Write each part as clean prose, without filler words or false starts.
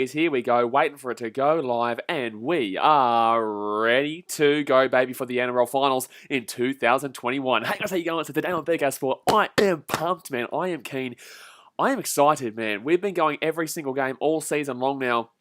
is here we go, waiting for it to go live, and we are ready to go, baby, for the NRL Finals in 2021. Hey guys, how you going? It's the day on BKR Sport. I am pumped, man. I am keen. I am excited, man. We've been going every single game all season long now,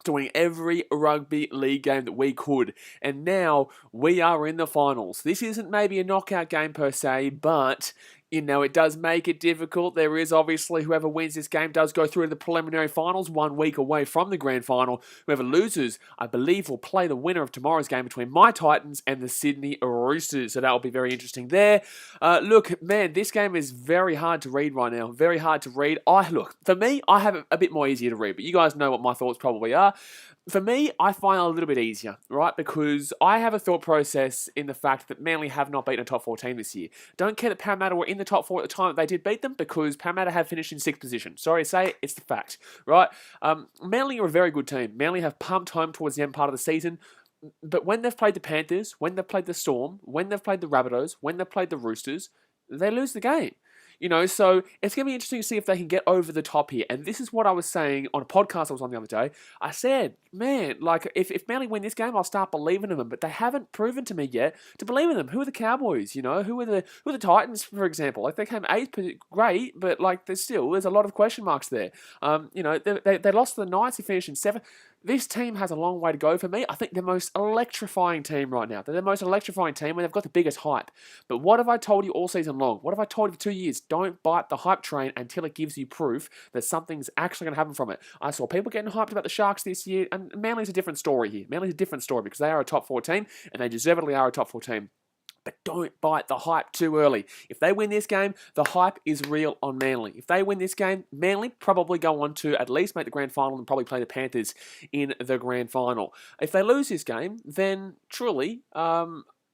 doing every rugby league game that we could. And now we are in the finals. This isn't maybe a knockout game per se, but it does make it difficult. There is obviously whoever wins this game does go through to the preliminary finals 1 week away from the grand final. Whoever loses, I believe, will play the winner of tomorrow's game between my Titans and the Sydney Roosters. So that will be very interesting there. Look, man, this game is very hard to read right now. Very hard to read. For me, I have it a bit more easier to read, but you guys know what my thoughts probably are. For me, I find it a little bit easier, right? Because I have a thought process in the fact that Manly have not beaten a top 4 team this year. Don't care that Parramatta were in the top 4 at the time that they did beat them, because Parramatta have finished in 6th position. Sorry to say it, it's the fact, right? Manly are a very good team. Manly have pumped home towards the end part of the season. But when they've played the Panthers, when they've played the Storm, when they've played the Rabbitohs, when they've played the Roosters, they lose the game. So it's going to be interesting to see if they can get over the top here. And this is what I was saying on a podcast I was on the other day. I said, man, if Manly win this game, I'll start believing in them. But they haven't proven to me yet to believe in them. Who are the Cowboys? Who are the Titans, for example? They came 8th, great, but there's a lot of question marks there. They lost to the Knights. They finished in 7th. This team has a long way to go for me. I think they're the most electrifying team right now. They're the most electrifying team and they've got the biggest hype. But what have I told you all season long? What have I told you for 2 years? Don't bite the hype train until it gives you proof that something's actually going to happen from it. I saw people getting hyped about the Sharks this year, and Manly's a different story here. Manly's a different story because they are a top 4 team, and they deservedly are a top 4 team. But don't bite the hype too early. If they win this game, the hype is real on Manly. If they win this game, Manly probably go on to at least make the grand final and probably play the Panthers in the grand final. If they lose this game, then truly,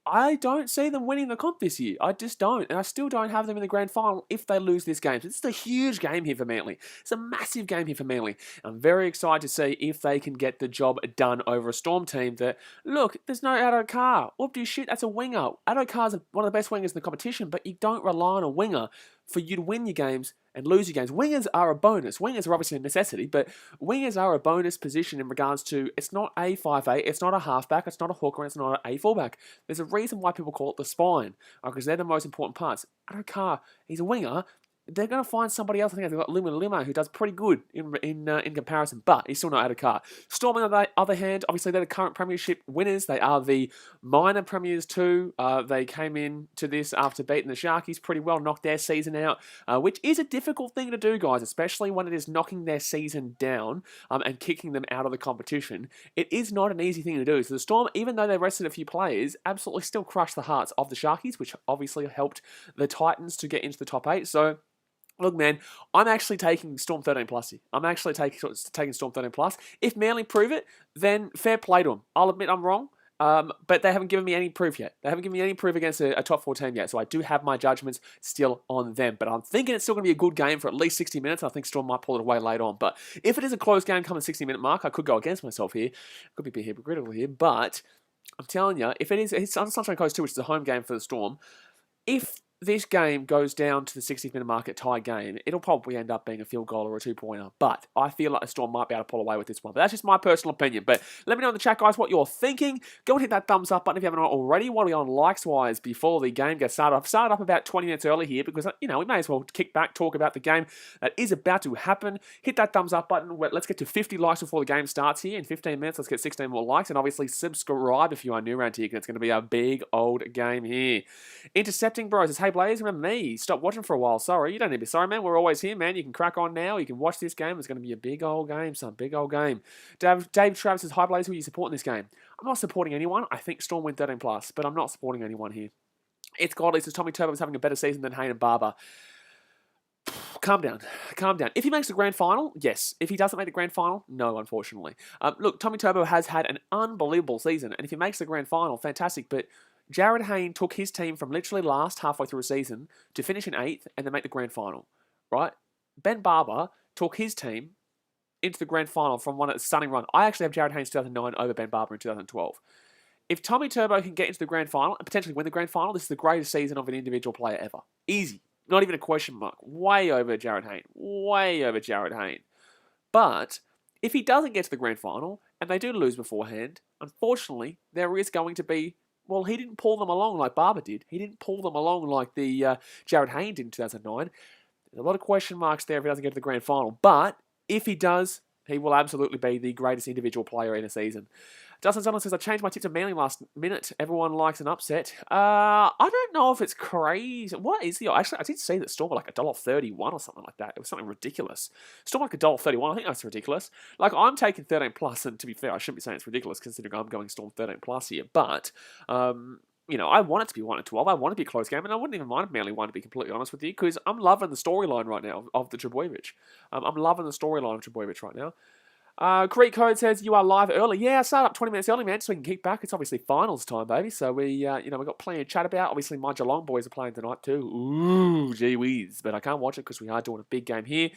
I don't see them winning the comp this year. I just don't. And I still don't have them in the grand final if they lose this game. So this is a huge game here for Manly. It's a massive game here for Manly. I'm very excited to see if they can get the job done over a Storm team that, look, there's no Addo Carr. Whoop-de shit, that's a winger. Addo Carr's one of the best wingers in the competition, but you don't rely on a winger for you to win your games and lose your games. Wingers are a bonus. Wingers are obviously a necessity, but wingers are a bonus position in regards to it's not a 5'8", it's not a halfback, it's not a hooker, it's not a fullback. There's a reason why people call it the spine, because they're the most important parts. Addo Carr, he's a winger. They're going to find somebody else. I think they've got Limo, who does pretty good in comparison, but he's still not out of car. Storm, on the other hand, obviously they're the current premiership winners. They are the minor premiers too. They came in to this after beating the Sharkies pretty well, knocked their season out, which is a difficult thing to do, guys, especially when it is knocking their season down and kicking them out of the competition. It is not an easy thing to do. So the Storm, even though they rested a few players, absolutely still crushed the hearts of the Sharkies, which obviously helped the Titans to get into the top 8. So look, man, I'm actually taking Storm 13 plus here. I'm actually taking Storm 13 plus. If Manly prove it, then fair play to them. I'll admit I'm wrong, but they haven't given me any proof yet. They haven't given me any proof against a top 4 team yet, so I do have my judgments still on them. But I'm thinking it's still going to be a good game for at least 60 minutes. I think Storm might pull it away later on. But if it is a close game coming 60-minute mark, I could go against myself here. Could be a bit hypocritical here, but I'm telling you, if it's on Sunshine Coast 2, which is a home game for the Storm, if this game goes down to the 60th-minute mark at tie game, it'll probably end up being a field goal or a 2-pointer. But I feel like the Storm might be able to pull away with this one. But that's just my personal opinion. But let me know in the chat, guys, what you're thinking. Go and hit that thumbs up button if you haven't already. What are we on likes-wise before the game gets started? I've started up about 20 minutes early here because, we may as well kick back, talk about the game that is about to happen. Hit that thumbs up button. Let's get to 50 likes before the game starts here. In 15 minutes, let's get 16 more likes. And obviously, subscribe if you are new around here because it's going to be a big old game here. Intercepting Bros says, hey, Blaze, remember me? Stop watching for a while. Sorry, you don't need to be sorry, man. We're always here, man. You can crack on now. You can watch this game. It's going to be a big old game, son. Big old game. Dave Travis says, hi, Blaze. Who are you supporting this game? I'm not supporting anyone. I think Storm win 13 plus, but I'm not supporting anyone here. It's Godly says, Tommy Turbo is having a better season than Hayden Barber. Calm down. Calm down. If he makes the grand final, yes. If he doesn't make the grand final, no, unfortunately. Look, Tommy Turbo has had an unbelievable season, and if he makes the grand final, fantastic, but Jared Hayne took his team from literally last halfway through a season to finish in 8th and then make the grand final, right? Ben Barber took his team into the grand final from one stunning run. I actually have Jared Hayne 2009 over Ben Barber in 2012. If Tommy Turbo can get into the grand final and potentially win the grand final, this is the greatest season of an individual player ever. Easy. Not even a question mark. Way over Jared Hayne. Way over Jared Hayne. But If he doesn't get to the grand final and they do lose beforehand, unfortunately, there is going to be, well, he didn't pull them along like Barber did. He didn't pull them along like the Jared Hayne did in 2009. There's a lot of question marks there if he doesn't get to the grand final. But if he does, he will absolutely be the greatest individual player in a season. Justin Sunderland says, I changed my tip to Manly last minute. Everyone likes an upset. I don't know if it's crazy. What is the... Actually, I did see that Storm were like $1.31 or something like that. It was something ridiculous. Storm like $1.31. I think that's ridiculous. Like, I'm taking 13 plus, and to be fair, I shouldn't be saying it's ridiculous considering I'm going Storm 13 plus here. But, you know, I want it to be 1-12. I want it to be a close game, and I wouldn't even mind if Manly won, to be completely honest with you, because I'm loving the storyline right now of the Trbojevic. I'm loving the storyline of Trbojevic right now. Creek Code says, you are live early. Yeah, I started up 20 minutes early, man, so we can kick back. It's obviously finals time, baby. So we've got plenty to chat about. Obviously, my Geelong boys are playing tonight too. Ooh, gee whiz. But I can't watch it because we are doing a big game here.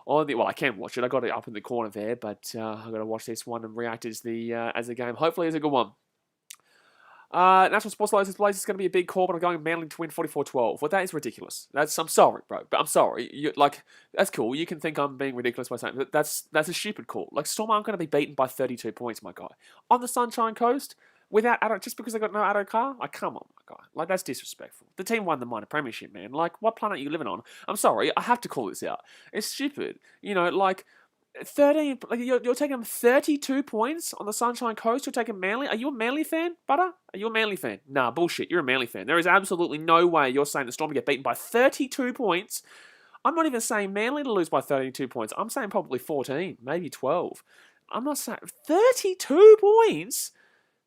Well, I can watch it. I got it up in the corner there, but I've got to watch this one and react as the game. Hopefully, it's a good one. National Sports Law says Blaze is going to be a big call, but I'm going Manly to win 44-12. Well, that is ridiculous. I'm sorry, bro, but I'm sorry. That's cool. You can think I'm being ridiculous by saying that. That's a stupid call. Like, Storm aren't going to be beaten by 32 points, my guy. On the Sunshine Coast, without Addo, just because they got no Addo Carr? Like, come on, my guy. Like, that's disrespectful. The team won the minor premiership, man. Like, what planet are you living on? I'm sorry, I have to call this out. It's stupid. 13, like you're taking 32 points on the Sunshine Coast. You're taking Manly. Are you a Manly fan, Butter? Are you a Manly fan? Nah, bullshit. You're a Manly fan. There is absolutely no way you're saying the Storm to get beaten by 32 points. I'm not even saying Manly to lose by 32 points. I'm saying probably 14, maybe 12. I'm not saying 32 points?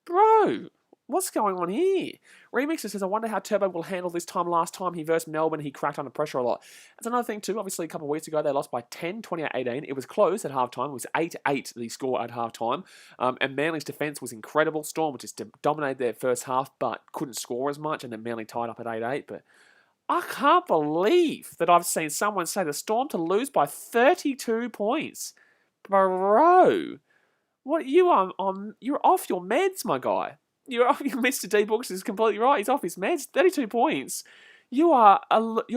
Bro, what's going on here? Remixer says, I wonder how Turbo will handle this time. Last time he versed Melbourne, he cracked under pressure a lot. That's another thing too. Obviously, a couple of weeks ago, they lost by 10, 28-18. It was close at halftime. It was 8-8, the score at halftime. And Manly's defence was incredible. Storm just dominated their first half, but couldn't score as much. And then Manly tied up at 8-8. But I can't believe that I've seen someone say the Storm to lose by 32 points. Bro, what you're off your meds, my guy. Mr. D Books is completely right. He's off his meds. 32 points. You're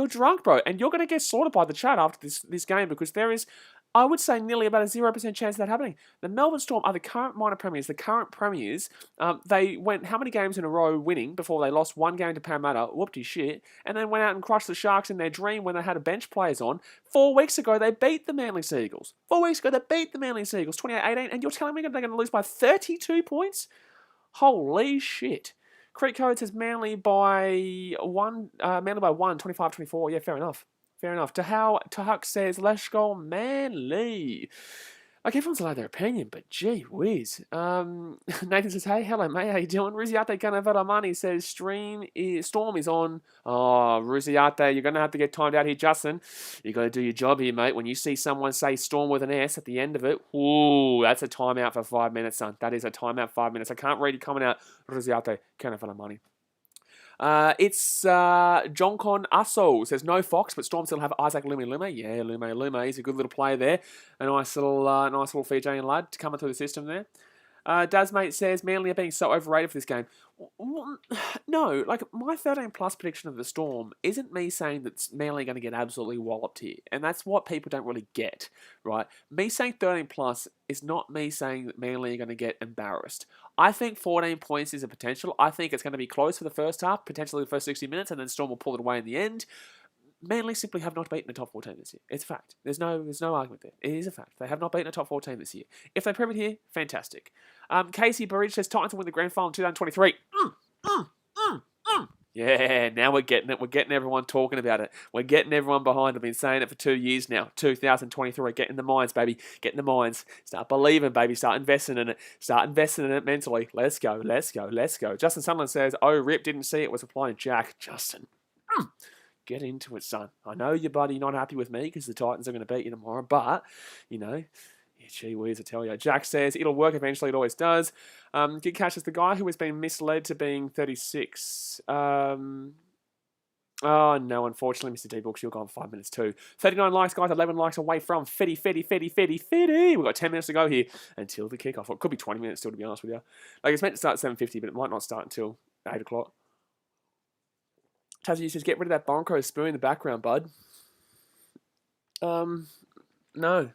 drunk, bro, and you're going to get slaughtered by the chat after this game because there is, I would say, nearly about a 0% chance of that happening. The Melbourne Storm are the current minor premiers. The current premiers, they went how many games in a row winning before they lost one game to Parramatta, whoopty shit, and then went out and crushed the Sharks in their dream when they had a bench players on. 4 weeks ago, they beat the Manly Seagulls. 4 weeks ago, they beat the Manly Seagulls, 28-18, and you're telling me they're going to lose by 32 points? Holy shit. Creek Code says Manly by 1, 25-24. Yeah, fair enough. Fair enough. Tahuk says, let's go Manly. Like, everyone's allowed their opinion, but gee whiz. Nathan says, hey, hello, mate, how you doing? Ruziate Ganavaramani says, Storm is on. Oh, Ruziate, you're going to have to get timed out here, Justin. You got to do your job here, mate. When you see someone say Storm with an S at the end of it, ooh, that's a timeout for 5 minutes, son. That is a timeout 5 minutes. I can't read it coming out. Ruziate Ganavaramani. It's John Con Asso says no Fox, but Storm still have Isaac Lume. Yeah, Lume. He's a good little player there. A nice little Fijian lad coming through the system there. Dazmate says Manly are being so overrated for this game. No, like my 13 plus prediction of the Storm isn't me saying that Manly are going to get absolutely walloped here, and that's what people don't really get, right? Me saying 13 plus is not me saying that Manly are going to get embarrassed. I think 14 points is a potential. I think it's going to be close for the first half, potentially the first 60 minutes, and then Storm will pull it away in the end. Manly simply have not beaten a top 4 team this year. It's a fact. There's no argument there. It is a fact. They have not beaten a top 4 team this year. If they prove it here, fantastic. Casey Burridge says Titans will win the grand final in 2023. Yeah, now we're getting it. We're getting everyone talking about it. We're getting everyone behind it. I've been saying it for 2 years now. 2023. Get in the minds, baby. Get in the minds. Start believing, baby. Start investing in it. Start investing in it mentally. Let's go. Let's go. Let's go. Justin Sunderland says, oh, Rip, didn't see it. Was applying Jack. Justin. Get into it, son. I know your buddy not happy with me because the Titans are going to beat you tomorrow, but, yeah, gee whiz, I tell you. Jack says, it'll work eventually. It always does. Good Cash is the guy who has been misled to being 36. Oh, no, unfortunately, Mr. D-Books, you're gone 5 minutes too. 39 likes, guys, 11 likes away from Fetty. We've got 10 minutes to go here until the kickoff. It could be 20 minutes still, to be honest with you. Like, it's meant to start at 7:50, but it might not start until 8 o'clock. Tazzy says, get rid of that Bronco spoon in the background, bud. No.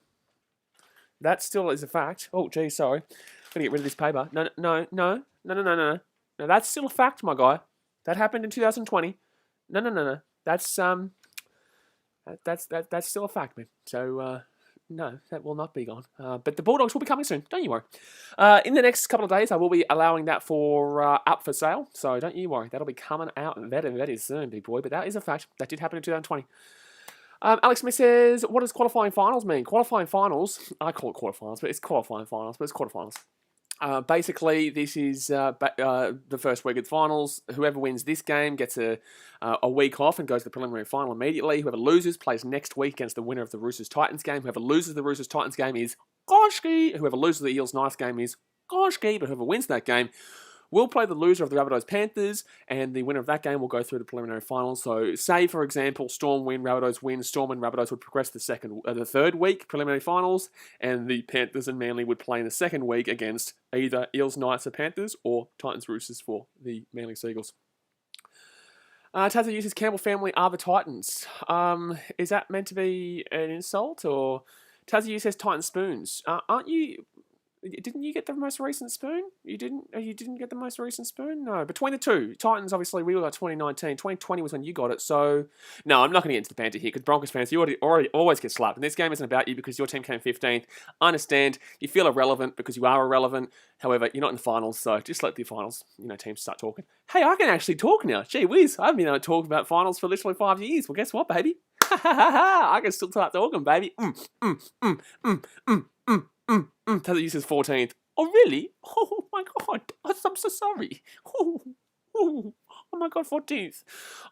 That still is a fact. Oh, gee, sorry. I'm going to get rid of this paper. No. No, that's still a fact, my guy. That happened in 2020. No. That's still a fact, man. So, no, that will not be gone. But the Bulldogs will be coming soon. Don't you worry. In the next couple of days, I will be allowing that for up for sale. So don't you worry. That'll be coming out very soon, big boy. But that is a fact. That did happen in 2020. Alex Smith says, what does qualifying finals mean? Qualifying finals, I call it quarterfinals, but it's qualifying finals, but it's quarterfinals. Basically, this is the first week of the finals. Whoever wins this game gets a week off and goes to the preliminary final immediately. Whoever loses plays next week against the winner of the Roosters-Titans game. Whoever loses the Roosters-Titans game is Goshki. Whoever loses the Eels-Knights game is Goshki. But whoever wins that game will play the loser of the Rabbitohs-Panthers, and the winner of that game will go through the preliminary finals. So, say, for example, Storm win, Rabbitohs win, Storm and Rabbitohs would progress to the third week preliminary finals, and the Panthers and Manly would play in the second week against either Eels, Knights, or Panthers, or Titans, Roosters for the Manly Seagulls. Tazza uses Campbell family are the Titans. Is that meant to be an insult, or Tazza says Titan spoons? Aren't you? Didn't you get the most recent spoon? You didn't get the most recent spoon? No. Between the two, Titans, obviously, we all got 2019. 2020 was when you got it. So, no, I'm not going to get into the banter here because Broncos fans, you already always get slapped. And this game isn't about you because your team came 15th. I understand. You feel irrelevant because you are irrelevant. However, you're not in the finals, so just let the finals, teams start talking. Hey, I can actually talk now. Gee whiz, I've been able to talk about finals for literally 5 years. Well, guess what, baby? I can still start talking, baby. Tazza uses 14th. Oh, really? Oh, my God. I'm so sorry. Oh my God, 14th.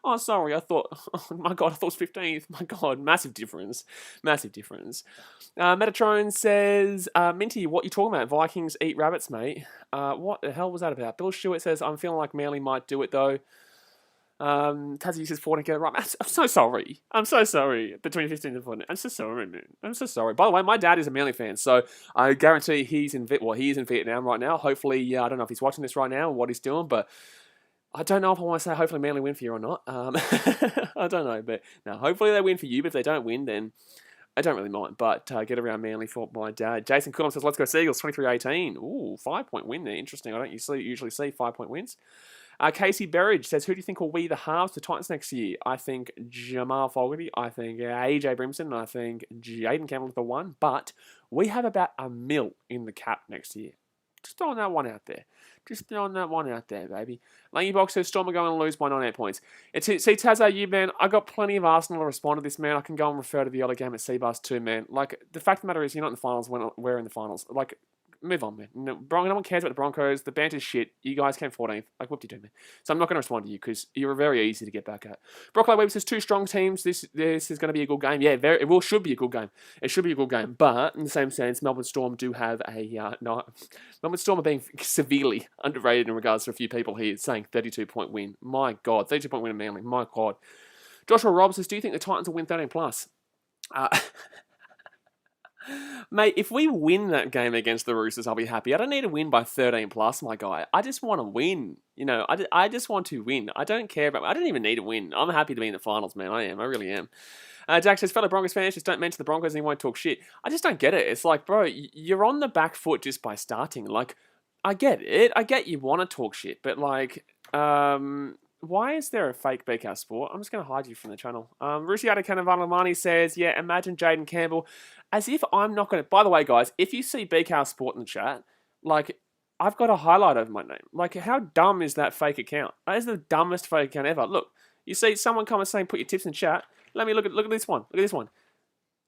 Oh, sorry. Oh, my God, I thought it was 15th. My God, massive difference. Metatron says, Minty, what you talking about? Vikings eat rabbits, mate. What the hell was that about? Bill Stewart says, I'm feeling like Manly might do it, though. Tazza uses 14th. Right, I'm so sorry. Between 15th and 14th. I'm so sorry, man. I'm so sorry. By the way, my dad is a Manly fan, so I guarantee he is in Vietnam right now. Hopefully, I don't know if he's watching this right now or what he's doing, but I don't know if I want to say hopefully Manly win for you or not. I don't know, but no, hopefully they win for you, but if they don't win, then I don't really mind, but get around Manly for my dad. Jason Coulomb says, let's go Seagulls, 23-18. Ooh, 5-point win there. Interesting. I don't usually see 5-point wins. Casey Berridge says, who do you think will be the halves to Titans next year? I think Jamal Fogarty, I think AJ Brimson, and I think Jaden Campbell with the one, but we have about $1 million in the cap next year. Just throwing that one out there. Baby. Langy Box says, Storm are going to lose by 98 points. See, Tazza, you, man, I got plenty of Arsenal to respond to this, man. I can go and refer to the other game at Seabus too, man. Like, the fact of the matter is, you're not in the finals when we're in the finals. Like, move on, man. No one cares about the Broncos. The banter's shit. You guys came 14th. Like, what do you do, man? So I'm not going to respond to you because you're very easy to get back at. Broccoli Webb says, two strong teams. This is going to be a good game. Yeah, should be a good game. It should be a good game. But in the same sense, Melbourne Storm do have Melbourne Storm are being severely underrated in regards to a few people here saying 32-point win. My God, 32-point win in Manly. My God. Joshua Robb says, do you think the Titans will win 13 plus? Mate, if we win that game against the Roosters, I'll be happy. I don't need to win by 13 plus, my guy. I just want to win. I just want to win. I don't care about... I don't even need to win. I'm happy to be in the finals, man. I am. I really am. Jack says, fellow Broncos fans, just don't mention the Broncos and you won't talk shit. I just don't get it. It's like, bro, you're on the back foot just by starting. Like, I get it. I get you want to talk shit, but like... why is there a fake BK Sport? I'm just going to hide you from the channel. Rushiata Kanavalamani says, yeah, imagine Jaden Campbell. As if I'm not going to... By the way, guys, if you see BK Sport in the chat, like, I've got a highlight over my name. Like, how dumb is that fake account? That is the dumbest fake account ever. Look, you see someone comment saying, put your tips in chat. Let me look at this one. Look at this one.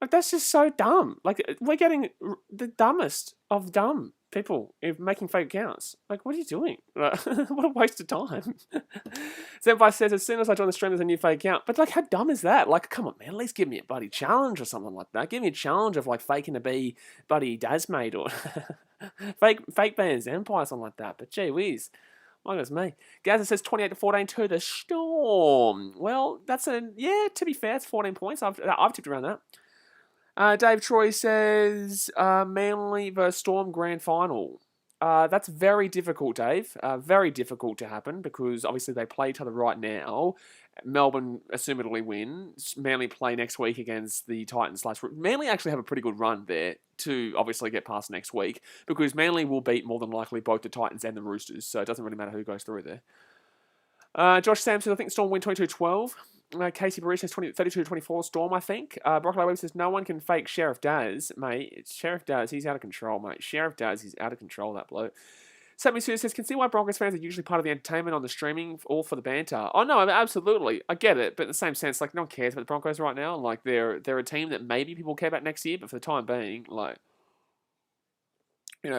Like, that's just so dumb. Like, we're getting the dumbest of dumb people making fake accounts. Like, what are you doing? What a waste of time. Zenpai says, as soon as I join the stream, there's a new fake account. But, like, how dumb is that? Like, come on, man. At least give me a bloody challenge or something like that. Give me a challenge of, like, faking to be bloody Dasmate or fake bands, Empire, something like that. But, gee whiz. My goodness me. Gaza says 28-14 to the Storm. Well, that's to be fair, it's 14 points. I've tipped around that. Dave Troy says, Manly vs Storm Grand Final. That's very difficult, Dave. Very difficult to happen because obviously they play each other right now. Melbourne assumedly win. Manly play next week against the Titans. Manly actually have a pretty good run there to obviously get past next week because Manly will beat more than likely both the Titans and the Roosters, so it doesn't really matter who goes through there. Josh Sampson, I think Storm win 22-12. Casey Barish says 32-24 Storm, I think. Broccoli Webb says, no one can fake Sheriff Daz, mate. Sheriff Daz, he's out of control, mate. Sheriff Daz, he's out of control, that bloke. Sammy Sue says, can see why Broncos fans are usually part of the entertainment on the streaming, all for the banter. Oh, no, absolutely. I get it, but in the same sense, like, no one cares about the Broncos right now. Like, they're a team that maybe people care about next year, but for the time being, like,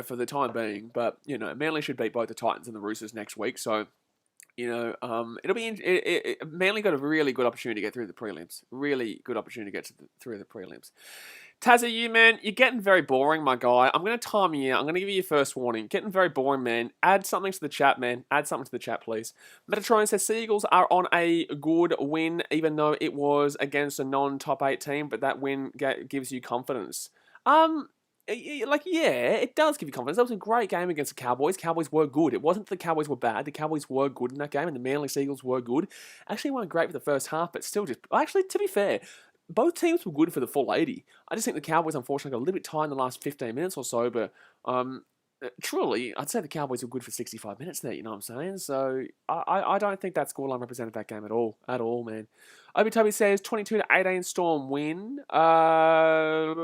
for the time being. But, Manly should beat both the Titans and the Roosters next week, so... it'll be Manly got a really good opportunity to get through the prelims. Really good opportunity to get through the prelims. Tazza, you man, you're getting very boring, my guy. I'm going to time you out. I'm going to give you your first warning. Getting very boring, man. Add something to the chat, man. Add something to the chat, please. Metatron says Seagulls are on a good win, even though it was against a non-top 8 team, but that win gives you confidence. It does give you confidence. That was a great game against the Cowboys. Cowboys were good. It wasn't that the Cowboys were bad. The Cowboys were good in that game, and the Manly Seagulls were good. Actually weren't great for the first half, but still actually, to be fair, both teams were good for the full 80. I just think the Cowboys, unfortunately, got a little bit tired in the last 15 minutes or so, but truly, I'd say the Cowboys were good for 65 minutes there, you know what I'm saying? So, I don't think that scoreline represented that game at all, man. Obi-Toby says 22-18 Storm win. Yeah,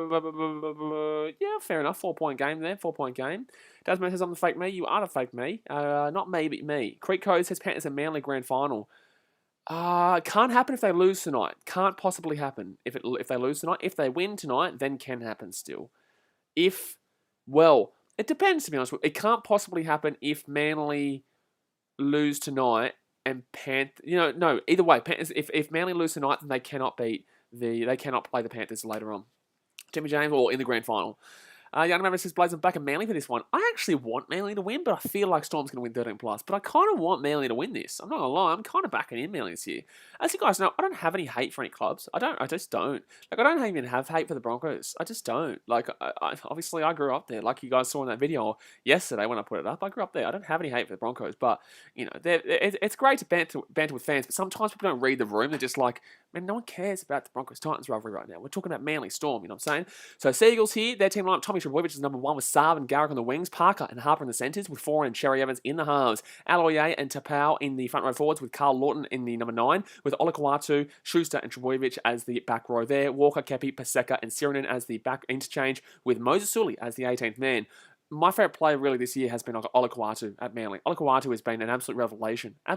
fair enough. 4-point game there. 4-point game. Dasman says, I'm the fake me. You are the fake me. Not me, but me. Creek Code says Panthers and Manly grand final. Can't happen if they lose tonight. Can't possibly happen if they lose tonight. If they win tonight, then can happen still. It depends, to be honest with you. It can't possibly happen if Manly lose tonight and either way, Panthers, if Manly lose tonight, then they cannot play the Panthers later on. Jimmy James or in the grand final. Young Maverick says, Blaze, I'm back at Manly for this one. I actually want Manly to win, but I feel like Storm's going to win 13 plus. But I kind of want Manly to win this. I'm not going to lie. I'm kind of backing in Manly this year. As you guys know, I don't have any hate for any clubs. I just don't. Like, I don't even have hate for the Broncos. I just don't. Like, obviously, I grew up there. Like you guys saw in that video yesterday when I put it up. I grew up there. I don't have any hate for the Broncos. But, it's great to banter with fans. But sometimes people don't read the room. They're just like, man, no one cares about the Broncos-Titans rivalry right now. We're talking about Manly Storm, you know what I'm saying? So Seagulls here, their team lineup, Tommy Trbojevic is number 1 with Saab and Garrick on the wings, Parker and Harper in the centres with Foran and Cherry Evans in the halves, Aloye and Tapau in the front row forwards with Carl Lawton in the number 9, with Olakau'atu, Schuster and Trbojevic as the back row there, Walker, Kepi, Paseka and Sirinen as the back interchange, with Moses Sully as the 18th man. My favourite player really this year has been Olakau'atu at Manly. Olakau'atu has been an absolute revelation. A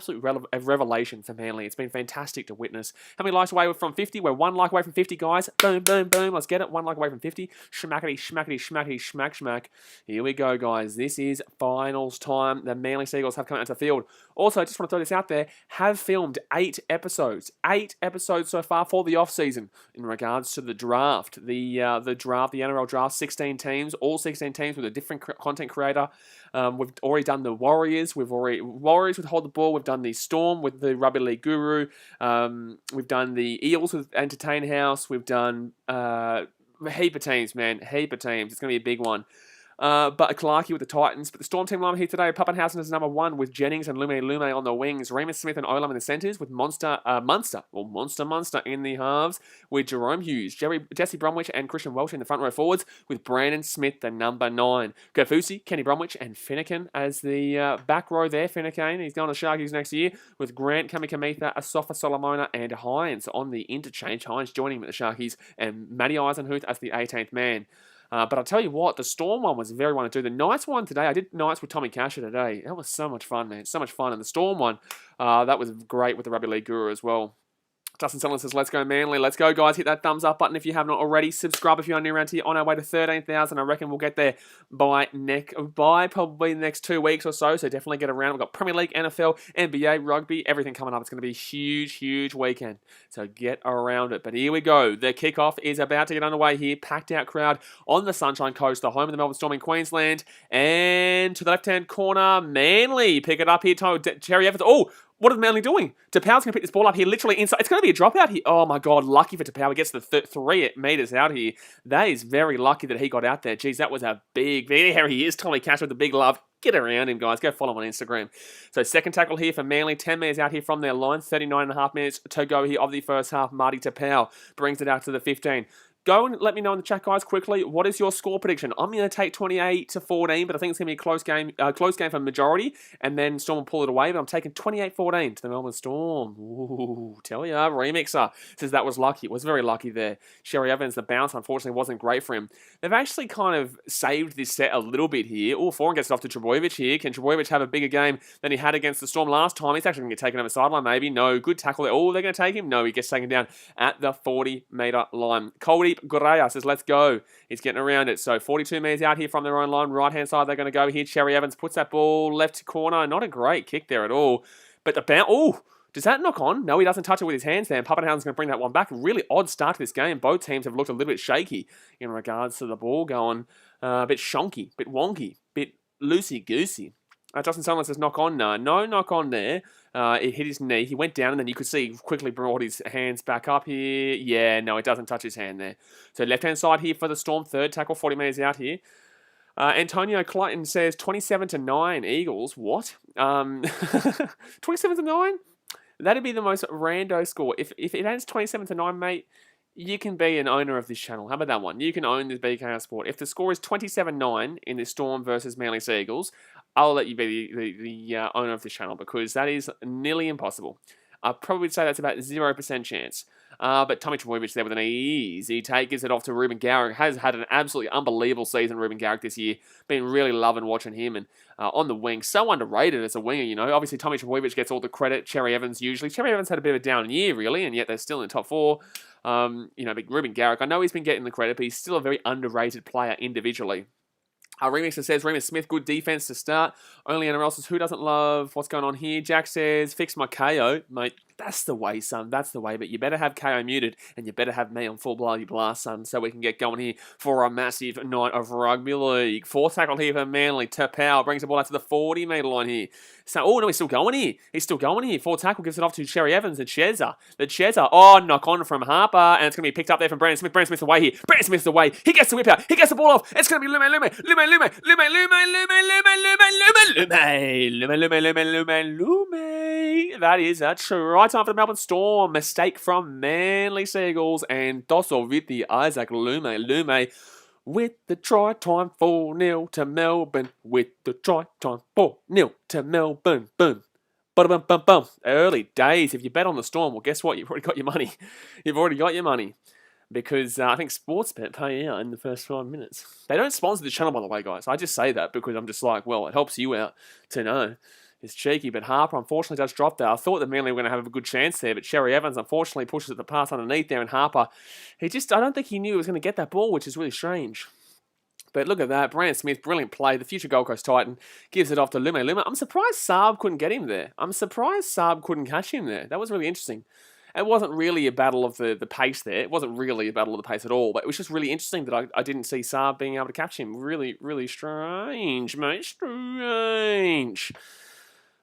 revelation for Manly. It's been fantastic to witness. How many likes away from 50? We're 1 like away from 50, guys. Boom, boom, boom. Let's get it. 1 like away from 50. Schmackety, schmackety, schmackety, schmack, schmack. Here we go, guys. This is finals time. The Manly Seagulls have come out to the field. Also, I just want to throw this out there. Have filmed 8 episodes. 8 episodes so far for the off-season in regards to the draft. The draft, the NRL draft, 16 teams. All 16 teams with a different content creator. We've already done the Warriors. Warriors with Hold the Ball. We've done the Storm with the Rugby League Guru. We've done the Eels with Entertain House. We've done a heap of teams, man. Heap of teams. It's going to be a big one. But Clarkey with the Titans. But the Storm team line here today, Pappenhausen is number 1 with Jennings and Lume on the wings. Remus Smith and Olam in the centres with Monster in the halves with Jerome Hughes, Jesse Bromwich and Christian Welch in the front row forwards with Brandon Smith, the number 9. Kofusi, Kenny Bromwich and Finnegan as the back row there. Finnegan, he's going to Sharkies next year with Grant, Kamikamitha, Asafa Solomona and Hines on the interchange. Hines joining him at the Sharkies and Matty Eisenhuth as the 18th man. But I'll tell you what, the Storm one was very one to do. The Knights one today, I did Knights with Tommy Casher today. That was so much fun, man. So much fun. And the Storm one, that was great with the Rugby League Guru as well. Justin Sutherland says, let's go Manly. Let's go, guys. Hit that thumbs up button if you have not already. Subscribe if you're new around here. On our way to 13,000. I reckon we'll get there by probably the next 2 weeks or so. So definitely get around. We've got Premier League, NFL, NBA, Rugby, everything coming up. It's going to be a huge, huge weekend. So get around it. But here we go. The kickoff is about to get underway here. Packed out crowd on the Sunshine Coast, the home of the Melbourne Storm in Queensland. And to the left-hand corner, Manly. Pick it up here. Cherry Evans. Oh! What are Manly doing? Tapau's going to pick this ball up here, literally inside. It's going to be a dropout here. Oh my God, lucky for Tapau. He gets the 3 metres out here. That is very lucky that he got out there. Geez, that was a big, there he is, Tommy Cash with the big love. Get around him, guys. Go follow him on Instagram. So second tackle here for Manly. 10 metres out here from their line. 39.5 minutes to go here of the first half. Marty Tapau brings it out to the 15. Go and let me know in the chat, guys, quickly. What is your score prediction? I'm going to take 28-14, but I think it's going to be a close game for majority, and then Storm will pull it away. But I'm taking 28-14 to the Melbourne Storm. Ooh, tell ya, Remixer says that was lucky. It was very lucky there. Sherry Evans, the bounce, unfortunately, wasn't great for him. They've actually kind of saved this set a little bit here. Oh, Foran gets it off to Trebojevic here. Can Trebojevic have a bigger game than he had against the Storm last time? He's actually going to get taken over sideline, maybe. No, good tackle there. Oh, they're going to take him? No, he gets taken down at the 40-metre line. Coldeep Gorea says, let's go. He's getting around it. So 42 metres out here from their own line. Right-hand side, they're going to go here. Cherry Evans puts that ball left corner. Not a great kick there at all. But the bounce... Oh, does that knock on? No, he doesn't touch it with his hands there. And Pappenhausen's going to bring that one back. Really odd start to this game. Both teams have looked a little bit shaky in regards to the ball going a bit shonky, bit wonky, bit loosey-goosey. Justin Sutherland says knock on. No knock on there. It hit his knee. He went down, and then you could see he quickly brought his hands back up here. Yeah, no, it doesn't touch his hand there. So left-hand side here for the Storm. Third tackle, 40 metres out here. Antonio Clayton says 27-9 Eagles. What? 27-9? That'd be the most rando score. If it ends 27-9, mate, you can be an owner of this channel. How about that one? You can own this BKR Sport. If the score is 27-9 in the Storm versus Manly Seagulls, I'll let you be the owner of this channel because that is nearly impossible. I'd probably say that's about 0% chance. But Tommy Trebojevic there with an easy take, gives it off to Ruben Garrick. Has had an absolutely unbelievable season, Ruben Garrick, this year. Been really loving watching him and on the wing. So underrated as a winger, you know. Obviously, Tommy Trebojevic gets all the credit. Cherry Evans usually. Cherry Evans had a bit of a down year, really, and yet they're still in the top 4. But Ruben Garrick, I know he's been getting the credit, but he's still a very underrated player individually. Remixer says, Remus Smith, good defense to start. Only NRL says, who doesn't love what's going on here? Jack says, fix my KO. Mate, that's the way, son. That's the way. But you better have KO muted, and you better have me on full bloody blast, son, so we can get going here for a massive night of rugby league. Fourth tackle here for Manly. Tapau brings the ball out to the 40-metre line here. So, oh, no, he's still going here. He's still going here. Fourth tackle gives it off to Sherry Evans and Cheza. The Cheza. Oh, knock on from Harper, and it's going to be picked up there from Brandon Smith. Brandon Smith's away here. Brandon Smith's away. He gets the whip out. He gets the ball off. It's going to be Lume. That is a try time for the Melbourne Storm. Mistake from Manly Seagulls and Dosoviti Isaac Lume with the try time 4-0 to Melbourne. With the try time 4-0 to Melbourne. Boom. Bum. Early days. If you bet on the Storm, well, guess what? You've already got your money. You've already got your money. Because I think Sportsbet pay out in the first 5 minutes. They don't sponsor the channel, by the way, guys. I just say that because I'm just like, well, it helps you out to know. It's cheeky, but Harper unfortunately does drop there. I thought that Manly were going to have a good chance there, but Sherry Evans unfortunately pushes it the pass underneath there, and Harper, I don't think he knew he was going to get that ball, which is really strange. But look at that. Brandon Smith, brilliant play. The future Gold Coast Titan gives it off to Lume. I'm surprised Saab couldn't get him there. I'm surprised Saab couldn't catch him there. That was really interesting. It wasn't really a battle of the pace there. It wasn't really a battle of the pace at all. But it was just really interesting that I didn't see Saab being able to catch him. Really, really strange, mate. Strange.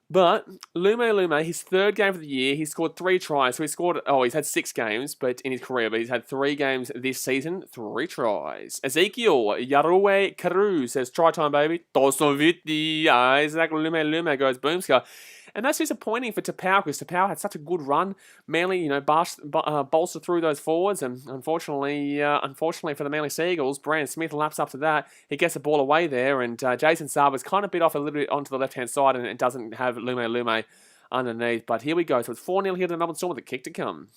But Lume, his third game of the year, he scored 3 tries. So he's had 6 games but in his career, but he's had 3 games this season, 3 tries. Ezekiel Yarue Karu says, try time, baby. Tosoviti. Isaac Lume goes boomska. And that's disappointing for Tapau because Tapau had such a good run. Manly, bolstered through those forwards, and unfortunately for the Manly Seagulls, Brandon Smith laps up to that. He gets the ball away there, and Jason Saber's kind of bit off a little bit onto the left-hand side, and it doesn't have Lume underneath. But here we go. So it's 4-0 here to the Melbourne Storm with a kick to come.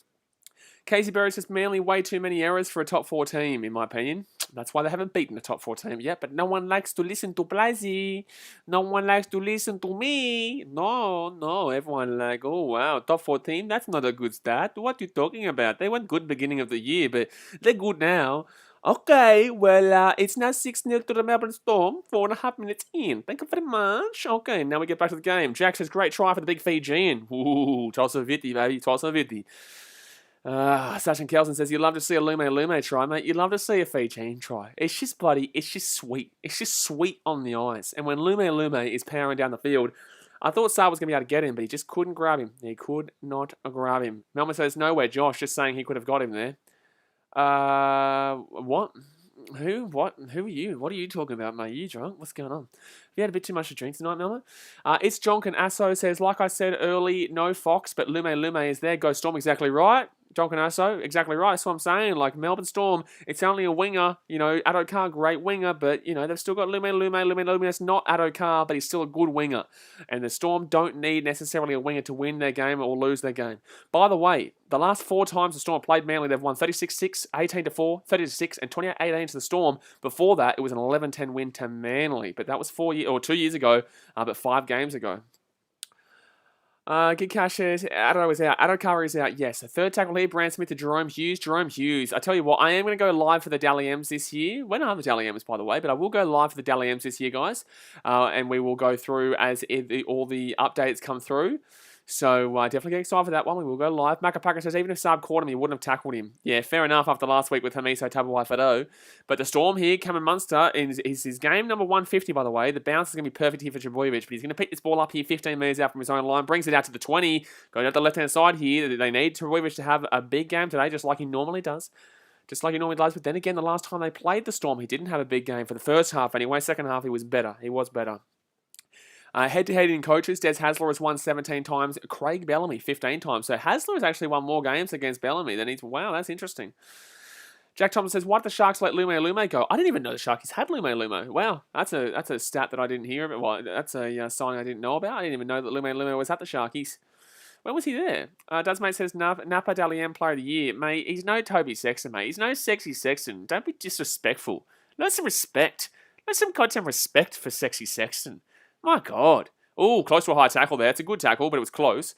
Casey Berry says, Manly, way too many errors for a top 4 team, in my opinion. That's why they haven't beaten a top 4 team yet, but no one likes to listen to Blasey. No one likes to listen to me. No, everyone like, oh, wow, top 4 team, that's not a good start. What are you talking about? They went good beginning of the year, but they're good now. Okay, well, it's now 6-0 to the Melbourne Storm, 4.5 minutes in. Thank you very much. Okay, now we get back to the game. Jack says, great try for the big Fijian. Ooh, Tosoviti, baby, Tosoviti. Sachin Kelson says, you'd love to see a Lume try, mate. You'd love to see a Fijian try. It's just sweet. It's just sweet on the ice. And when Lume is powering down the field, I thought Saab was going to be able to get him, but he just couldn't grab him. He could not grab him. Melbourne says, nowhere, Josh, just saying he could have got him there. What? Who? What? Who are you? What are you talking about, mate? Are you drunk? What's going on? Have you had a bit too much to drink tonight, Melbourne? It's Jonkin Asso says, like I said early, no Fox, but Lume is there. Go Storm, exactly right. Jonkin Asso, exactly right. That's what I'm saying. Like, Melbourne Storm, it's only a winger. You know, Addo-Carr, great winger, but, you know, they've still got Lume. It's not Addo-Carr, but he's still a good winger. And the Storm don't need necessarily a winger to win their game or lose their game. By the way, the last 4 times the Storm played Manly, they've won 36-6, 18-4, 30-6, and 28-18 to the Storm. Before that, it was an 11-10 win to Manly. But that was 2 years ago, but 5 games ago. Good cash says, Addo is out. Addo-Carr is out, yes. The third tackle here, Brand Smith to Jerome Hughes. Jerome Hughes. I tell you what, I am going to go live for the Dally M's this year. When are the Dally M's, by the way? But I will go live for the Dally M's this year, guys. And we will go through as all the updates come through. So definitely get excited for that one. We will go live. Macapaka says, even if Saab caught him, he wouldn't have tackled him. Yeah, fair enough after last week with Hamiso Tabuai-Fado. But the Storm here, Cameron Munster, is his game number 150, by the way. The bounce is going to be perfect here for Trbojevic, but he's going to pick this ball up here 15 metres out from his own line, brings it out to the 20, going out the left-hand side here. They need Trbojevic to have a big game today, just like he normally does. But then again, the last time they played the Storm, he didn't have a big game for the first half anyway. Second half, he was better. Head-to-head in coaches, Des Hasler has won 17 times, Craig Bellamy 15 times. So Hasler has actually won more games against Bellamy than he's... Wow, that's interesting. Jack Thompson says, why did the Sharks let Lume go? I didn't even know the Sharkies had Lume. Wow, that's a stat that I didn't hear about. Well, that's a sign I didn't know about. I didn't even know that Lume was at the Sharkies. When was he there? Dazmate says, Napa Dally M Player of the Year. Mate, he's no Toby Sexton, mate. He's no Sexy Sexton. Don't be disrespectful. Let some respect. Let some goddamn respect for Sexy Sexton. My God. Oh, close to a high tackle there. It's a good tackle, but it was close.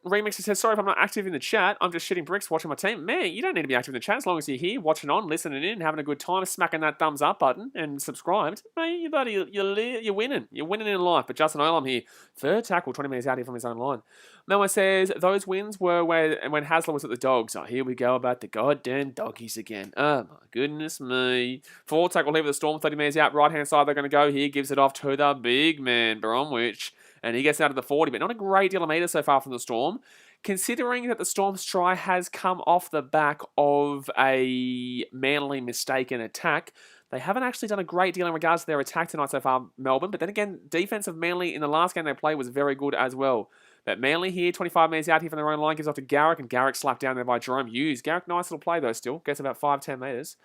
Remixer says, sorry if I'm not active in the chat. I'm just shitting bricks watching my team. Man, you don't need to be active in the chat as long as you're here, watching on, listening in, having a good time, smacking that thumbs up button and subscribed. Mate, you're winning. You're winning in life. But Justin Olam here, third tackle, 20 metres out here from his own line. Melma says, those wins were when Hasler was at the Dogs. Oh, here we go about the goddamn doggies again. Oh, my goodness me. Fourth tackle here with the Storm, 30 metres out. Right-hand side, they're going to go here. Gives it off to the big man, Bromwich. And he gets out of the 40, but not a great deal of meters so far from the Storm. Considering that the Storm's try has come off the back of a Manly mistaken attack, they haven't actually done a great deal in regards to their attack tonight so far, Melbourne. But then again, defense of Manly in the last game they played was very good as well. But Manly here, 25 metres out here from their own line, gives off to Garrick, and Garrick slapped down there by Jerome Hughes. Garrick, nice little play though still. Gets about 5-10 metres.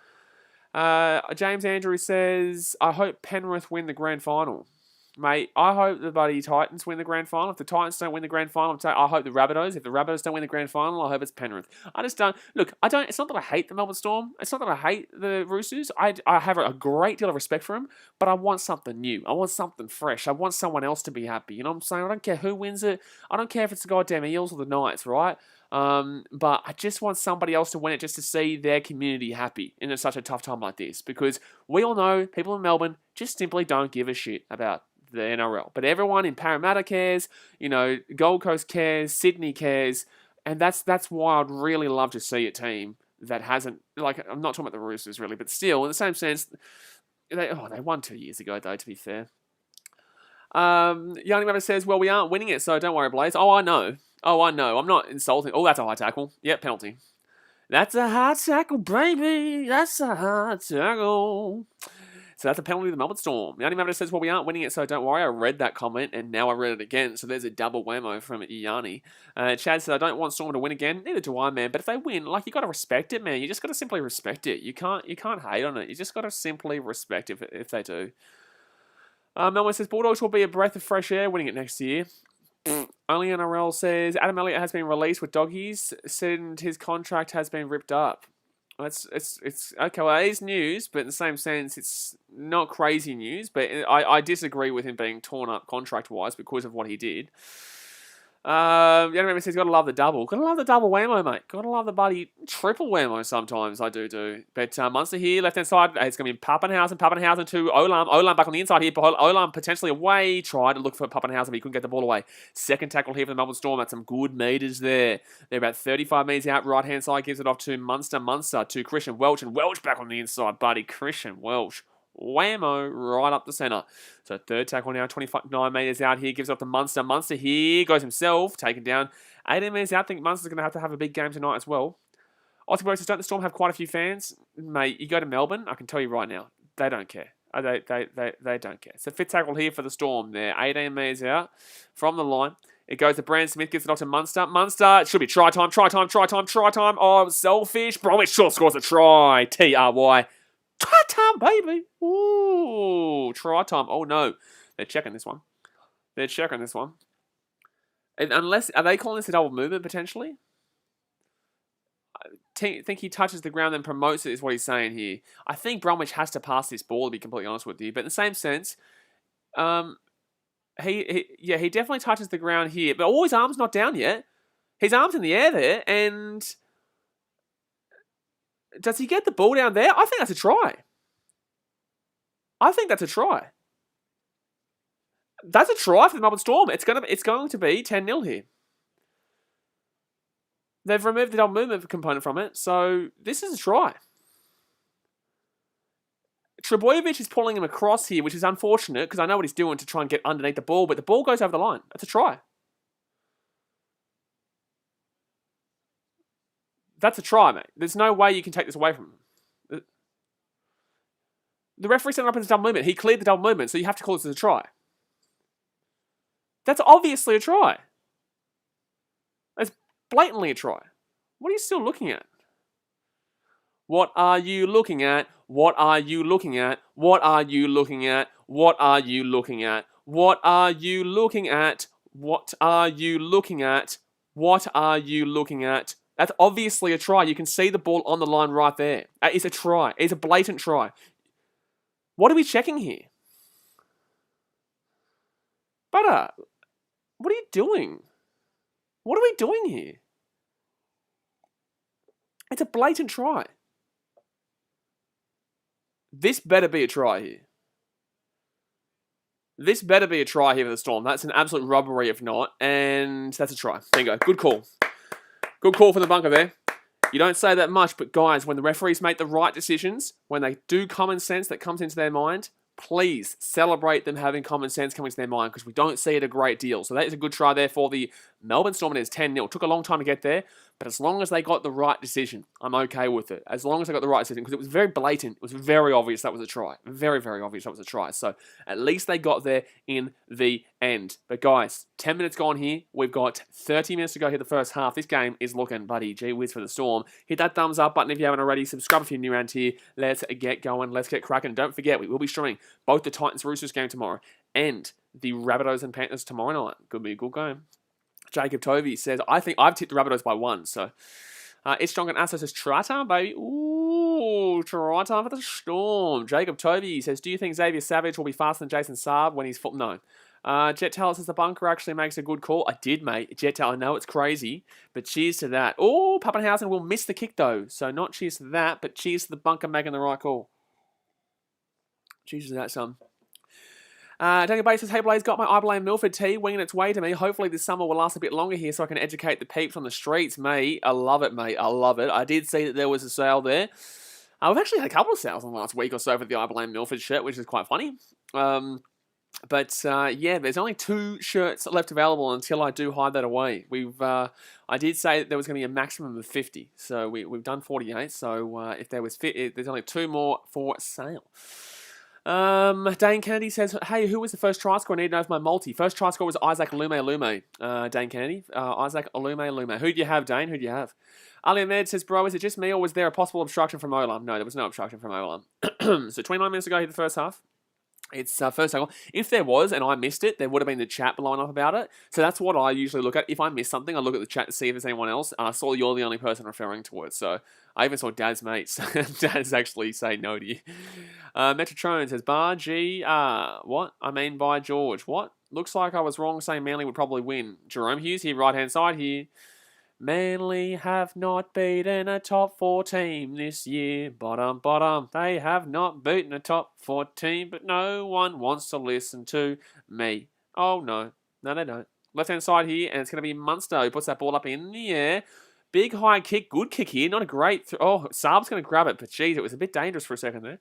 James Andrews says, I hope Penrith win the grand final. Mate, I hope the bloody Titans win the grand final. If the Titans don't win the grand final, I hope the Rabbitohs. If the Rabbitohs don't win the grand final, I hope it's Penrith. I just don't... Look, it's not that I hate the Melbourne Storm. It's not that I hate the Roosters. I have a great deal of respect for them, but I want something new. I want something fresh. I want someone else to be happy. You know what I'm saying? I don't care who wins it. I don't care if it's the goddamn Eels or the Knights, right? But I just want somebody else to win it just to see their community happy in such a tough time like this. Because we all know people in Melbourne just simply don't give a shit about the NRL. But everyone in Parramatta cares, Gold Coast cares, Sydney cares, and that's why I'd really love to see a team that hasn't, I'm not talking about the Roosters really, but still, in the same sense, they won 2 years ago though, to be fair. Yanni Maverick says, well, we aren't winning it, so don't worry, Blaze. I know. I'm not insulting. Oh, that's a high tackle. Yep, penalty. That's a high tackle, baby. That's a high tackle. So that's a penalty to the Melbourne Storm. Yanni Maverick says, well, we aren't winning it, so don't worry. I read that comment, and now I read it again. So there's a double whammo from Yanni. Chad said, I don't want Storm to win again. Neither do I, man. But if they win, you got to respect it, man. You just got to simply respect it. You can't hate on it. You just got to simply respect it if they do. Melbourne says, Bulldogs will be a breath of fresh air winning it next year. Only NRL says, Adam Elliott has been released with doggies, and his contract has been ripped up. It's okay. Well, it is news, but in the same sense, it's not crazy news. But I disagree with him being torn up contract-wise because of what he did. The other says, gotta love the double. Gotta love the double whammo, mate. Gotta love the bloody triple whammo sometimes. I do. But Munster here, left-hand side, it's going to be Pappenhausen to Olam. Olam back on the inside here. Olam potentially away. Tried to look for Pappenhausen, but he couldn't get the ball away. Second tackle here for the Melbourne Storm. That's some good meters there. They're about 35 metres out. Right-hand side gives it off to Munster to Christian Welch. And Welch back on the inside, buddy. Christian Welch. Whammo, right up the centre. So third tackle now, 29 metres out here, gives up to Munster. Munster here goes himself, taken down. 18 metres out, I think Munster's going to have a big game tonight as well. Aussie Blokes, don't the Storm have quite a few fans? Mate, you go to Melbourne, I can tell you right now, they don't care. They don't care. So fifth tackle here for the Storm there. 18 metres out from the line. It goes to Brand Smith, gives it off to Munster. Munster, it should be try time. Oh, it was selfish. Bromwich sure scores a try. T-R-Y. Try time, baby. Ooh, try time. Oh, no. They're checking this one. And are they calling this a double movement, potentially? I think he touches the ground and promotes it is what he's saying here. I think Bromwich has to pass this ball, to be completely honest with you. But in the same sense, he definitely touches the ground here. But his arm's not down yet. His arm's in the air there. And does he get the ball down there? I think that's a try. That's a try for the Melbourne Storm. It's going to be 10-0 here. They've removed the double movement component from it, so this is a try. Trebojevic is pulling him across here, which is unfortunate because I know what he's doing to try and get underneath the ball, but the ball goes over the line. That's a try. That's a try, mate. There's no way you can take this away from him. The referee set it up as a double movement. He cleared the double movement, so you have to call this as a try. That's obviously a try. That's blatantly a try. What are you still looking at? What are you looking at? What are you looking at? What are you looking at? What are you looking at? What are you looking at? What are you looking at? What are you looking at? That's obviously a try. You can see the ball on the line right there. It's a try. It's a blatant try. What are we checking here? Butter, what are you doing? What are we doing here? It's a blatant try. This better be a try here. This better be a try here for the Storm. That's an absolute robbery if not. And that's a try. There you go. Good call. Good call from the bunker there. You don't say that much, but guys, when the referees make the right decisions, when they do common sense that comes into their mind, please celebrate them having common sense coming to their mind because we don't see it a great deal. So that is a good try there for the Melbourne Storm. It is 10-0. Took a long time to get there, but as long as they got the right decision, I'm okay with it. As long as they got the right decision, because it was very blatant. It was very obvious that was a try. Very, very obvious that was a try. So at least they got there in the end. But guys, 10 minutes gone here. We've got 30 minutes to go here the first half. This game is looking, buddy, gee whiz for the Storm. Hit that thumbs up button if you haven't already. Subscribe if you're new around here. Let's get going. Let's get cracking. Don't forget, we will be streaming both the Titans-Roosters game tomorrow and the Rabbitohs and Panthers tomorrow night. Could be a good game. Jacob Tovey says, I think I've tipped the Rabbitohs by 1. So it's strong and Asso says, try time, baby. Ooh, try time for the Storm. Jacob Tovey says, do you think Xavier Savage will be faster than Jason Saab when he's full? No. Jet Taylor says the bunker actually makes a good call. I did, mate. Jet Taylor, I know it's crazy, but cheers to that. Oh, Pappenhausen will miss the kick, though. So not cheers to that, but cheers to the bunker making the right call. Cheers to that, son. Daniel Bay says, hey Blaze, got my I Blame Milford tea winging its way to me. Hopefully this summer will last a bit longer here so I can educate the peeps on the streets, mate. I love it, mate. I love it. I did see that there was a sale there. We've actually had a couple of sales in the last week or so for the I Blame Milford shirt, which is quite funny. Yeah, there's only 2 shirts left available until I do hide that away. I did say that there was going to be a maximum of 50, so we've done 48. So if there was there's only 2 more for sale. Dane Kennedy says, hey, who was the first try scorer? I need to know if my multi. First try scorer was Isaac Lume. Dane Kennedy. Isaac Lume. Who do you have, Dane? Who do you have? Ali Ahmed says, bro, is it just me or was there a possible obstruction from Olam? No, there was no obstruction from Olam. So 29 minutes ago here, the first half. It's first tackle. If there was, and I missed it, there would have been the chat blowing up about it. So that's what I usually look at. If I miss something, I look at the chat to see if there's anyone else. And I saw you're the only person referring to it. So I even saw Dad's mates. Dad's actually say no to you. Metrotron says, Bar G, what? I mean by George. What? Looks like I was wrong saying Manly would probably win. Jerome Hughes here, right-hand side here. Manly have not beaten a top 4 team this year. Bottom. They have not beaten a top 4 team, but no one wants to listen to me. Oh, no. No, they don't. Left-hand side here, and it's going to be Munster who puts that ball up in the air. Big high kick. Good kick here. Not a great... Oh, Saab's going to grab it, but geez, it was a bit dangerous for a second there.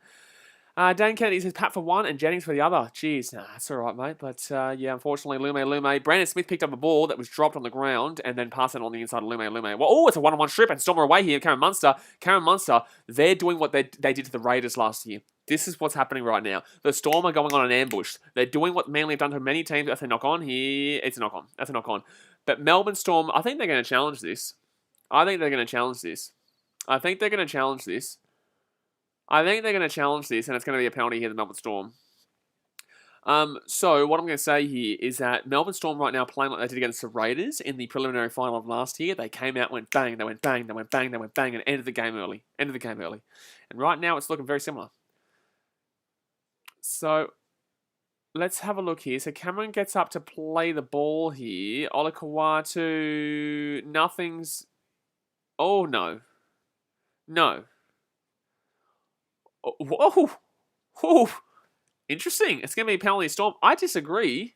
Dan Kennedy says Pat for one and Jennings for the other. Jeez, that's all right, mate. But yeah, unfortunately, Lume. Brandon Smith picked up a ball that was dropped on the ground and then passed it on the inside of Lume. Well, oh, it's a 1-on-1 strip and Stormer away here. Karen Munster, they're doing what they did to the Raiders last year. This is what's happening right now. The Storm are going on an ambush. They're doing what Manly have done to many teams. That's a knock on here. It's a knock on. That's a knock on. But Melbourne Storm, I think they're going to challenge this. And it's going to be a penalty here, the Melbourne Storm. So what I'm going to say here is that Melbourne Storm right now playing like they did against the Raiders in the preliminary final of last year. They came out, went bang, and ended the game early. And right now it's looking very similar. So let's have a look here. So Cameron gets up to play the ball here. Olakawatu, nothing's... Oh, no. Whoa. Interesting. It's going to be a penalty Storm. I disagree.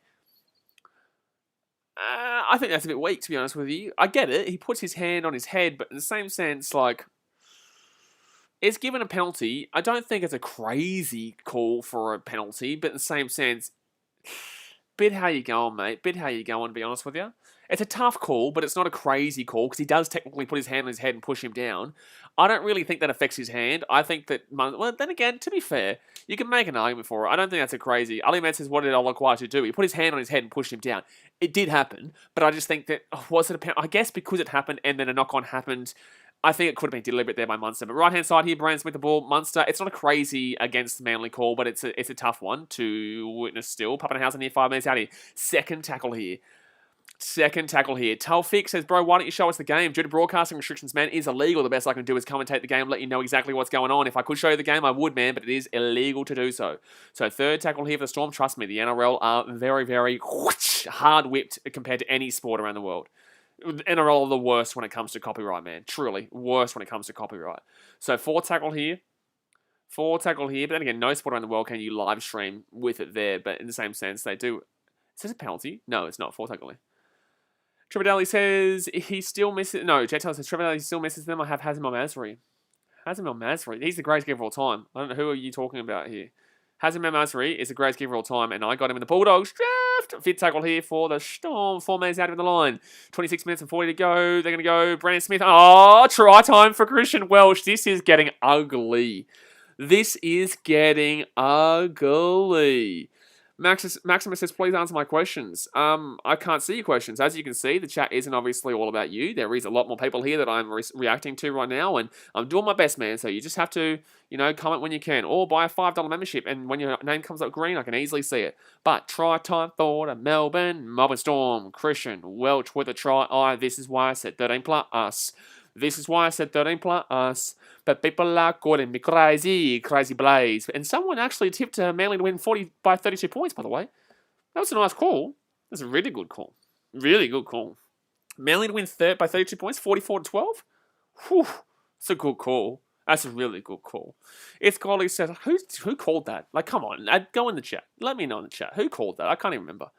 I think that's a bit weak, to be honest with you. I get it. He puts his hand on his head, but in the same sense, like, it's given a penalty. I don't think it's a crazy call for a penalty, but in the same sense, bit how you going, mate. Bit how you going, to be honest with you. It's a tough call, but it's not a crazy call because he does technically put his hand on his head and push him down. I don't really think that affects his hand. I think that... Well, then again, to be fair, you can make an argument for it. I don't think that's a crazy... Ali Med says, what did Olakwatu do? He put his hand on his head and pushed him down. It did happen, but I just think that... was it a penalty? I guess because it happened and then a knock-on happened, I think it could have been deliberate there by Munster. But right-hand side here, Brandon Smith the ball. Munster, it's not a crazy against the Manly call, but it's a tough one to witness still. Pappenhausen here, 5 minutes out here. Second tackle here. Taufik says, bro, why don't you show us the game? Due to broadcasting restrictions, man, is illegal. The best I can do is commentate the game, let you know exactly what's going on. If I could show you the game, I would, man, but it is illegal to do so. So third tackle here for the Storm. Trust me, the NRL are very, very hard-whipped compared to any sport around the world. NRL are the worst when it comes to copyright, man. Truly, worst when it comes to copyright. So fourth tackle here. But then again, no sport around the world can you live stream with it there, but in the same sense, they do. Is this a penalty? No, it's not. Fourth tackle here. Trevor Daly says he still misses... No, Jet Taylor says Trevor Daly still misses them. I have Hazem El Masri. He's the greatest giver of all time. I don't know who are you talking about here. Hazem El Masri is the greatest giver of all time, and I got him in the Bulldogs draft. Fifth tackle here for the Storm. 4 minutes out of the line. 26 minutes and 40 to go. They're going to go Brandon Smith. Oh, try time for Christian Welch. This is getting ugly. Maximus says, please answer my questions. I can't see your questions. As you can see, the chat isn't obviously all about you. There is a lot more people here that I'm reacting to right now, and I'm doing my best, man. So you just have to, comment when you can, or buy a $5 membership, and when your name comes up green, I can easily see it. But try time for the Melbourne Storm. Christian Welch with a try. This is why I said 13 plus. But people are calling me crazy Blaze. And someone actually tipped Manly to win 40 by 32 points, by the way. That was a nice call. That's a really good call. Manly to win by 32 points, 44-12? Whew, that's a good call. That's a really good call. If Golly says, who called that? Like, come on, go in the chat. Let me know in the chat. Who called that? I can't even remember.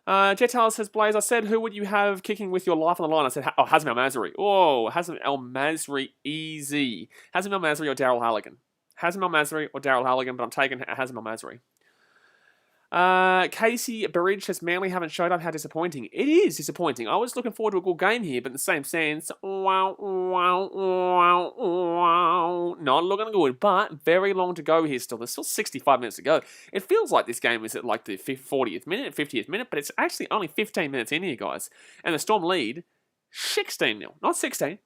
Jet Taylor says, Blaze, I said, who would you have kicking with your life on the line? I said, Hazem El Masri. Oh, Hazem El Masri, easy. Hazem El Masri or Daryl Halligan? But I'm taking Hazem El Masri. Casey Burridge says, Manly haven't showed up. How disappointing. It is disappointing. I was looking forward to a good game here, but in the same sense, not looking good, but very long to go here still. There's still 65 minutes to go. It feels like this game is at like the 40th minute, 50th minute, but it's actually only 15 minutes in here, guys. And the Storm lead, 16-0. Not 16,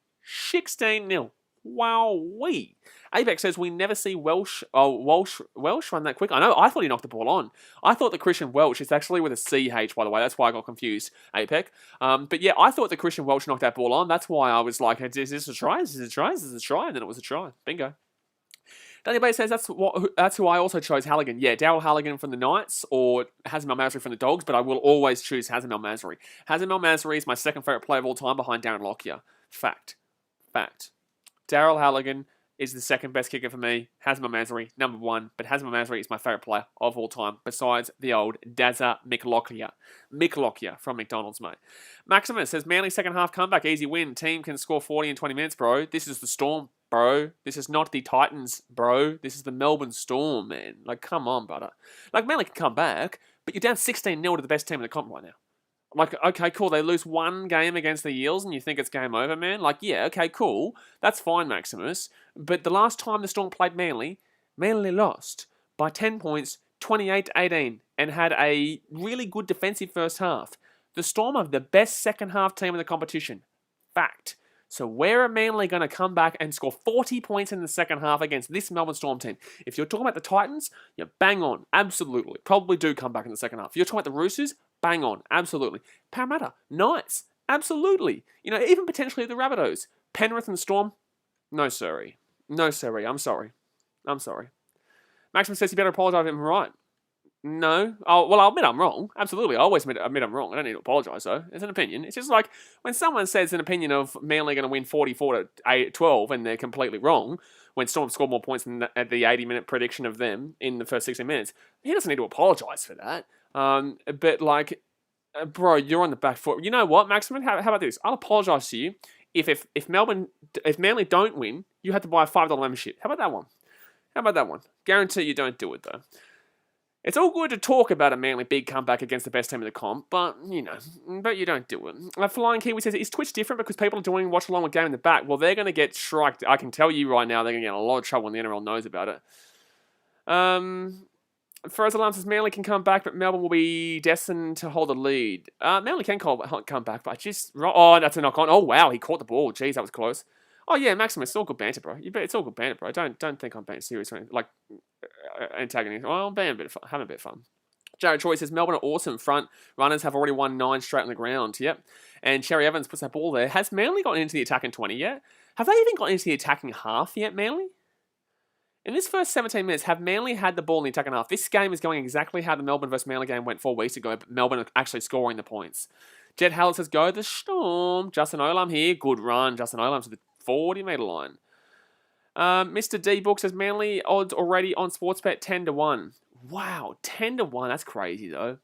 16-0. Wowee. Apex says we never see Welsh run that quick. I know, I thought he knocked the ball on. I thought the Christian Welch, it's actually with a CH, by the way. That's why I got confused, Apex. But yeah, I thought the Christian Welch knocked that ball on. That's why I was like, is this a try? And then it was a try. Bingo. Danny Bay says that's who I also chose, Halligan. Yeah, Daryl Halligan from the Knights or Hazem El Masri from the Dogs, but I will always choose Hazem El Masri. Hazem El Masri is my second favourite player of all time behind Darren Lockyer. Fact. Daryl Halligan is the second best kicker for me. Hazem El Masri, number one. But Hazem El Masri is my favourite player of all time, besides the old Dazza McLockyer. From McDonald's, mate. Maximus says, Manly second half comeback, easy win. Team can score 40 in 20 minutes, bro. This is the Storm. bro. This is not the Titans, bro. This is the Melbourne Storm, man. Like, come on, brother. Like, Manly can come back, but you're down 16-0 to the best team in the comp right now. Like, okay, cool. They lose one game against the Eels and you think it's game over, man? Like, yeah, okay, cool. That's fine, Maximus. But the last time the Storm played Manly, Manly lost by 10 points, 28-18, and had a really good defensive first half. The Storm are the best second half team in the competition. Fact. So where are Manly going to come back and score 40 points in the second half against this Melbourne Storm team? If you're talking about the Titans, you're bang on. Absolutely. Probably do come back in the second half. If you're talking about the Roosters, bang on. Absolutely. Parramatta, nice. Absolutely. You know, even potentially the Rabbitohs. Penrith and Storm, no sorry. No sorry. I'm sorry. I'm sorry. Maximus says you better apologise if I'm right. No. Oh, well, I'll admit I'm wrong. Absolutely. I always admit I'm wrong. I don't need to apologise, though. It's an opinion. It's just like when someone says an opinion of Manly going to win 44-12 and they're completely wrong, when Storm scored more points than at the 80-minute prediction of them in the first 16 minutes, he doesn't need to apologise for that. But, like, bro, you're on the back foot. You know what, Maximin? How about this? I'll apologise to you if Manly don't win, you have to buy a $5 membership. How about that one? How about that one? Guarantee you don't do it, though. It's all good to talk about a Manly big comeback against the best team in the comp, but you don't do it. Flying Kiwi says, is Twitch different because people are doing watch along with game in the back? Well, they're going to get striked. I can tell you right now, they're going to get in a lot of trouble when the NRL knows about it. Ferris Alarm says, Manly can come back, but Melbourne will be destined to hold the lead. Manly can come back, but just... Oh, that's a knock-on. Oh, wow, he caught the ball. Jeez, that was close. Oh, yeah, Maximus, it's all good banter, bro. It's all good banter, bro. Don't think I'm being serious or anything. Like, antagonist. Well, I'm having a bit of fun. Jared Troy says, Melbourne are awesome. Front runners have already won 9 straight on the ground. Yep. And Cherry Evans puts that ball there. Has Manly gotten into the attacking 20 yet? Have they even gotten into the attacking half yet, Manly? In this first 17 minutes, have Manly had the ball in the attacking half? This game is going exactly how the Melbourne versus Manly game went 4 weeks ago, but Melbourne are actually scoring the points. Jed Hallett says, go the Storm. Justin Olam here. Good run. Justin Olam to the 40-metre line. Mr. D Book says, Manly odds already on Sportsbet 10-1. Wow, 10-1. That's crazy, though.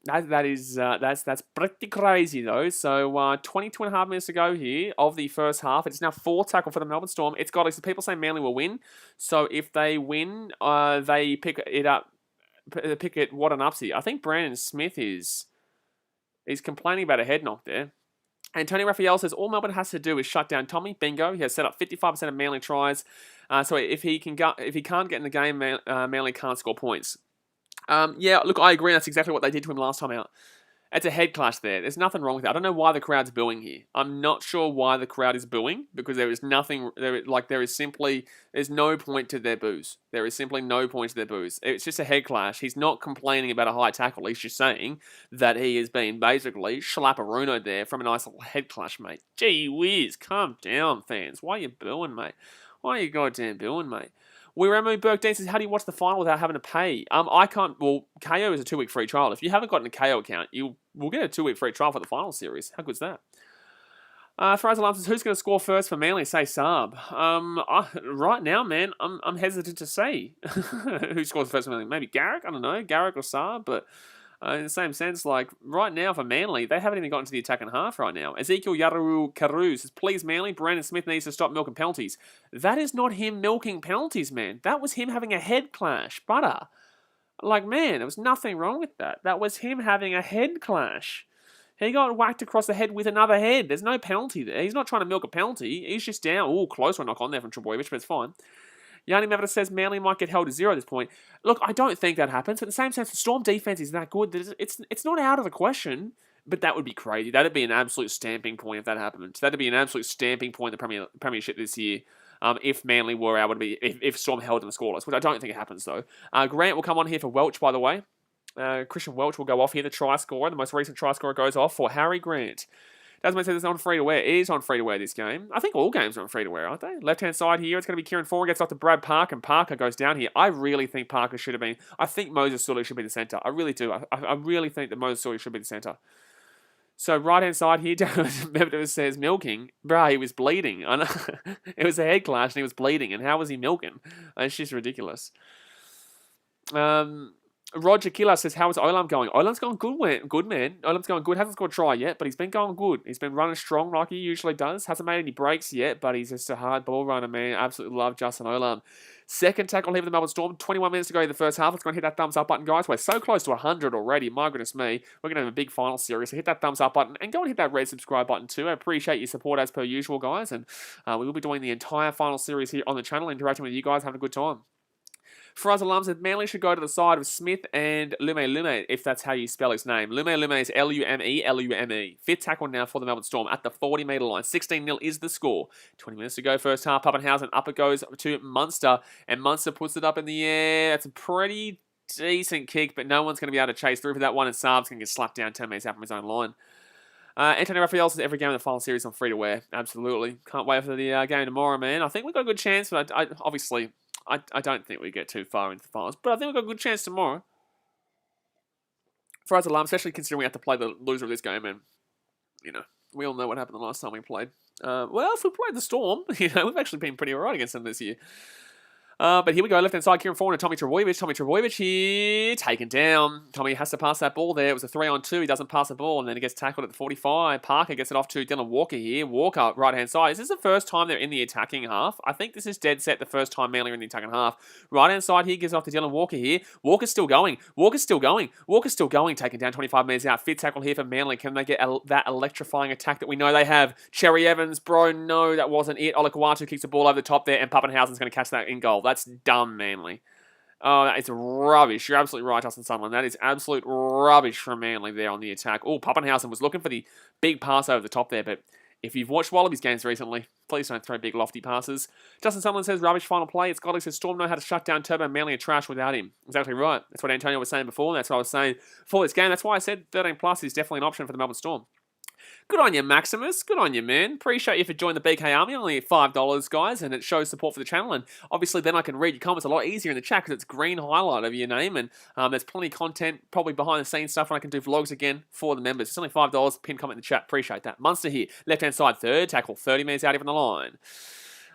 That's pretty crazy, though. So 22 and a half minutes to go here of the first half. It's now 4 tackle for the Melbourne Storm. It's got people saying Manly will win. So if they win, they pick it up. Pick it what an upsie. I think Brandon Smith is complaining about a head knock there. And Tony Raphael says, all Melbourne has to do is shut down Tommy. Bingo. He has set up 55% of Manly tries. So if he can't get in the game, Manly can't score points. Yeah, look, I agree. That's exactly what they did to him last time out. It's a head clash there. There's nothing wrong with that. I don't know why the crowd's booing here. I'm not sure why the crowd is booing because there's no point to their boos. There is simply no point to their boos. It's just a head clash. He's not complaining about a high tackle. He's just saying that he has been basically schlapperunoed there from a nice little head clash, mate. Gee whiz, calm down, fans. Why are you booing, mate? Why are you goddamn booing, mate? Remo Burke Dean says, how do you watch the final without having to pay? I can't. Well, KO is a 2-week free trial. If you haven't gotten a KO account, you will get a 2-week free trial for the final series. How good's that? Fraser Alarm says, who's going to score first for Manly? Say Saab. Right now, man, I'm hesitant to say who scores first for Manly. Maybe Garrick? I don't know. Garrick or Saab, but... in the same sense, like, right now for Manly, they haven't even gotten to the attacking half right now. Ezekiel Yararu Karu says, please, Manly, Brandon Smith needs to stop milking penalties. That is not him milking penalties, man. That was him having a head clash. Butter. Like, man, there was nothing wrong with that. That was him having a head clash. He got whacked across the head with another head. There's no penalty there. He's not trying to milk a penalty. He's just down. Oh, close one knock on there from Trebojevic, but it's fine. Yanni Mavita says Manly might get held to 0 at this point. Look, I don't think that happens. But in the same sense, the Storm defense is that good that it's not out of the question. But that would be crazy. That'd be an absolute stamping point if that happened. That'd be an absolute stamping point in the Premiership this year. If Manly were able to be, if Storm held in the scoreless, which I don't think it happens though. Grant will come on here for Welch, by the way. Christian Welch will go off here, the try scorer. The most recent try scorer goes off for Harry Grant. Tasman says it's on free-to-wear. It is on free-to-wear this game. I think all games are on free-to-wear, aren't they? Left-hand side here, it's going to be Kieran Foran gets off to Brad Park, and Parker goes down here. I really think Parker should have been... I think Moses Suli should be the centre. I really do. I really think that Moses Suli should be the centre. So right-hand side here, David says milking. Bruh, he was bleeding. I know. It was a head clash, and he was bleeding. And how was he milking? It's just ridiculous. Roger Killer says, how is Olam going? Olam's going good, man. Olam's going good. Hasn't scored a try yet, but he's been going good. He's been running strong like he usually does. Hasn't made any breaks yet, but he's just a hard ball runner, man. Absolutely love Justin Olam. Second tackle here for the Melbourne Storm. 21 minutes to go in the first half. Let's go and hit that thumbs up button, guys. We're so close to 100 already. My goodness me. We're going to have a big final series. So hit that thumbs up button and go and hit that red subscribe button too. I appreciate your support as per usual, guys. And we will be doing the entire final series here on the channel, interacting with you guys, having a good time. Faraz Alam said Manly should go to the side of Smith and Lume, if that's how you spell his name. Lume is Lume. Fifth tackle now for the Melbourne Storm at the 40-metre line. 16-0 is the score. 20 minutes to go, first half. Pappenhausen, up it goes to Munster, and Munster puts it up in the air. That's a pretty decent kick, but no one's going to be able to chase through for that one, and Saab's going to get slapped down 10 metres out from his own line. Anthony Raphael says every game in the final series on free-to-wear. Absolutely. Can't wait for the game tomorrow, man. I think we've got a good chance, but obviously... I don't think we get too far into the finals, but I think we've got a good chance tomorrow. For us, alarm, especially considering we have to play the loser of this game, and we all know what happened the last time we played. Well, if we played the Storm, we've actually been pretty alright against them this year. But here we go, left-hand side, Kieran Foran and Tommy Trbojevic. Tommy Trbojevic here, taken down. Tommy has to pass that ball there. It was a 3-on-2. He doesn't pass the ball, and then he gets tackled at the 45. Parker gets it off to Dylan Walker here. Walker, right-hand side. Is this the first time they're in the attacking half? I think this is dead set the first time Manly are in the attacking half. Right-hand side here, gives it off to Dylan Walker here. Walker's still going. Taken down 25 metres out. Fifth tackle here for Manly. Can they get that electrifying attack that we know they have? Cherry Evans, bro, no, that wasn't it. Olakau'atu kicks the ball over the top there, and Pappenhausen's going to catch that in goal. That's dumb, Manly. Oh, that is rubbish. You're absolutely right, Justin Sunderland. That is absolute rubbish from Manly there on the attack. Oh, Pappenhausen was looking for the big pass over the top there, but if you've watched Wallabies games recently, please don't throw big lofty passes. Justin Sunderland says rubbish final play. It's Godley says Storm know how to shut down Turbo. Manly are trash without him. Exactly right. That's what Antonio was saying before, and that's what I was saying before this game. That's why I said 13 plus is definitely an option for the Melbourne Storm. Good on you, Maximus. Good on you, man. Appreciate you for joining the BKRmy. Only $5, guys, and it shows support for the channel. And obviously, then I can read your comments a lot easier in the chat because it's green highlight over your name. And there's plenty of content, probably behind-the-scenes stuff, and I can do vlogs again for the members. It's only $5. Pin comment in the chat. Appreciate that. Munster here. Left-hand side, third tackle. 30 metres out here from the line.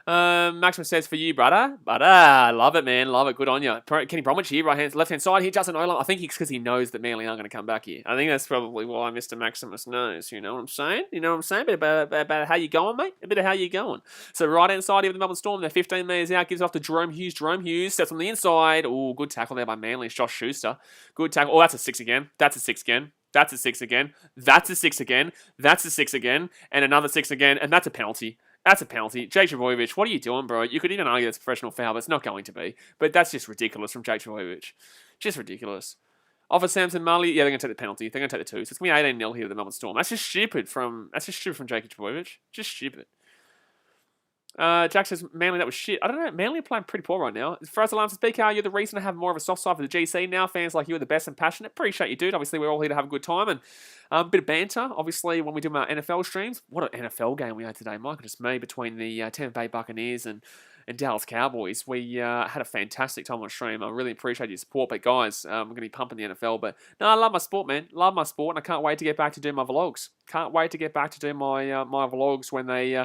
Maximus says for you, brother. Love it, man. Love it. Good on you. Kenny Bromwich here, left-hand side here. Justin Olam. I think it's because he knows that Manly aren't going to come back here. I think that's probably why Mr. Maximus knows. You know what I'm saying? A bit about how you going, mate? A bit of how you going. So right-hand side here with the Melbourne Storm. They're 15 metres out. Gives off to Jerome Hughes. Jerome Hughes steps on the inside. Oh, good tackle there by Manly. It's Josh Schuster. Good tackle. Oh, that's a 6 again. That's a 6 again. That's a 6 again. That's a 6 again. That's a 6 again. And another 6 again. And that's a penalty. That's a penalty. Jake Trbojevic, what are you doing, bro? You could even argue that's a professional foul, but it's not going to be. But that's just ridiculous from Jake Trbojevic. Just ridiculous. Offer Samson Marley, yeah, they're going to take the penalty. They're going to take the 2. So it's going to be 18-0 here to the Melbourne Storm. That's just stupid from Jake Trbojevic. Just stupid. Jack says, Manly, that was shit. I don't know. Manly are playing pretty poor right now. Faraz Alam says, BKR, you're the reason to have more of a soft side for the GC now. Fans like you are the best and passionate. Appreciate you, dude. Obviously, we're all here to have a good time. And a bit of banter, obviously, when we do our NFL streams. What an NFL game we had today. My goodness me, between the Tampa Bay Buccaneers and Dallas Cowboys. We had a fantastic time on stream. I really appreciate your support. But guys, I'm going to be pumping the NFL. But no, I love my sport, man. Love my sport. And I can't wait to get back to do my vlogs. Can't wait to get back to do my my vlogs when they...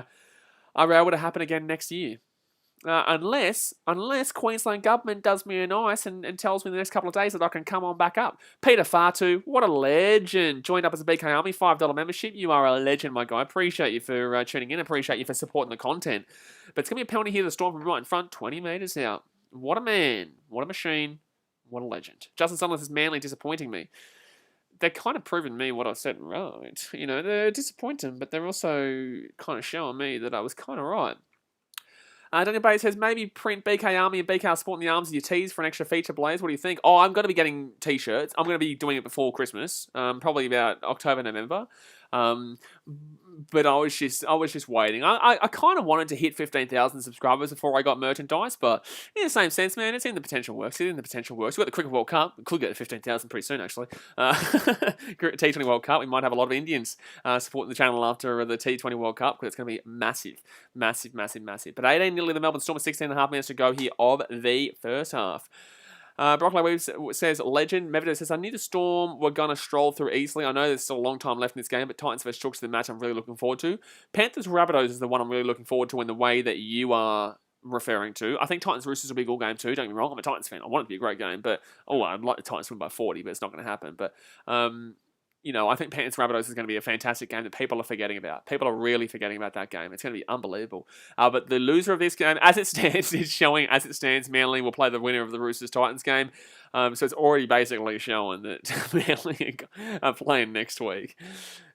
are able to happen again next year. Unless Queensland government does me a nice and tells me in the next couple of days that I can come on back up. Peter Fatu, what a legend. Joined up as a BKRmy, $5 membership. You are a legend, my guy. Appreciate you for tuning in. Appreciate you for supporting the content. But it's going to be a penalty here, the Storm from right in front, 20 metres out. What a man. What a machine. What a legend. Justin Sunderland is Manly disappointing me. They're kind of proving me what I said right. They're disappointing, but they're also kind of showing me that I was kind of right. Daniel Bay says, maybe print BKRmy and BKR Sport in the arms of your tees for an extra feature, Blaze. What do you think? Oh, I'm going to be getting t-shirts. I'm going to be doing it before Christmas, probably about October, November. But I was just waiting. I kind of wanted to hit 15,000 subscribers before I got merchandise, but in the same sense, man, it's in the potential works. We've got the Cricket World Cup. We could get to 15,000 pretty soon, actually. T20 World Cup. We might have a lot of Indians supporting the channel after the T20 World Cup because it's going to be massive. But 18-0 the Melbourne Storm with 16.5 minutes to go here of the first half. Broccoli Weaves says, legend. Mevido says, I knew the Storm were going to stroll through easily. I know there's still a long time left in this game, but Titans vs Chooks is the match I'm really looking forward to. Panthers Rabbitohs is the one I'm really looking forward to in the way that you are referring to. I think Titans Roosters will be a good game too. Don't get me wrong. I'm a Titans fan. I want it to be a great game, but I'd like the Titans to win by 40, but it's not going to happen. But I think Panthers Rabbitohs is going to be a fantastic game that people are forgetting about. People are really forgetting about that game. It's going to be unbelievable. But the loser of this game, as it stands, is showing as it stands. Manly will play the winner of the Roosters Titans game. So it's already basically showing that Manly are playing next week.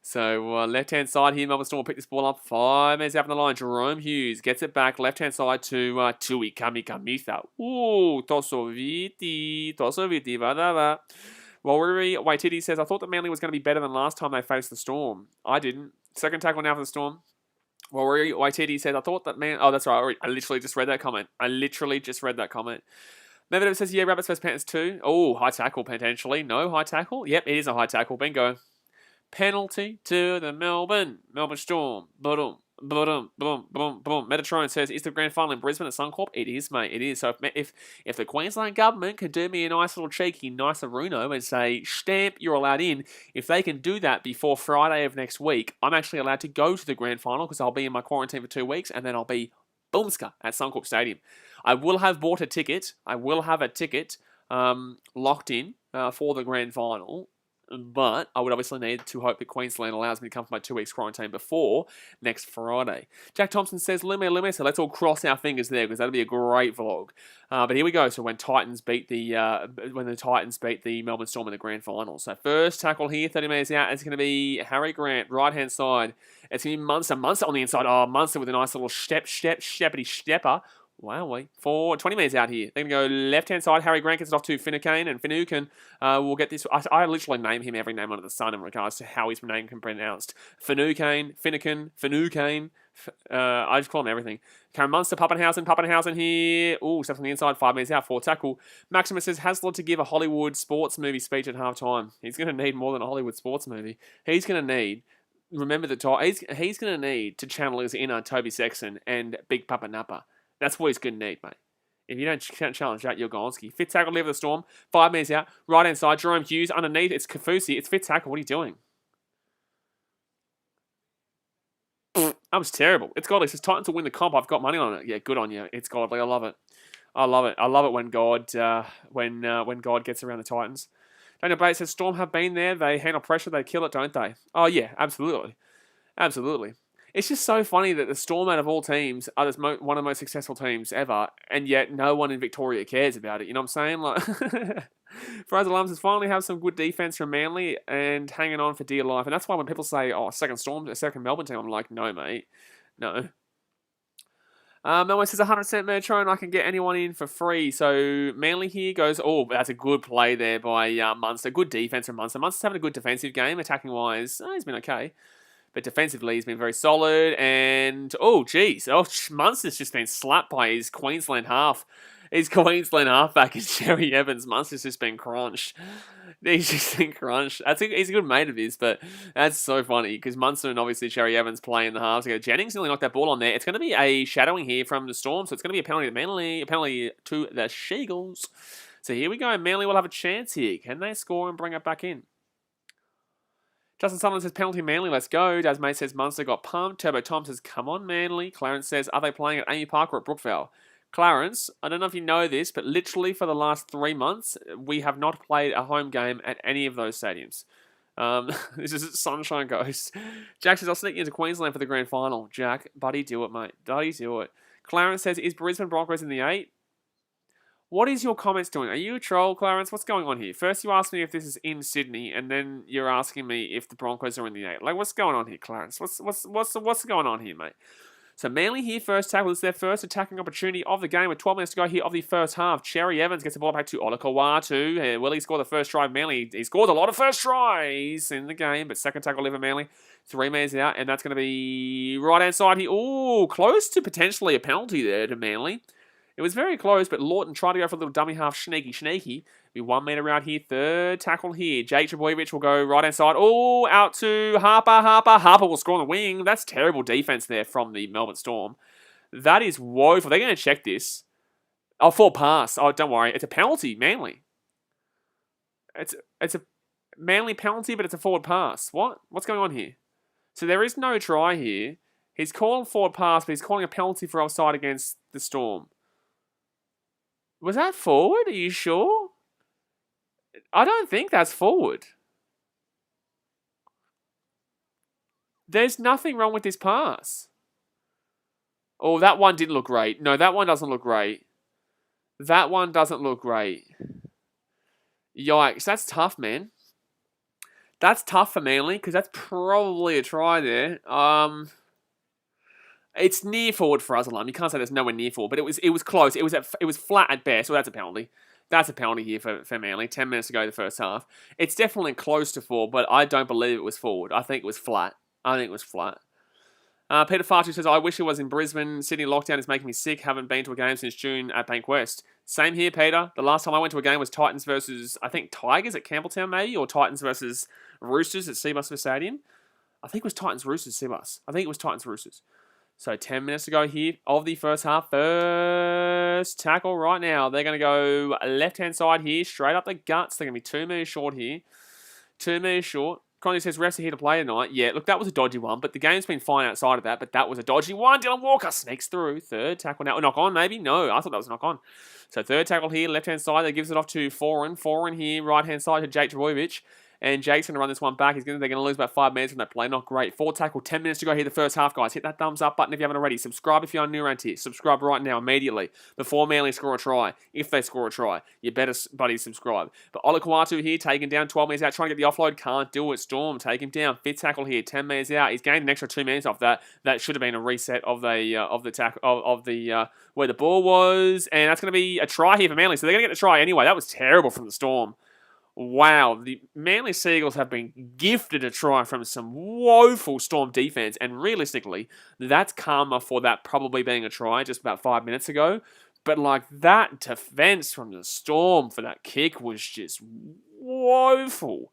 So left-hand side here, Melbourne Storm will pick this ball up. 5 minutes out from the line. Jerome Hughes gets it back. Left-hand side to Tui Kamikamica. Ooh, Tosoviti, badaba. Waruri Waititi says, I thought that Manly was going to be better than last time they faced the Storm. I didn't. Second tackle now for the Storm. Waruri Waititi says, I thought that Oh, that's right. I literally just read that comment. Medvedev says, yeah, Rabbits vs Panthers 2. Oh, high tackle potentially. No, high tackle. Yep, it is a high tackle. Bingo. Penalty to the Melbourne Storm. Boom. Metatron says, is the grand final in Brisbane at Suncorp? It is, mate. It is. So if the Queensland government can do me a nice little cheeky, nice Aruno and say, stamp, you're allowed in, if they can do that before Friday of next week, I'm actually allowed to go to the grand final because I'll be in my quarantine for 2 weeks and then I'll be boomska at Suncorp Stadium. I will have bought a ticket. I will have a ticket locked in for the grand final. But I would obviously need to hope that Queensland allows me to come for my 2 weeks quarantine before next Friday. Jack Thompson says, Lume, so let's all cross our fingers there because that'll be a great vlog. But here we go. So when the Titans beat the Melbourne Storm in the grand final. So first tackle here, 30 metres out. It's going to be Harry Grant, right-hand side. It's going to be Munster on the inside. Oh, Munster with a nice little stepper. Wowee. For 20 metres out here. They're going to go left-hand side. Harry Grant gets it off to Finucane, and Finucane will get this. I literally name him every name under the sun in regards to how his name can be pronounced. Finucane. I just call him everything. Karen Munster, Pappenhausen here. Ooh, steps on the inside, 5 metres out, 4 tackle. Maximus says, Hasler to give a Hollywood sports movie speech at halftime. He's going to need more than a Hollywood sports movie. He's going to need... Remember the time. He's going to need to channel his inner Toby Sexton and Big Papa Napa. That's what he's going to need, mate. If you don't challenge that, you're Gonski. Fit tackle, leave the Storm. 5 metres out. Right-hand side, Jerome Hughes. Underneath, it's Kafusi. It's fit tackle. What are you doing? That was terrible. It's godly. It says Titans will win the comp. I've got money on it. Yeah, good on you. It's godly. I love it. I love it when God gets around the Titans. Daniel Bates says, Storm have been there. They handle pressure. They kill it, don't they? Oh, yeah, absolutely. Absolutely. It's just so funny that the Storm, out of all teams, are one of the most successful teams ever, and yet no one in Victoria cares about it. You know what I'm saying? Like, Fraser Lums has finally have some good defense from Manly and hanging on for dear life. And that's why when people say, oh, second Melbourne team, I'm like, no, mate. No. Melbourne says 100% Metro and I can get anyone in for free. So Manly here goes, oh, that's a good play there by Munster. Good defense from Munster. Munster's having a good defensive game. Attacking-wise, he's been okay. But defensively, he's been very solid. And, oh, geez. Oh, Munster's just been slapped by his Queensland half. His Queensland halfback is Jerry Evans. Munster's just been crunched. He's just been crunched. He's a good mate of his, but that's so funny because Munster and obviously Jerry Evans playing the halves together. Jennings nearly knocked that ball on there. It's going to be a shadowing here from the Storm, so it's going to be a penalty to Manly, a penalty to the She-Eagles. So here we go. Manly will have a chance here. Can they score and bring it back in? Justin Sutherland says, penalty Manly, let's go. Daz Mate says, Munster got pumped. Turbo Tom says, come on, Manly. Clarence says, are they playing at Amy Park or at Brookvale? Clarence, I don't know if you know this, but literally for the last 3 months, we have not played a home game at any of those stadiums. This is Sunshine Ghost. Jack says, I'll sneak into Queensland for the grand final. Jack, buddy, do it, mate. Buddy, do it. Clarence says, is Brisbane Broncos in the 8? What is your comments doing? Are you a troll, Clarence? What's going on here? First you ask me if this is in Sydney, and then you're asking me if the Broncos are in the 8. Like, what's going on here, Clarence? What's going on here, mate? So Manly here, first tackle. This is their first attacking opportunity of the game with 12 minutes to go here of the first half. Cherry Evans gets the ball back to Olakawatu. Will he score the first try of Manly? He scored a lot of first tries in the game, but second tackle live Manly. 3 minutes out, and that's going to be right-hand side here. Ooh, close to potentially a penalty there to Manly. It was very close, but Lawton tried to go for a little dummy half sneaky. Be 1 metre out here. Third tackle here. Jake Trebojevic will go right-hand side. Oh, out to Harper. Harper will score on the wing. That's terrible defense there from the Melbourne Storm. That is woeful. They're going to check this. Oh, full pass. Oh, don't worry. It's a penalty, Manly. It's a Manly penalty, but it's a forward pass. What? What's going on here? So there is no try here. He's calling forward pass, but he's calling a penalty for offside against the Storm. Was that forward? Are you sure? I don't think that's forward. There's nothing wrong with this pass. Oh, that one didn't look great. No, that one doesn't look great. That one doesn't look great. Yikes, that's tough, man. That's tough for Manly, because that's probably a try there. It's near forward for us, Alarm. You can't say there's nowhere near forward, but it was close. It was flat at best. Well, that's a penalty. That's a penalty here for Manly. 10 minutes to go the first half. It's definitely close to forward, but I don't believe it was forward. I think it was flat. Peter Fartu says, I wish it was in Brisbane. Sydney lockdown is making me sick. Haven't been to a game since June at Bankwest. Same here, Peter. The last time I went to a game was Titans versus, I think, Tigers at Campbelltown, maybe, or Titans versus Roosters at Seabus Stadium. I think it was Titans Roosters, Seabus. I think it was Titans Roosters. So 10 minutes to go here of the first half. First tackle right now. They're going to go left-hand side here, straight up the guts. They're going to be 2 metres short here. 2 metres short. Connie says, refs are here to play tonight. Yeah, look, that was a dodgy one, but the game's been fine outside of that, but that was a dodgy one. Dylan Walker sneaks through. Third tackle now. Knock on, maybe? No, I thought that was knock on. So third tackle here, left-hand side. That gives it off to Foran. Foran here, right-hand side to Jake Trbojevic. And Jake's going to run this one back. They're going to lose about 5 minutes from that play. Not great. Fourth tackle, 10 minutes to go here the first half, guys. Hit that thumbs up button if you haven't already. Subscribe if you're new around here. Subscribe right now, immediately, before Manly score a try. If they score a try, you better, buddy, subscribe. But Olakuatu here, taken down, 12 metres out, trying to get the offload. Can't do it. Storm, take him down. Fifth tackle here, 10 metres out. He's gained an extra 2 minutes off that. That should have been a reset of the tackle of the where the ball was. And that's going to be a try here for Manly. So they're going to get the try anyway. That was terrible from the Storm. Wow, the Manly Seagulls have been gifted a try from some woeful Storm defense, and realistically, that's karma for that probably being a try just about 5 minutes ago. But like that defense from the Storm for that kick was just woeful.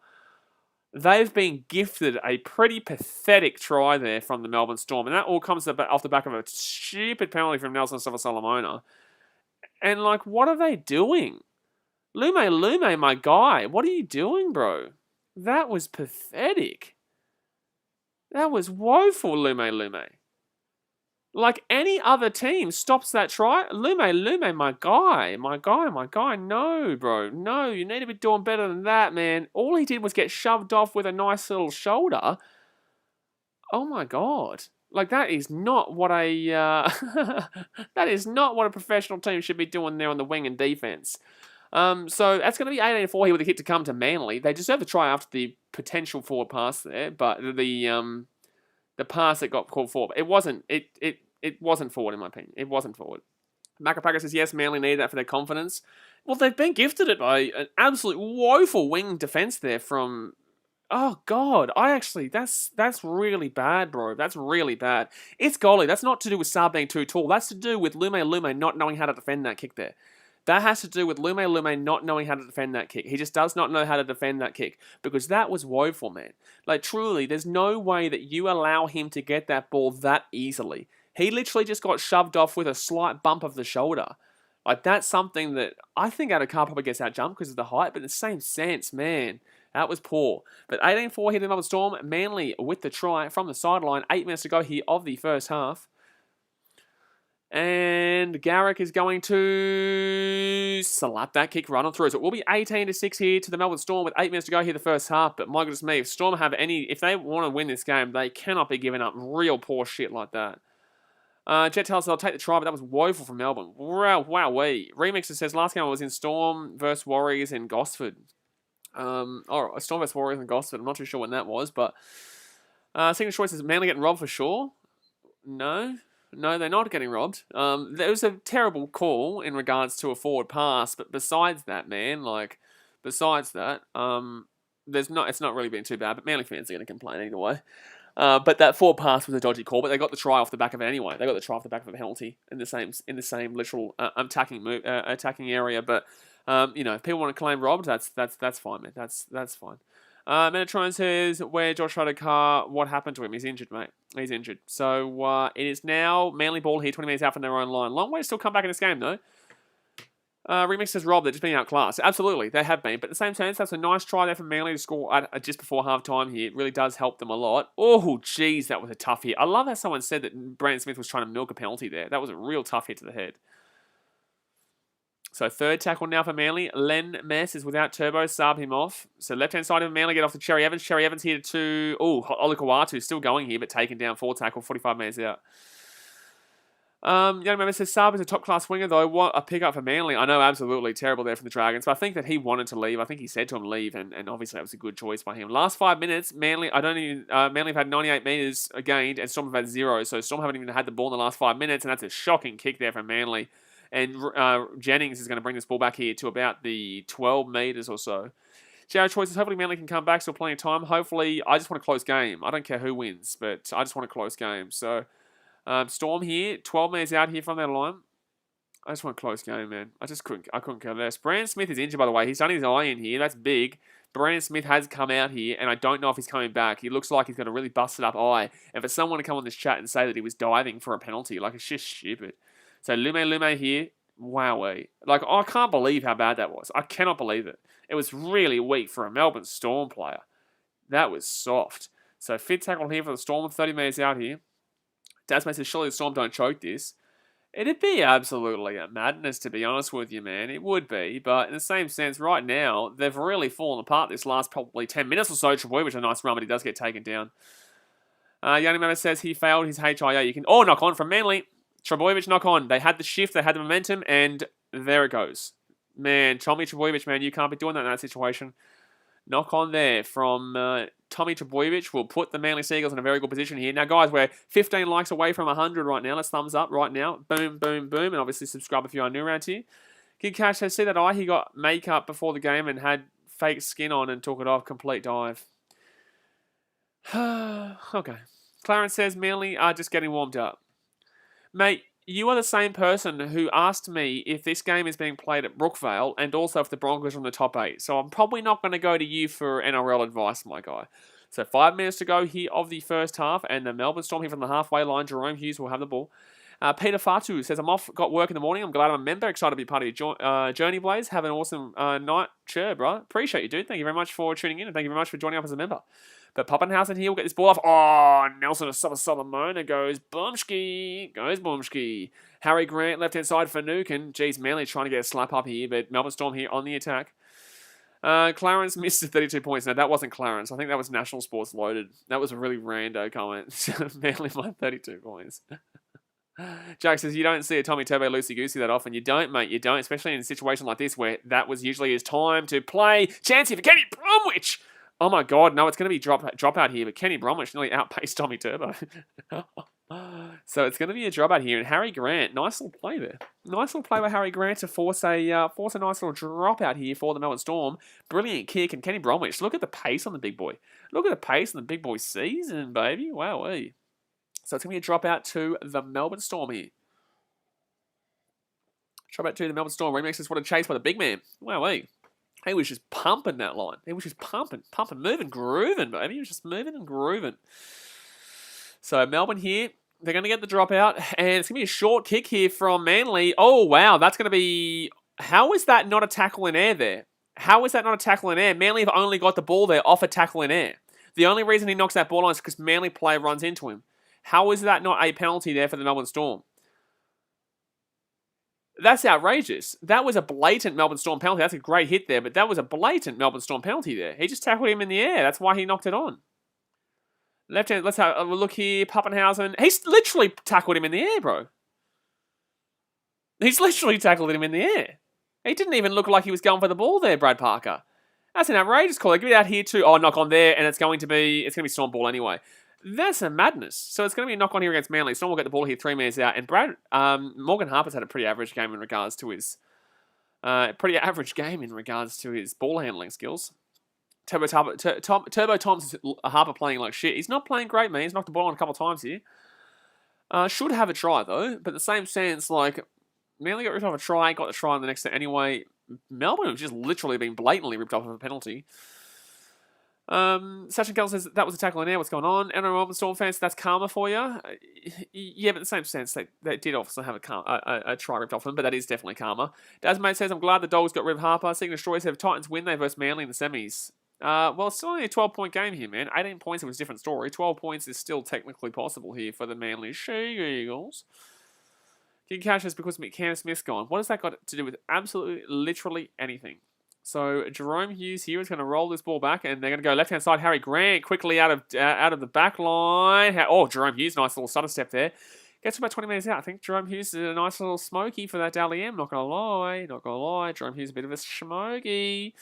They've been gifted a pretty pathetic try there from the Melbourne Storm, and that all comes off the back of a stupid penalty from Nelson Solomona. And like, what are they doing? Lume, my guy, what are you doing, bro? That was pathetic. That was woeful, Lume. Like any other team stops that try. Lume, my guy. No, bro. No, you need to be doing better than that, man. All he did was get shoved off with a nice little shoulder. Oh my God. Like, that is not what that is not what a professional team should be doing there on the wing and defense. So that's going to be 18-4 here with a hit to come to Manly. They deserve a try after the potential forward pass there, but the pass that got called forward, it wasn't forward in my opinion. It wasn't forward. Macapaka says, yes, Manly need that for their confidence. Well, they've been gifted it by an absolute woeful wing defense there from... Oh, God, that's really bad, bro. That's really bad. It's golly. That's not to do with Saab being too tall. That's to do with Lume not knowing how to defend that kick there. That has to do with Lume not knowing how to defend that kick. He just does not know how to defend that kick because that was woeful, man. Like, truly, there's no way that you allow him to get that ball that easily. He literally just got shoved off with a slight bump of the shoulder. Like, that's something that I think Adokar probably gets out jumped because of the height, but in the same sense, man, that was poor. But 18-4 here in the Melbourne Storm. Manly with the try from the sideline. 8 minutes to go here of the first half. And Garrick is going to slap that kick right on through. So it will be 18-6 here to the Melbourne Storm with 8 minutes to go here the first half. But my goodness me, if Storm have if they want to win this game, they cannot be giving up real poor shit like that. Jet tells us they'll take the try, but that was woeful from Melbourne. Wowee. Remixer says last game I was in Storm versus Warriors in Gosford. Storm versus Warriors in Gosford. I'm not too sure when that was, but second choice is Manly getting robbed for sure. No, they're not getting robbed. There was a terrible call in regards to a forward pass, but besides that, man, it's not really been too bad, but Manly fans are going to complain either way. But that forward pass was a dodgy call, but they got the try off the back of it anyway. They got the try off the back of a penalty in the same literal attacking area. But if people want to claim robbed, that's fine, man. That's fine. Metatron says, where Josh Adokar, what happened to him? He's injured, mate. He's injured. So it is now Manly ball here, 20 minutes out from their own line. Long way to still come back in this game, though. Remix says, Rob, they're just being outclassed. Absolutely, they have been. But at the same time, that's a nice try there from Manly to score at just before half-time here. It really does help them a lot. Oh, geez, that was a tough hit. I love how someone said that Brandon Smith was trying to milk a penalty there. That was a real tough hit to the head. So third tackle now for Manly. Len Mess is without Turbo. Sub him off. So left-hand side of Manly get off to Cherry Evans. Cherry Evans here to... Oh, Olukawatu still going here, but taken down. Four tackle, 45 metres out. Young member says, Saab is a top-class winger, though. What a pick-up for Manly. I know, absolutely terrible there from the Dragons, but I think that he wanted to leave. I think he said to him leave, and obviously that was a good choice by him. Last 5 minutes, Manly have had 98 metres gained, and Storm have had 0, so Storm haven't even had the ball in the last 5 minutes, and that's a shocking kick there from Manly. And Jennings is going to bring this ball back here to about the 12 metres or so. Jared choices, hopefully Manly can come back, still plenty of time. Hopefully, I just want a close game. I don't care who wins, but I just want a close game, so... Storm here, 12 metres out here from that line. I just want a close game, man. I couldn't care less. Brandon Smith is injured, by the way. He's done his eye in here. That's big. Brandon Smith has come out here, and I don't know if he's coming back. He looks like he's got a really busted up eye. And for someone to come on this chat and say that he was diving for a penalty, like, it's just stupid. So Lume here, wowee. Like, I can't believe how bad that was. I cannot believe it. It was really weak for a Melbourne Storm player. That was soft. So fifth tackle here for the Storm, 30 metres out here. Dasmay says, surely the Storm don't choke this. It'd be absolutely a madness, to be honest with you, man. It would be, but in the same sense, right now, they've really fallen apart this last probably 10 minutes or so. Trebojevic, which is a nice run, but he does get taken down. Yanni Mama says he failed his HIA. You can... Oh, knock on from Manly. Trebojevic, knock on. They had the shift, they had the momentum, and there it goes. Man, Tommy Trebojevic, man, you can't be doing that in that situation. Knock on there from Tommy Trebojevic will put the Manly Seagulls in a very good position here. Now, guys, we're 15 likes away from 100 right now. Let's thumbs up right now. Boom, boom, boom. And obviously subscribe if you are new around here. Kid Cash says, see that eye? He got makeup before the game and had fake skin on and took it off. Complete dive. Okay. Clarence says, Manly are just getting warmed up. Mate, you are the same person who asked me if this game is being played at Brookvale and also if the Broncos are in the top 8. So I'm probably not going to go to you for NRL advice, my guy. So 5 minutes to go here of the first half, and the Melbourne Storm here from the halfway line. Jerome Hughes will have the ball. Peter Fatu says, I'm off, got work in the morning. I'm glad I'm a member. Excited to be part of your journey, Blaze. Have an awesome night. Sure, bro. Appreciate you, dude. Thank you very much for tuning in, and thank you very much for joining up as a member. But Poppenhausen here will get this ball off. Oh, Nelson of Solomona goes Bumsky. Goes Bumsky. Harry Grant, left-hand side for Nukin. Geez, Manly trying to get a slap up here, but Melbourne Storm here on the attack. Clarence missed the 32 points. No, that wasn't Clarence. I think that was National Sports Loaded. That was a really rando comment. Manly won 32 points. Jack says, you don't see a Tommy Turbo loosey-goosey that often. You don't, mate. You don't, especially in a situation like this where that was usually his time to play. Chance here for Kenny Bromwich. Oh, my God. No, it's going to be drop out here, but Kenny Bromwich nearly outpaced Tommy Turbo. So it's going to be a drop out here. And Harry Grant, nice little play there. Nice little play by Harry Grant to force a nice little drop out here for the Melbourne Storm. Brilliant kick. And Kenny Bromwich, look at the pace on the big boy. Look at the pace on the big boy season, baby. Wowee. So it's going to be a drop out to the Melbourne Storm here. Drop out to the Melbourne Storm. Remixes what a chase by the big man. Wowee. He was just pumping that line. He was just pumping, moving, grooving, baby. He was just moving and grooving. So Melbourne here, they're going to get the dropout, and it's going to be a short kick here from Manly. Oh, wow, that's going to be... How is that not a tackle in air there? How is that not a tackle in air? Manly have only got the ball there off a tackle in air. The only reason he knocks that ball on is because Manly player runs into him. How is that not a penalty there for the Melbourne Storm? That's outrageous. That was a blatant Melbourne Storm penalty. That's a great hit there, but that was a blatant Melbourne Storm penalty there. He just tackled him in the air. That's why he knocked it on. Left hand, let's have a look here. Pappenhausen. He's literally tackled him in the air, bro. He's literally tackled him in the air. He didn't even look like he was going for the ball there, Brad Parker. That's an outrageous call. Give it out here too. Oh, knock on there, and it's going to be Storm ball anyway. That's a madness. So it's going to be a knock on here against Manly. Storm will get the ball here 3 minutes out. And Morgan Harper's had a pretty average game in regards to his ball handling skills. Turbo Tom's Harper playing like shit. He's not playing great, man. He's knocked the ball on a couple of times here. Should have a try though, but in the same sense, like Manly got ripped off a try, got the try on the next set anyway. Melbourne have just literally been blatantly ripped off of a penalty. Sachin Keller says that was a tackle in air. What's going on? And Melbourne Storm fans, that's karma for you. Yeah, but in the same sense, they did also have a try ripped off them, but that is definitely karma. Dasmate says, I'm glad the Dogs got rid of Harper. Seeking destroys have Titans win. They versus Manly in the semis. Well, it's still only a 12-point game here, man. 18 points, it was a different story. 12 points is still technically possible here for the Manly She-Eagles. King Cash is because Cam Smith's gone. What has that got to do with absolutely, literally anything? So Jerome Hughes here is going to roll this ball back, and they're going to go left-hand side. Harry Grant quickly out of the back line. Oh, Jerome Hughes, nice little stutter step there. Gets about 20 metres out. I think Jerome Hughes is a nice little smoky for that Dally M. Not going to lie. Jerome Hughes is a bit of a smoky.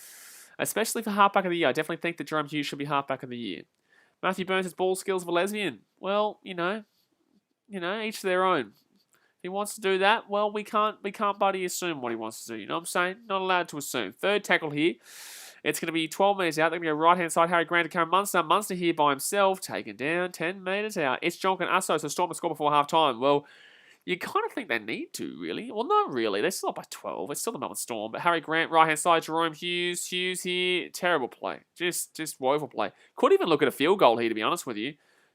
Especially for halfback of the year. I definitely think that Jerome Hughes should be halfback of the year. Matthew Burns has ball skills of a lesbian. Well, you know, each to their own. If he wants to do that, well, we can't bloody assume what he wants to do. You know what I'm saying? Not allowed to assume. Third tackle here. It's going to be 12 metres out. They're going to go right-hand side. Harry Grant to Karen Munster. Munster here by himself. Taken down 10 metres out. It's Jonk and Usso, so Storm to score before half-time. Well, you kind of think they need to, really. Well, not really. They're still up by 12. It's still the Melbourne Storm. But Harry Grant, right-hand side. Jerome Hughes. Hughes here. Terrible play. Just woeful play. Could even look at a field goal here, to be honest with you.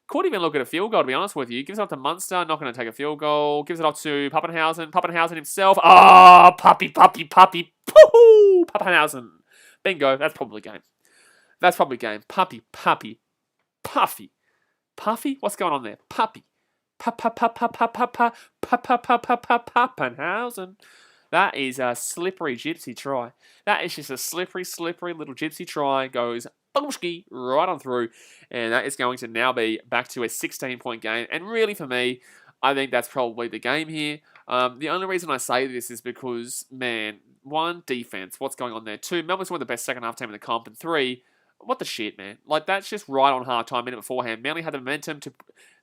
Could even look at a field goal, to be honest with you. Gives it up to Munster. Not going to take a field goal. Gives it up to Pappenhausen. Pappenhausen himself. Ah, puppy. Pooh! Pappenhausen. Bingo. That's probably game. Puppy. Puffy? What's going on there? Puppy. Pappenhausen. That is a slippery gypsy try. That is just a slippery little gypsy try. Goes right on through. And that is going to now be back to a 16-point game. And really, for me, I think that's probably the game here. The only reason I say this is because, man, 1, defense. What's going on there? 2, Melbourne's one of the best second-half team in the comp. And 3, what the shit, man? Like, that's just right on half-time, minute beforehand. Manly had the momentum to...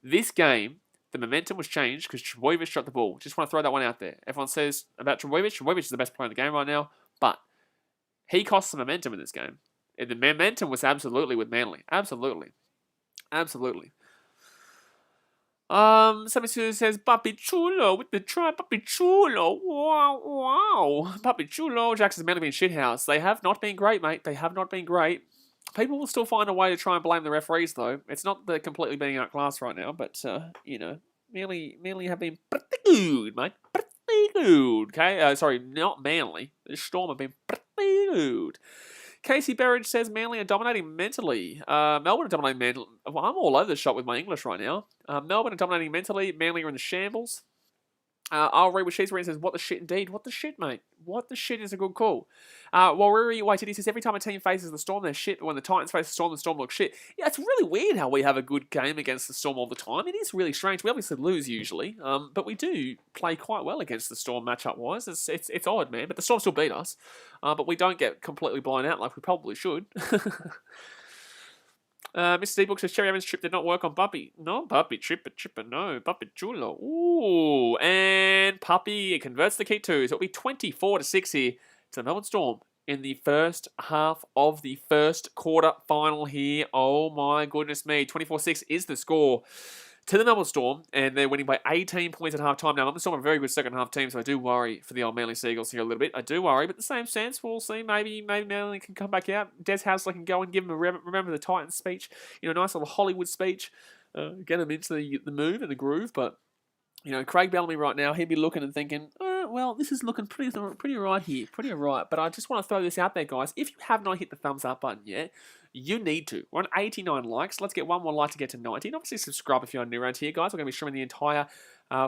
This game, the momentum was changed because Trbojevic shot the ball. Just want to throw that one out there. Everyone says about Trbojevic. Trbojevic is the best player in the game right now. But he cost some momentum in this game. And the momentum was absolutely with Manly. Absolutely. 72 says, Papi Chulo with the try. Papi Chulo. Wow. Papi Chulo. Jackson's Manly been shithouse. They have not been great, mate. They have not been great. People will still find a way to try and blame the referees, though. It's not they're completely being outclassed right now, but, Manly have been pretty good, mate. Pretty good, okay? Sorry, not Manly. The Storm have been pretty good. Casey Berridge says Manly are dominating mentally. Melbourne are dominating mentally. Well, I'm all over the shop with my English right now. Melbourne are dominating mentally. Manly are in the shambles. I'll read what she's reading. Says, what the shit indeed? What the shit, mate? What the shit is a good call? Waruri Waititi says, every time a team faces the Storm, they're shit. But when the Titans face the Storm looks shit. Yeah, it's really weird how we have a good game against the Storm all the time. It is really strange. We obviously lose usually, but we do play quite well against the Storm matchup-wise. It's odd, man. But the Storm still beat us. But we don't get completely blown out like we probably should. Mr. D-Book says, Cherry Evans' trip did not work on Puppy. No, Puppy, tripper, no. Puppy Chulo. Ooh, and Puppy converts the kick too. So it'll be 24-6 here to the Melbourne Storm in the first half of the first quarter final here. Oh my goodness me. 24-6 is the score to the Melbourne Storm, and they're winning by 18 points at half-time. Now, Melbourne Storm are a very good second-half team, so I do worry for the old Manly Seagulls here a little bit. I do worry, but in the same sense, we'll see. Maybe Manly can come back out. Des Hasler can go and give him a Remember the Titans speech. A nice little Hollywood speech. Get him into the move and the groove, but... Craig Bellamy right now, he'd be looking and thinking, well, this is looking pretty right here. Pretty right. But I just want to throw this out there, guys. If you have not hit the thumbs up button yet, you need to. We're on 89 likes. Let's get one more like to get to 90. And obviously subscribe if you're new around here, guys. We're going to be streaming the entire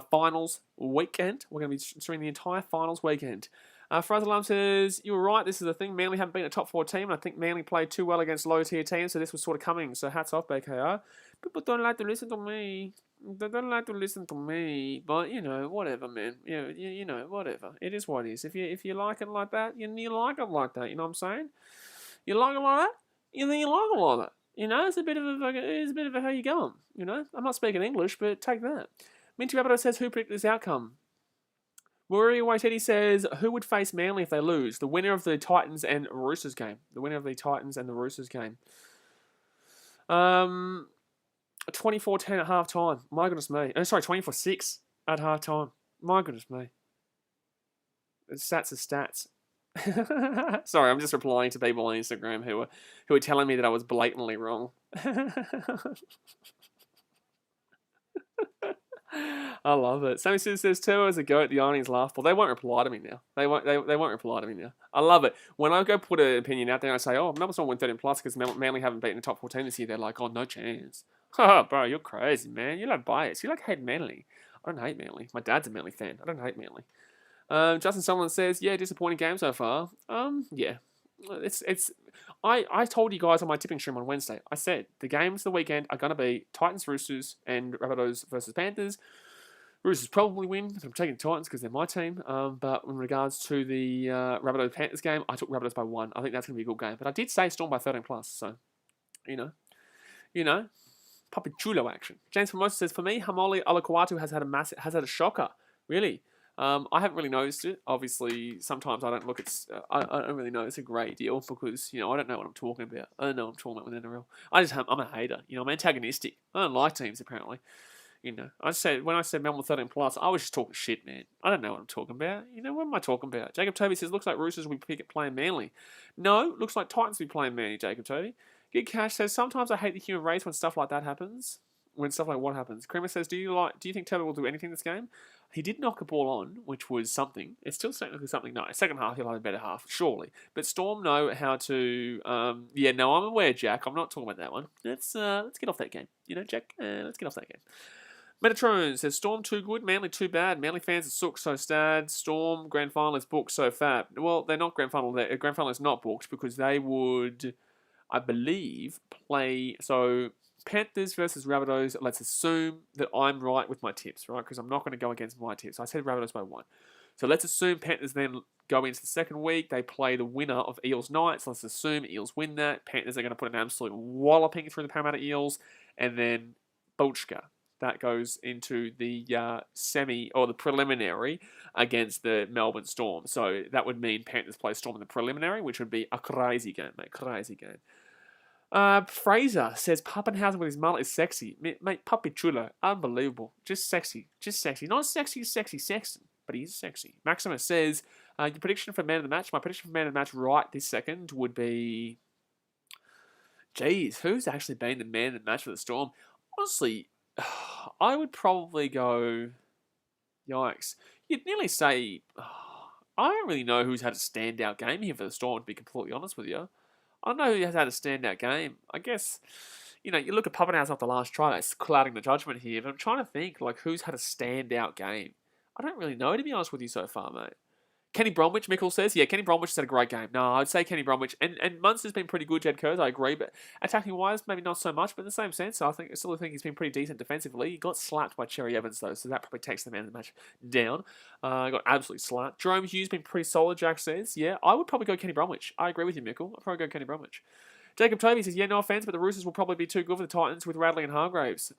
finals weekend. We're going to be streaming the entire finals weekend. Fraser Alarm says, you were right, this is the thing. Manly haven't been a top 4 team. I think Manly played too well against low-tier teams, so this was sort of coming. So hats off, BKR. People don't like to listen to me. They don't like to listen to me, but whatever, man. Whatever. It is what it is. If you like it like that, you like it like that. You know what I'm saying? You like it like that, you like it like that. It's a bit of a how you going. I'm not speaking English, but take that. Minty Rabbito says, who predicted this outcome? Warrior Waititi says, who would face Manly if they lose? The winner of the Titans and Roosters game. 24-10 at half-time. My goodness me. 24-6 at half-time. My goodness me. Stats are stats. Sorry, I'm just replying to people on Instagram who are telling me that I was blatantly wrong. I love it. Sammy says Turbo is a goat. The irony is laughable. They won't reply to me now. They won't reply to me now. I love it. When I go put an opinion out there, I say, "Oh, Melbourne Storm win 13 plus because Manly haven't beaten the top 14 this year." They're like, "Oh, no chance." Oh, bro, you're crazy, man. You like bias. You like hate Manly. I don't hate Manly. My dad's a Manly fan. I don't hate Manly. Justin Summerlin says, "Yeah, disappointing game so far." Yeah. It's. I told you guys on my tipping stream on Wednesday. I said the games the weekend are going to be Titans, Roosters, and Rabbitohs versus Panthers. Roosters probably win. I'm taking Titans because they're my team. But in regards to the Rabbitohs Panthers game, I took Rabbitohs by 1. I think that's going to be a good game. But I did say Storm by 13 plus. So, you know, Puppy Chulo action. James Formosa says, for me, Hamoli Alakuatu has had a shocker. Really. I haven't really noticed it. Obviously, sometimes I don't look at. I don't really notice a great deal because I don't know what I'm talking about. I don't know what I'm talking about with NRL. I'm a hater. I'm antagonistic. I don't like teams apparently. When I said Melbourne 13 plus, I was just talking shit, man. I don't know what I'm talking about. What am I talking about? Jacob Toby says, looks like Roosters will be playing Manly. No, looks like Titans will be playing Manly, Jacob Toby. Good Cash says, sometimes I hate the human race when stuff like that happens. When stuff like what happens. Creamer says, do you think Toby will do anything this game? He did knock a ball on, which was something. It's still technically something. No, second half he'll have a better half, surely. But Storm know how to. I'm aware, Jack. I'm not talking about that one. Let's get off that game. Jack. Let's get off that game. Metatron says, Storm too good, Manly too bad. Manly fans are sook so sad. Storm grand final is booked so fab. Well, they're not grand final. Grand final is not booked because they would, I believe, play. So Panthers versus Rabbitohs. Let's assume that I'm right with my tips, right? Because I'm not going to go against my tips. I said Rabbitohs by 1. So let's assume Panthers then go into the second week. They play the winner of Eels Knights. Let's assume Eels win that. Panthers are going to put an absolute walloping through the Parramatta Eels, and then Bolchka. That goes into the semi or the preliminary against the Melbourne Storm. So that would mean Panthers play Storm in the preliminary, which would be a crazy game, mate. Crazy game. Fraser says Pappenhausen with his mullet is sexy. Mate, puppy chulo. Unbelievable. Just sexy. Not sexy, Sexton, but he's sexy. Maximus says, your prediction for man of the match? My prediction for man of the match right this second would be... Geez, who's actually been the man of the match for the Storm? Honestly... I would probably go... Yikes. You'd nearly say... I don't really know who's had a standout game here for the Storm, to be completely honest with you. I don't know who has had a standout game. I guess, you look at Pappenhausen off the last try, it's clouding the judgment here, but I'm trying to think, who's had a standout game. I don't really know, to be honest with you so far, mate. Kenny Bromwich, Mickle says. Yeah, Kenny Bromwich has had a great game. No, I'd say Kenny Bromwich. And Munster's been pretty good, Jed Kurz, I agree. But attacking-wise, maybe not so much. But in the same sense, I still think he's been pretty decent defensively. He got slapped by Cherry Evans, though, so that probably takes the man of the match down. Got absolutely slapped. Jerome Hughes been pretty solid, Jack says. Yeah, I would probably go Kenny Bromwich. I agree with you, Mickle. I'd probably go Kenny Bromwich. Jacob Toby says, yeah, no offense, but the Roosters will probably be too good for the Titans with Radley and Hargraves.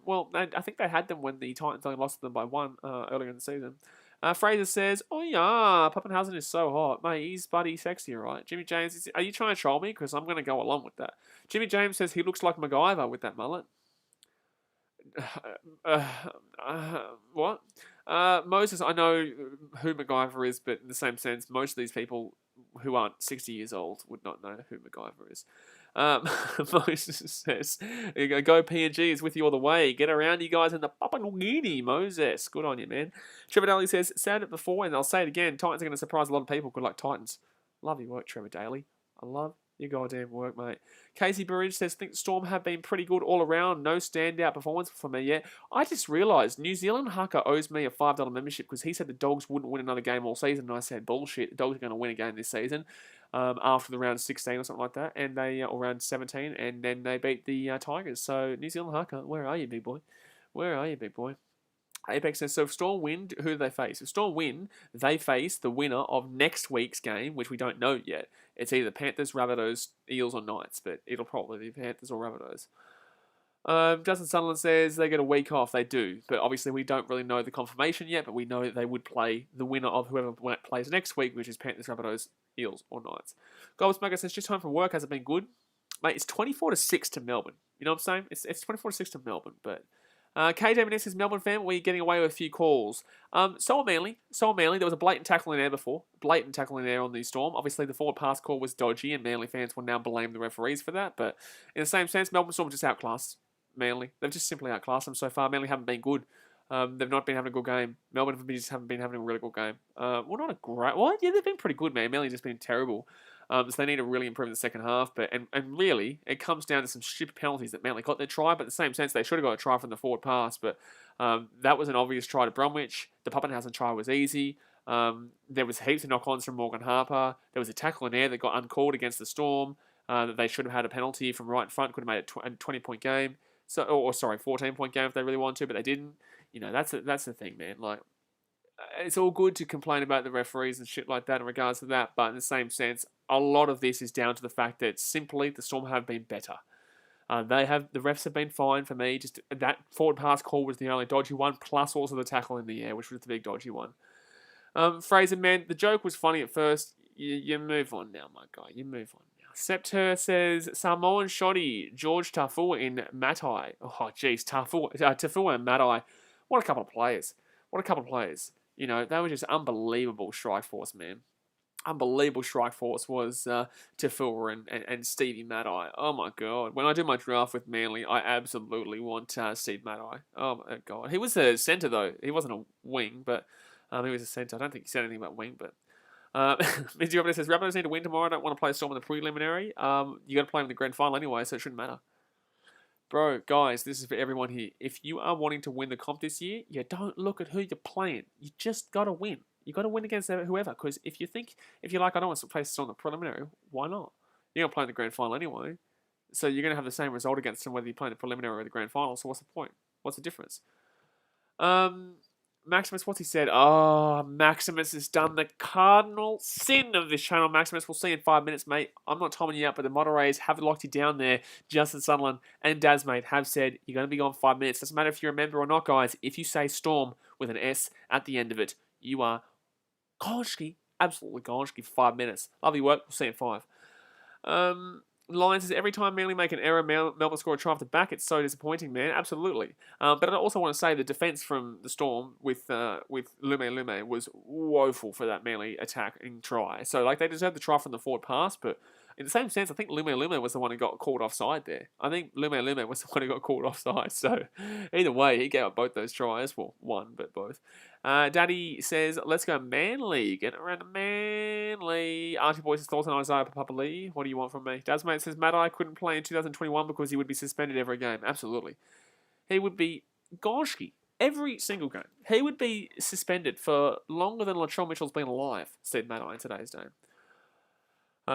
Well, I think they had them when the Titans only lost them by 1 earlier in the season. Fraser says, oh yeah, Pappenhausen is so hot. Mate, he's bloody sexy, right? Jimmy James, are you trying to troll me? Because I'm going to go along with that. Jimmy James says he looks like MacGyver with that mullet. What? Moses, I know who MacGyver is, but in the same sense, most of these people who aren't 60 years old would not know who MacGyver is. Moses says, go PNG is with you all the way. Get around you guys in the Papua New Guinea, Moses. Good on you, man. Trevor Daly says, said it before and I'll say it again. Titans are going to surprise a lot of people. Good luck, Titans. Love your work, Trevor Daly. I love your goddamn work, mate. Casey Burridge says, think Storm have been pretty good all around. No standout performance for me yet. I just realised New Zealand Haka owes me a $5 membership because he said the Dogs wouldn't win another game all season. And I said, bullshit. The Dogs are going to win a game this season after the round 16 or something like that. And or round 17. And then they beat the Tigers. So New Zealand Haka, where are you, big boy? Where are you, big boy? Apex says, so if Storm win, who do they face? If Storm win, they face the winner of next week's game, which we don't know yet. It's either Panthers, Rabbitohs, Eels, or Knights, but it'll probably be Panthers or Rabbitohs. Justin Sutherland says they get a week off. They do, but obviously we don't really know the confirmation yet, but we know that they would play the winner of whoever plays next week, which is Panthers, Rabbitohs, Eels, or Knights. Goldsmaker says, just home from work, has it been good? Mate, it's 24-6 to Melbourne. You know what I'm saying? It's 24-6 to Melbourne, but... KJ says, Melbourne fan, we're getting away with a few calls. So are Manly. There was a blatant tackle in there before. Blatant tackle in there on the Storm. Obviously, the forward pass call was dodgy, and Manly fans will now blame the referees for that. But in the same sense, Melbourne Storm just outclassed Manly. They've just simply outclassed them so far. Manly haven't been good. They've not been having a good game. Melbourne just haven't been having a really good game. Well, not a great... Well, yeah, they've been pretty good, man. Manly just been terrible. So they need to really improve in the second half. But and really, it comes down to some stupid penalties that Manly got their try. But in the same sense, they should have got a try from the forward pass. But that was an obvious try to Bromwich. The Pappenhausen try was easy. There was heaps of knock-ons from Morgan Harper. There was a tackle in there that got uncalled against the Storm. That they should have had a penalty from right in front. Could have made it a 20-point game. 14-point game if they really wanted to, but they didn't. That's the thing, man. Like, it's all good to complain about the referees and shit like that in regards to that, but in the same sense, a lot of this is down to the fact that simply the Storm have been better. The refs have been fine for me. Just that forward pass call was the only dodgy one, plus also the tackle in the air, which was the big dodgy one. Fraser, man, the joke was funny at first. You move on now, my guy. You move on. Septer says, Samoan Shoddy, George Tafua in Matai. Oh, jeez, Tafua and Matai. What a couple of players. They were just unbelievable strike force, man. Unbelievable strike force was Tafua and Stevie Matai. Oh, my God. When I do my draft with Manly, I absolutely want Steve Matai. Oh, my God. He was a centre, though. He wasn't a wing, but he was a centre. I don't think he said anything about wing, but... Mizzy Robert says, Rabbitohs need to win tomorrow. I don't want to play Storm in the preliminary. You got to play them in the grand final anyway, so it shouldn't matter. Bro, guys, this is for everyone here. If you are wanting to win the comp this year, you don't look at who you're playing. You just got to win. You got to win against whoever. Because if you're like, I don't want to play Storm in the preliminary, why not? You're going to play in the grand final anyway. So you're going to have the same result against them whether you play in the preliminary or the grand final. So what's the point? What's the difference? Maximus, what's he said? Oh, Maximus has done the cardinal sin of this channel. Maximus, we'll see you in 5 minutes, mate. I'm not timing you out, but the moderators have locked you down there. Justin Sutherland and Daz, mate, have said you're going to be gone 5 minutes. Doesn't matter if you're a member or not, guys. If you say Storm with an S at the end of it, you are Gonski, absolutely Gonski for 5 minutes. Lovely work. We'll see you in 5. Lions says, every time Manly make an error, Melbourne score a try off the back. It's so disappointing, man. Absolutely. But I also want to say the defence from the Storm with Lume was woeful for that Manly attack and try. So, they deserved the try from the forward pass, but in the same sense, I think Lume was the one who got called offside there. I think Lume was the one who got called offside. So, either way, he gave up both those tries. Well, one, but both. Daddy says, let's go Manly. Get around to Manly. Archie Boy's thoughts on Isaiah Papali. What do you want from me? Dad's mate says, Matai couldn't play in 2021 because he would be suspended every game. Absolutely. He would be Gonski every single game. He would be suspended for longer than Latrell Mitchell's been alive, said Matai in today's day.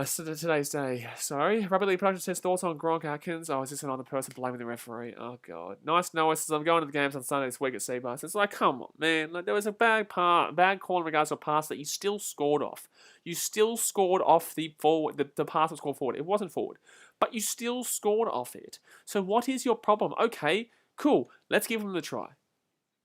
Today's day. Sorry. Rugby League Production says thoughts on Gronk Atkins. Oh, is this another person blaming the referee? Oh, God. Nice Noah says, I'm going to the games on Sunday this week at Seabus. It's like, come on, man. There was a bad call in regards to a pass that you still scored off. You still scored off the forward. The pass was called forward. It wasn't forward. But you still scored off it. So what is your problem? Okay, cool. Let's give them the try.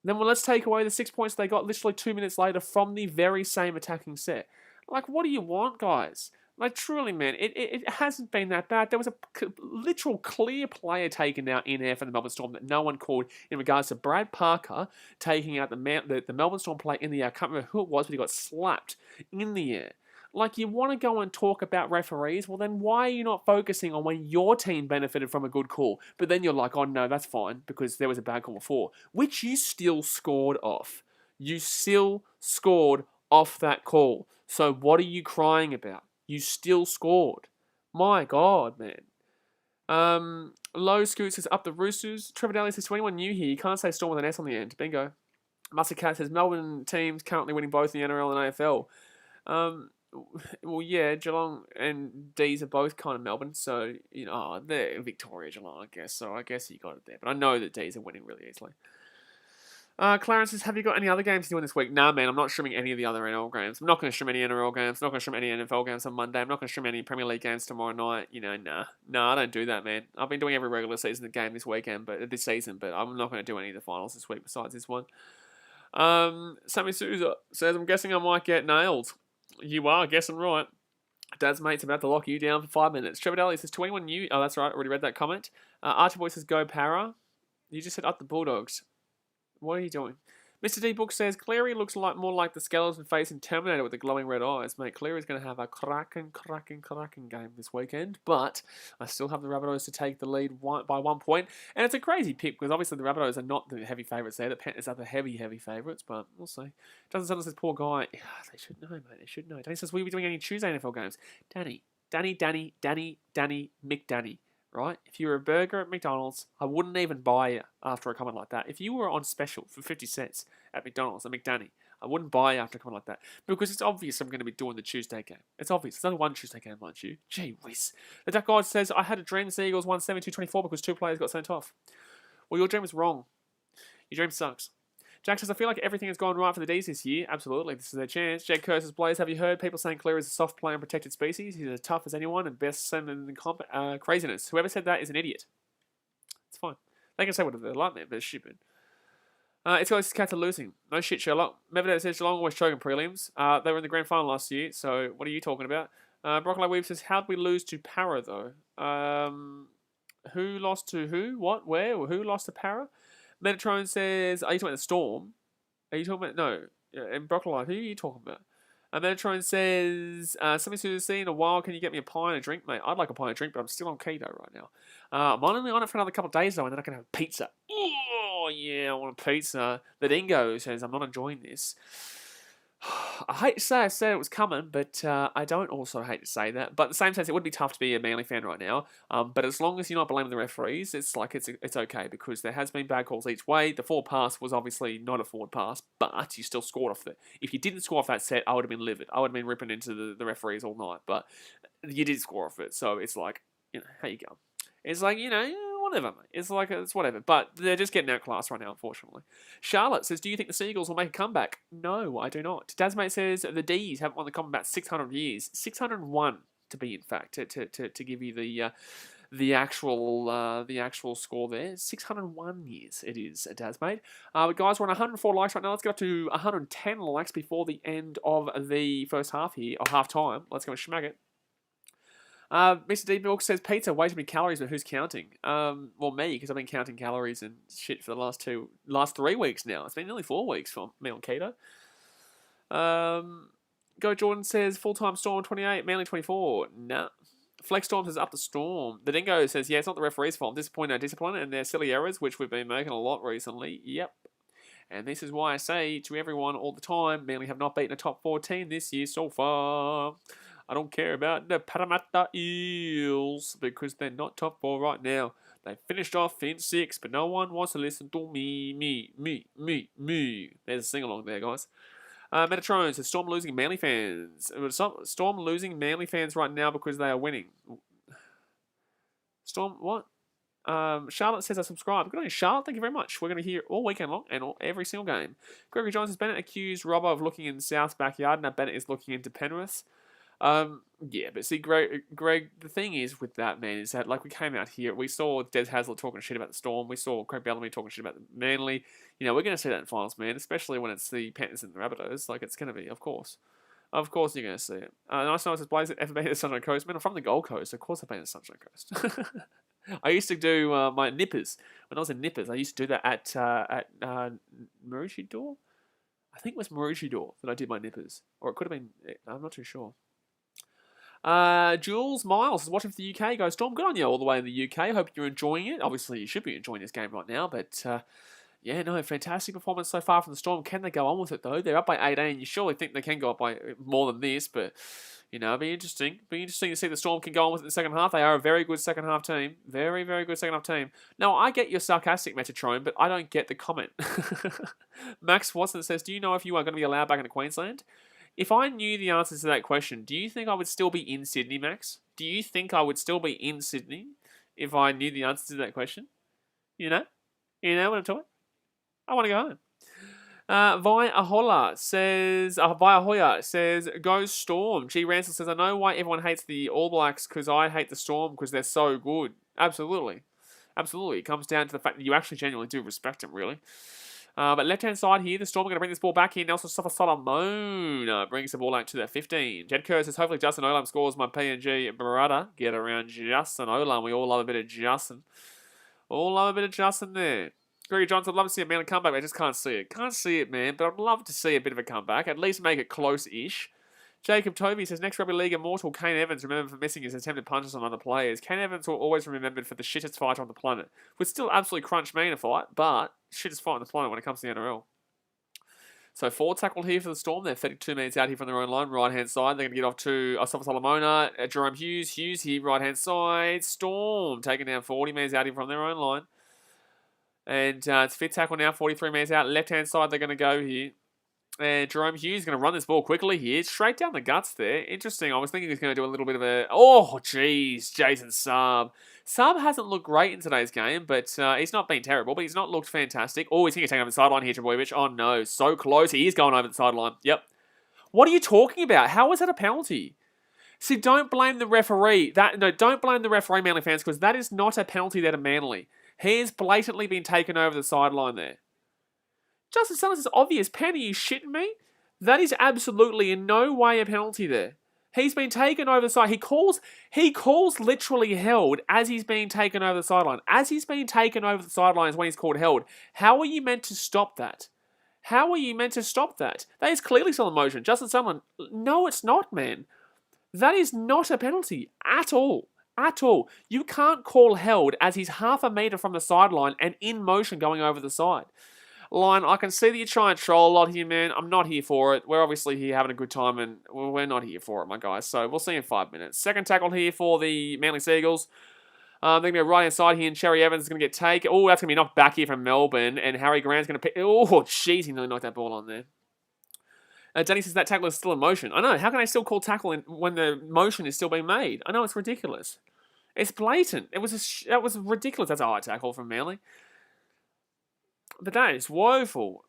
Then let's take away the 6 points they got literally 2 minutes later from the very same attacking set. What do you want, guys? Truly, man, it hasn't been that bad. There was a literal clear player taken out in air for the Melbourne Storm that no one called in regards to Brad Parker taking out the Melbourne Storm player in the air. I can't remember who it was, but he got slapped in the air. You want to go and talk about referees? Well, then why are you not focusing on when your team benefited from a good call? But then you're like, oh, no, that's fine because there was a bad call before, which you still scored off. You still scored off that call. So what are you crying about? You still scored. My God, man. Low Scoot says, up the Roosters. Trevor Daly says, to anyone new here, you can't say Storm with an S on the end. Bingo. Mustard Cat says, Melbourne teams currently winning both the NRL and AFL. Well, yeah, Geelong and D's are both kind of Melbourne, so, they're Victoria, Geelong, I guess. So I guess you got it there. But I know that D's are winning really easily. Clarence says, have you got any other games to do this week? Nah, man, I'm not streaming any of the other NRL games. I'm not going to stream any NRL games. I'm not going to stream any NFL games on Monday. I'm not going to stream any Premier League games tomorrow night. Nah, I don't do that, man. I've been doing every regular season game this season, but I'm not going to do any of the finals this week besides this one. Sammy Souza says, I'm guessing I might get nailed. You are guessing right. Dad's mate's about to lock you down for 5 minutes. Trevor Daly says, to anyone new... Oh, that's right. I already read that comment. Archie Boy says, go Para. You just said up the Bulldogs. What are you doing? Mr. D Book says Cleary looks more like the skeleton face in Terminator with the glowing red eyes. Mate, Cleary's going to have a cracking game this weekend, but I still have the Rabbitohs to take the lead by 1 point. And it's a crazy pick because obviously the Rabbitohs are not the heavy favourites there. The Panthers are the heavy favourites, but we'll see. Doesn't sound like this poor guy. They should know, mate. They should know. Danny says, will you be doing any Tuesday NFL games? Danny, McDanny. Right? If you were a burger at McDonald's, I wouldn't even buy you after a comment like that. If you were on special for 50 cents at McDonald's, at McDanny, I wouldn't buy you after a comment like that. Because it's obvious I'm going to be doing the Tuesday game. It's obvious. There's only one Tuesday game, mind you. Gee whiz. The Duck Guide says, I had a dream the Seagulls won 72-24 because 2 players got sent off. Well, your dream is wrong. Your dream sucks. Jack says, I feel like everything has gone right for the D's this year. Absolutely, this is their chance. Jake curses Blaze. Have you heard people saying Clear is a soft player and protected species? He's as tough as anyone and best send in comp craziness. Whoever said that is an idiot. It's fine. They can say whatever they like, man, but it's stupid. It's always Cats are losing. No shit, Sherlock. Medvedev says Geelong always choking prelims. They were in the grand final last year, so what are you talking about? Broccoli Weave says, how'd we lose to Para, though? Who lost to who? What? Where? Who lost to Para? Metatron says, are you talking about the Storm? Are you talking about, no, and Broccoli, who are you talking about? Metatron says, something to see in a while, can you get me a pie and a drink, mate? I'd like a pie and a drink, but I'm still on keto right now. I'm only on it for another couple of days, though, and then I can have pizza. Oh, yeah, I want a pizza. The Dingo says, I'm not enjoying this. I hate to say I said it was coming, but I don't also hate to say that. But in the same sense, it would be tough to be a Manly fan right now. But as long as you're not blaming the referees, it's okay because there has been bad calls each way. The forward pass was obviously not a forward pass, but you still scored off it. If you didn't score off that set, I would have been livid. I would have been ripping into the referees all night. But you did score off it, so it's like, how you go? It's like, whatever, mate. It's whatever. But they're just getting outclassed right now, unfortunately. Charlotte says, do you think the Seagulls will make a comeback? No, I do not. Dasmate says, the D's haven't won the comp in about 600 years. 601, to be in fact, to give you the actual score there. 601 years it is, Dasmate. But guys, we're on 104 likes right now. Let's get up to 110 likes before the end of the first half here, or half time. Let's go and schmag it. Mr. D Milk says pizza way too many calories, but who's counting? Well, me, because I've been counting calories and shit for the last 3 weeks now. It's been nearly 4 weeks for me on keto. Go Jordan says full-time Storm 28, Manly 24. Nah. Flex Storm says up the Storm. The Dingo says, yeah, it's not the referee's fault. Disappointing our discipline and their silly errors, which we've been making a lot recently. Yep. And this is why I say to everyone all the time, Manly have not beaten a top 14 this year so far. I don't care about the Parramatta Eels because they're not top 4 right now. They finished off in 6, but no one wants to listen to me. There's a sing-along there, guys. Metatron says Storm losing Manly fans. Storm losing Manly fans right now because they are winning. Storm, what? Charlotte says I subscribe. Good on you, Charlotte. Thank you very much. We're going to hear all weekend long and every single game. Gregory Johns says Bennett accused Robbo of looking in South's backyard. Now Bennett is looking into Penrith. Yeah, but see, Greg, the thing is with that, man, is that, like, we came out here, we saw Des Hasler talking shit about the Storm, we saw Craig Bellamy talking shit about the Manly, we're going to see that in finals, man, especially when it's the Panthers and the Rabbitohs, like, it's going to be, of course you're going to see it. Nice to know, says, Blaze, ever been to the Sunshine Coast? Man, I'm from the Gold Coast, of course I've been to the Sunshine Coast. I used to do my nippers, when I was in nippers, I used to do that at Maroochydore? I think it was Maroochydore that I did my nippers, or it could have been, I'm not too sure. Jules Miles is watching for the UK. Goes, Storm, good on you all the way in the UK. Hope you're enjoying it. Obviously, you should be enjoying this game right now. But, yeah, no, fantastic performance so far from the Storm. Can they go on with it, though? They're up by 18. You surely think they can go up by more than this. But, it'll be interesting. Be interesting to see the Storm can go on with it in the second half. They are a very good second half team. Very, very good second half team. Now, I get your sarcastic, Metatron, but I don't get the comment. Max Watson says, do you know if you are going to be allowed back into Queensland? If I knew the answers to that question, do you think I would still be in Sydney, Max? Do you think I would still be in Sydney if I knew the answer to that question? You know what I'm talking? I want to go home. Viahoya says, go Storm. G. Ransel says, I know why everyone hates the All Blacks because I hate the Storm because they're so good. Absolutely. Absolutely. It comes down to the fact that you actually genuinely do respect them, really. But left-hand side here, the Storm are going to bring this ball back in. Nelson Solomon brings the ball out to their 15. Jed Kerr says, hopefully Justin Olam scores my PNG brother. Get around Justin Olam. We all love a bit of Justin. All love a bit of Justin there. Gregory Johnson, I'd love to see a Manly comeback, but I just can't see it. Can't see it, man, but I'd love to see a bit of a comeback. At least make it close-ish. Jacob Tovey says, next Rugby League immortal Kane Evans remembered for missing his attempted punches on other players. Kane Evans will always be remembered for the shittest fighter on the planet. Would still absolutely crunch me in a fight, but shittest fight on the planet when it comes to the NRL. So 4 tackle here for the Storm. They're 32 minutes out here from their own line. Right-hand side. They're going to get off to Asafa Solomona. Jerome Hughes. Hughes here, right-hand side. Storm taking down 40 minutes out here from their own line. And it's 5th tackle now, 43 minutes out. Left-hand side, they're going to go here. And Jerome Hughes is going to run this ball quickly here. Straight down the guts there. Interesting. I was thinking he's going to do a little bit of a... Oh, jeez. Jason Saab. Saab hasn't looked great in today's game, but he's not been terrible, but he's not looked fantastic. Oh, he's going to take over the sideline here, Trebojevic. Oh, no. So close. He is going over the sideline. Yep. What are you talking about? How is that a penalty? See, don't blame the referee. Don't blame the referee, Manly fans, because that is not a penalty there to Manly. He has blatantly been taken over the sideline there. Justin Summers is obvious. Pen, are you shitting me? That is absolutely in no way a penalty there. He's been taken over the side. He calls literally held as he's being taken over the sideline. As he's being taken over the sideline is when he's called held. How are you meant to stop that? How are you meant to stop that? That is clearly still in motion. Justin Summerlin, no, it's not, man. That is not a penalty at all. At all. You can't call held as he's half a metre from the sideline and in motion going over the side. Line, I can see that you try and troll a lot here, man. I'm not here for it. We're obviously here having a good time, and we're not here for it, my guys. So we'll see in 5 minutes. Second tackle here for the Manly Seagulls. They're going to go right-hand side here, and Cherry Evans is going to get taken. Oh, that's going to be knocked back here from Melbourne, and Harry Grant's going to pick... Oh, jeez, he nearly knocked that ball on there. Danny says that tackle is still in motion. I know, how can they still call tackle when the motion is still being made? I know, it's ridiculous. It's blatant. That was ridiculous. That's a high tackle from Manly. But that is woeful.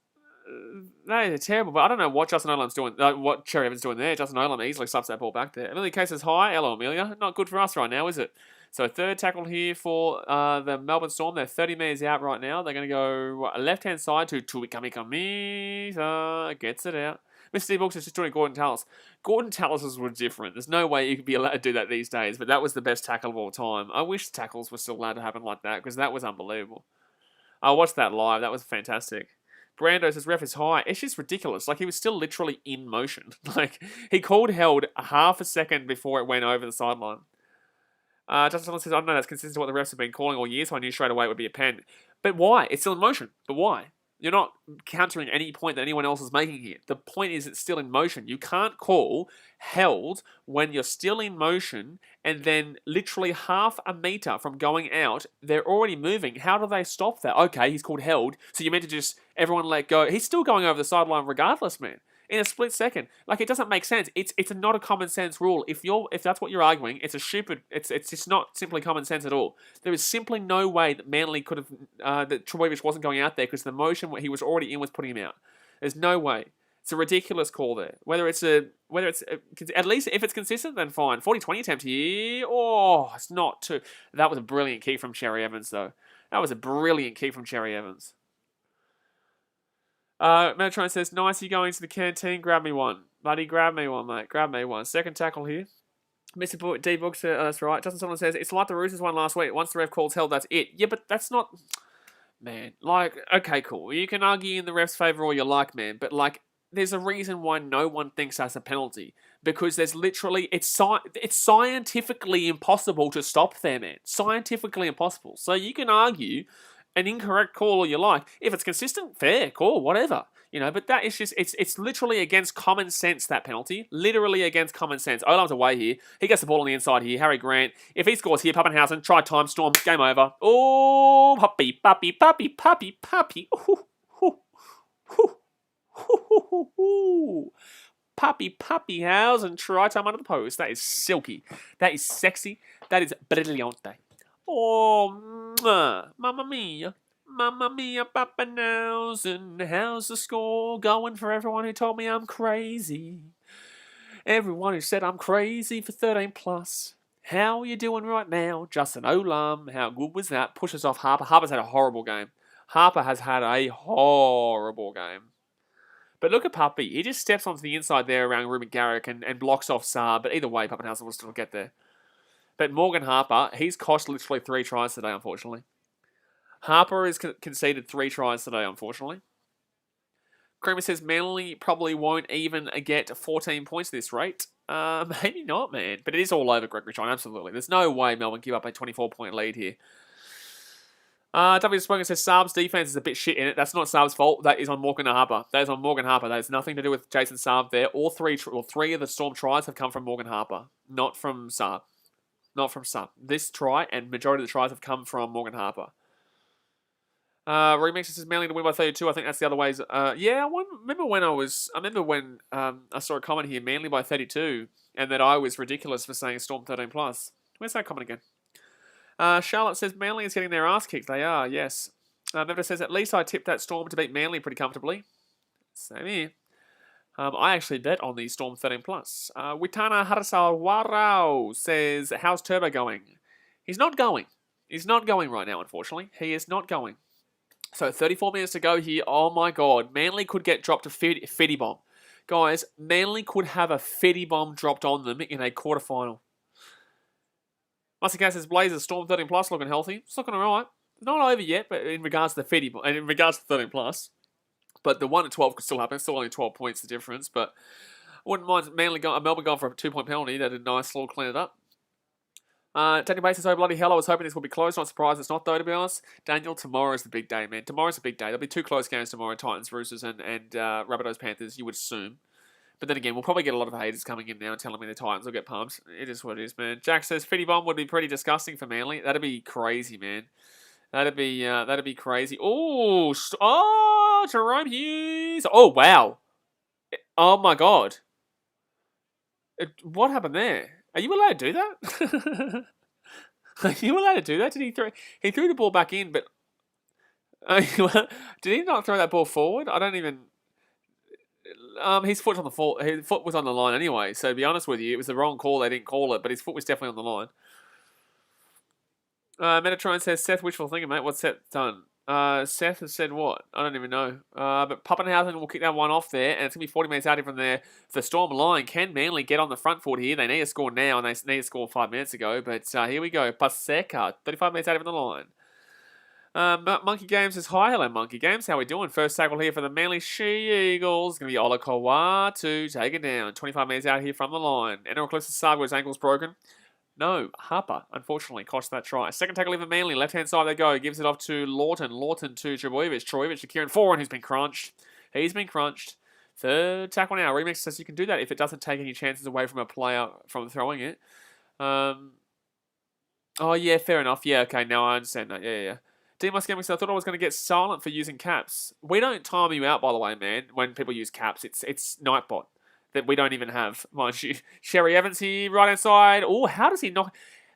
That is terrible. But I don't know what Justin Olam's doing. What Cherry Evans doing there. Justin Olam easily slaps that ball back there. Amelia Case is high. Hello, Amelia. Not good for us right now, is it? So third tackle here for the Melbourne Storm. They're 30 metres out right now. They're going to go left-hand side to Tuikamikami. Gets it out. Mr. D Books is just doing Gordon Tallis. Gordon Tallis were different. There's no way you could be allowed to do that these days. But that was the best tackle of all time. I wish tackles were still allowed to happen like that because that was unbelievable. I watched that live. That was fantastic. Brando says ref is high. It's just ridiculous. Like, he was still literally in motion. Like, he called held half a second before it went over the sideline. Justin says, I don't know, that's consistent to what the refs have been calling all year, so I knew straight away it would be a pen. But why? It's still in motion. But why? You're not countering any point that anyone else is making here. The point is it's still in motion. You can't call held when you're still in motion and then literally half a metre from going out, they're already moving. How do they stop that? Okay, he's called held, so you're meant to just, everyone let go. He's still going over the sideline regardless, man. In a split second. Like, it doesn't make sense. It's not a common sense rule. If that's what you're arguing, it's just not simply common sense at all. There is simply no way that Manly could have, that Trebojevic wasn't going out there because the motion he was already in was putting him out. There's no way. It's a ridiculous call there. Whether it's at least if it's consistent, then fine. 40-20 attempt here. Oh, it's not too. That was a brilliant kick from Cherry Evans, though. That was a brilliant kick from Cherry Evans. Metatron says, nice, you going to the canteen, grab me one. Buddy, grab me one, mate. Grab me one. Second tackle here. Mr. D Books, that's right. Justin Sutherland says, it's like the Roosters one last week. Once the ref calls held, that's it. Yeah, but that's not... Man, like, okay, cool. You can argue in the ref's favour all you like, man. But, like, there's a reason why no one thinks that's a penalty. Because there's literally... It's scientifically impossible to stop there, man. Scientifically impossible. So you can argue... an incorrect call all you like. If it's consistent, fair, call, whatever. You know, but that is just, it's literally against common sense, that penalty. Literally against common sense. Olam's away here. He gets the ball on the inside here. Harry Grant. If he scores here, Pappenhausen, try time, Storm, game over. Oh, puppy, puppy, puppy, puppy, puppy. Ooh, ooh, ooh, ooh, ooh. Puppy, Pappenhausen, try time under the post. That is silky. That is sexy. That is brillante. Oh, mamma mia, Pappenhausen. How's the score going for everyone who told me I'm crazy? Everyone who said I'm crazy for 13 plus. How are you doing right now? Justin Olam, how good was that? Pushes off Harper. Harper's had a horrible game. Harper has had a horrible game. But look at Puppy. He just steps onto the inside there around Ruben Garrick and blocks off Saab. But either way, Pappenhausen will still get there. But Morgan Harper, he's cost literally 3 tries today, unfortunately. Harper has conceded 3 tries today, unfortunately. Kramer says Manly probably won't even get 14 points at this rate. Maybe not, man. But it is all over Gregory John, absolutely. There's no way Melbourne give up a 24-point lead here. W. Spoken says Saab's defense is a bit shit in it. That's not Saab's fault. That is on Morgan Harper. That is on Morgan Harper. That has nothing to do with Jason Saab there. All three of the Storm tries have come from Morgan Harper, not from Saab. Not from Saab. This try and majority of the tries have come from Morgan Harper. Remix says Manly to win by 32. I think that's the other ways. Yeah, I remember when I saw a comment here, Manly by 32, and that I was ridiculous for saying Storm 13+. Where's that comment again? Charlotte says Manly is getting their ass kicked. They are, yes. Member says at least I tipped that Storm to beat Manly pretty comfortably. Same here. I actually bet on the Storm 13+. Witana Harasawarao says, how's Turbo going? He's not going. He's not going right now, unfortunately. He is not going. So 34 minutes to go here. Oh my God. Manly could get dropped a Fetty bomb. Guys, Manly could have a Fetty bomb dropped on them in a quarterfinal. Muscle says Blazers, Storm 13+ looking healthy. It's looking alright. Not over yet, but in regards to the Fetty bomb, and in regards to 13+. But the 1 to 12 could still happen. Still only 12 points the difference. But I wouldn't mind Melbourne going for a 2-point penalty. They did a nice little clean it up. Daniel Bates says, oh bloody hell, I was hoping this would be close. Not surprised it's not, though, to be honest. Daniel, tomorrow's the big day, man. Tomorrow's the big day. There'll be 2 close games tomorrow, Titans, Roosters, and Rabbitohs, Panthers, you would assume. But then again, we'll probably get a lot of haters coming in now telling me the Titans will get pumped. It is what it is, man. Jack says, Fetty bomb would be pretty disgusting for Manly. That'd be crazy, man. That'd be crazy. Oh, Jerome Hughes. Oh, wow. Oh, my God. What happened there? Are you allowed to do that? Are you allowed to do that? Did he threw the ball back in, but did he not throw that ball forward? I don't even. His foot was on the line anyway. So to be honest with you, it was the wrong call. They didn't call it, but his foot was definitely on the line. Metatron says Seth wishful thinking, mate. What's Seth done? Seth has said what? I don't even know. But Pappenhausen will kick that one off there, and it's going to be 40 minutes out here from there. The Storm line. Can Manly get on the front foot here? They need to score now, and they need to score 5 minutes ago. But here we go. Paseka, 35 minutes out here from the line. Monkey Games says, hi, hello, Monkey Games. How we doing? First tackle here for the Manly She-Eagles. It's going to be Olakau'atu to take it down. 25 minutes out here from the line. NRL Clips of Saab, his ankle's broken. No, Harper, unfortunately, cost that try. Second tackle for Manly. Left-hand side they go. Gives it off to Lawton. Lawton to Trebojevic. Trebojevic to Kieran Foran, who's been crunched. He's been crunched. Third tackle now. Remix says you can do that if it doesn't take any chances away from a player from throwing it. Oh, yeah, fair enough. Yeah, okay, now I understand that. Yeah. D-Musk Gaming said, I thought I was going to get silent for using caps. We don't time you out, by the way, man, when people use caps. It's Nightbot that we don't even have, mind you. Sherry Evans here, right-hand side. Oh, how does he knock...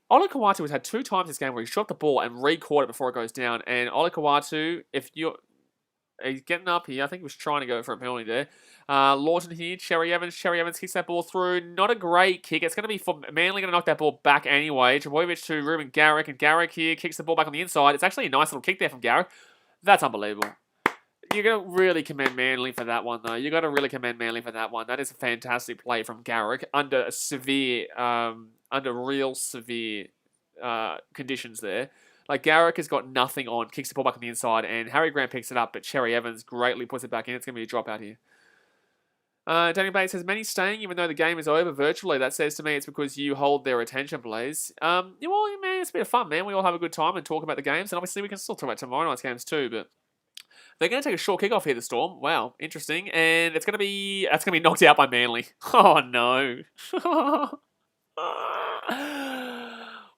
Olakau'atu has had 2 times this game where he shot the ball and re-caught it before it goes down. And Olakau'atu, he's getting up here. I think he was trying to go for a penalty there. Lawton here, Sherry Evans. Sherry Evans kicks that ball through. Not a great kick. It's going to be for Manly going to knock that ball back anyway. Trebojevic to Ruben Garrick. And Garrick here kicks the ball back on the inside. It's actually a nice little kick there from Garrick. That's unbelievable. You got to really commend Manly for that one, though. You got to really commend Manly for that one. That is a fantastic play from Garrick under real severe conditions there. Like, Garrick has got nothing on, kicks the ball back on the inside, and Harry Grant picks it up, but Cherry Evans greatly puts it back in. It's going to be a drop out here. Daniel Bates says, many staying even though the game is over virtually. That says to me it's because you hold their attention, Blaze. Well, man, it's a bit of fun, man. We all have a good time and talk about the games, and obviously we can still talk about tomorrow night's games too, but... They're going to take a short kickoff here, the Storm. Wow, interesting. And that's going to be knocked out by Manly. Oh, no.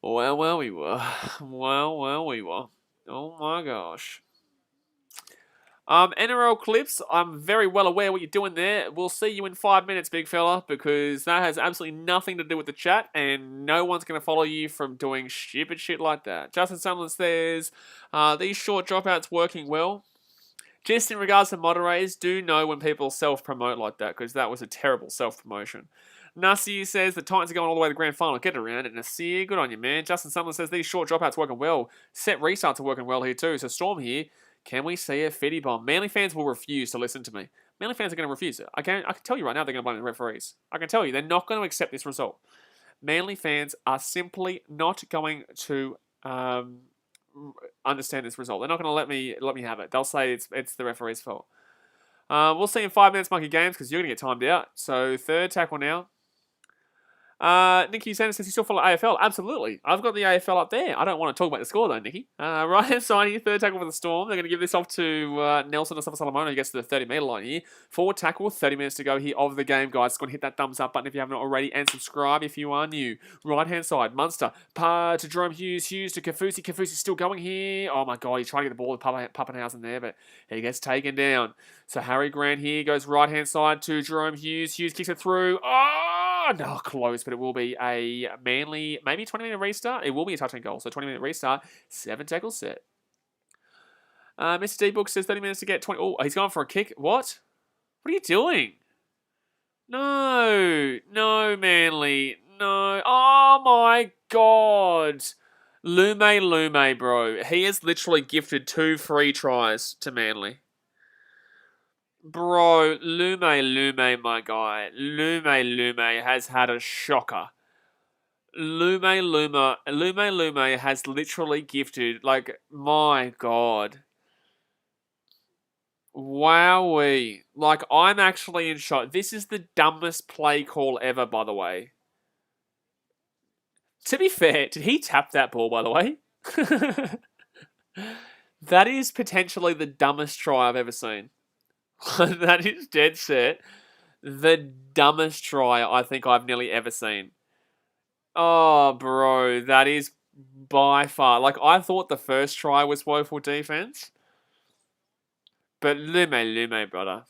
Well, we were. Well, we were. Oh, my gosh. NRL Clips, I'm very well aware what you're doing there. We'll see you in 5 minutes, big fella, because that has absolutely nothing to do with the chat, and no one's going to follow you from doing stupid shit like that. Justin Sumlin says, these short dropouts working well. Just in regards to moderators, do know when people self-promote like that, because that was a terrible self-promotion. Nasir says the Titans are going all the way to the grand final. Get around it, Nasir. Good on you, man. Justin Sumlin says these short dropouts working well. Set restarts are working well here too. So Storm here. Can we see a Fetty bomb? Manly fans will refuse to listen to me. Manly fans are going to refuse it. I can tell you right now they're going to blame the referees. I can tell you they're not going to accept this result. Manly fans are simply not going to... understand this result. They're not going to let me have it. They'll say it's the referee's fault. We'll see in 5 minutes, Monkey Games, because you're going to get timed out. So third tackle now. Nicky Sanders says you still follow AFL. Absolutely. I've got the AFL up there. I don't want to talk about the score though, Nicky. Right hand side here, third tackle for the Storm. They're going to give this off to Nelson Solomona, who gets to the 30-metre line here. Forward tackle, 30 minutes to go here of the game, guys. Go and hit that thumbs up button if you haven't already, and subscribe if you are new. Right hand side, Munster. To Jerome Hughes. Hughes to Kafusi. Kafusi's still going here. Oh my God, he's trying to get the ball with Pappenhausen there, but he gets taken down. So Harry Grant here goes right hand side to Jerome Hughes. Hughes kicks it through. Oh, no, close, but it will be a Manly, maybe 20-minute restart. It will be a touch and goal, so 20-minute restart, 7 tackles set. Mr. D-Book says 30 minutes to get 20. Oh, he's going for a kick. What? What are you doing? No, Manly, no. Oh my God. Lume, bro. He has literally gifted 2 free tries to Manly. Bro, Lume, my guy. Lume has had a shocker. Lume has literally gifted, like, my God. Wowee. Like, I'm actually in shock. This is the dumbest play call ever, by the way. To be fair, did he tap that ball, by the way? That is potentially the dumbest try I've ever seen. That is dead set the dumbest try I think I've nearly ever seen. Oh, bro, that is by far... Like, I thought the first try was woeful defense. But Lume, brother.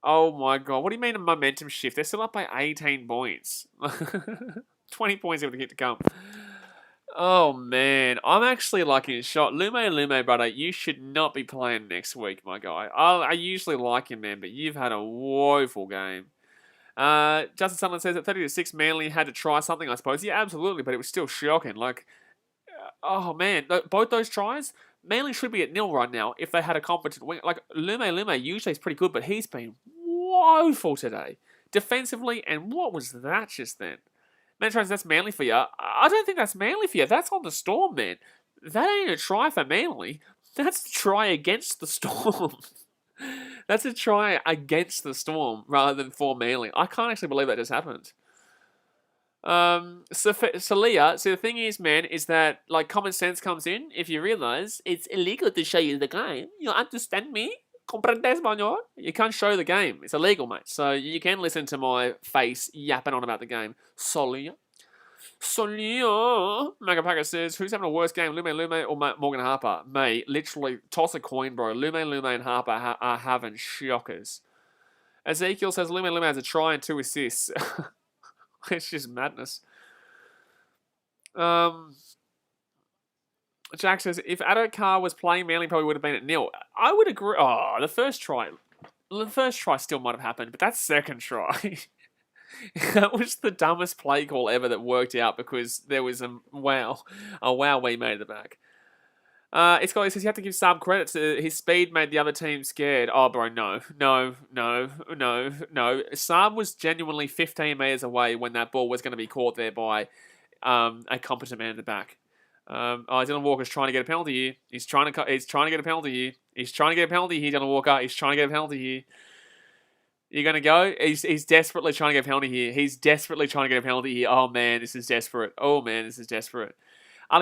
Oh, my God. What do you mean a momentum shift? They're still up by 18 points. 20 points with the kick to come. Oh, man. I'm actually like in shock. Lume, brother, you should not be playing next week, my guy. I usually like him, man, but you've had a woeful game. Justin Sutherland says that 30-6 Manly had to try something, I suppose. Yeah, absolutely, but it was still shocking. Like, oh, man. Both those tries, Manly should be at 0 right now if they had a competent wing. Like, Lume usually is pretty good, but he's been woeful today. Defensively, and what was that just then? Metrons, that's Manly for you. I don't think that's Manly for you. That's on the Storm, man. That ain't a try for Manly. That's a try against the Storm. That's a try against the Storm rather than for Manly. I can't actually believe that just happened. Leah, the thing is, man, is that, like, common sense comes in if you realise it's illegal to show you the game. You understand me? Comprende español? You can't show the game. It's illegal, mate. So you can listen to my face yapping on about the game. Leah. Magapacker says, who's having a worse game, Lume or Morgan Harper? Mate, literally, toss a coin, bro. Lume and Harper are having shockers. Ezekiel says, Lume has a try and 2 assists. It's just madness. Jack says, if Adokar was playing, Manly probably would have been at 0. I would agree. Oh, the first try still might have happened, but that second try, that was the dumbest play call ever that worked out because there was a wow we made the back. It's got, he says you have to give Saab credit to his speed made the other team scared. Oh, bro, no. Saab was genuinely 15 metres away when that ball was going to be caught there by a competent man in the back. Dylan Walker's trying to get a penalty here. He's trying to get a penalty here. Dylan Walker. He's trying to get a penalty here. You're going to go? He's desperately trying to get a penalty here. Oh, man, this is desperate. Ali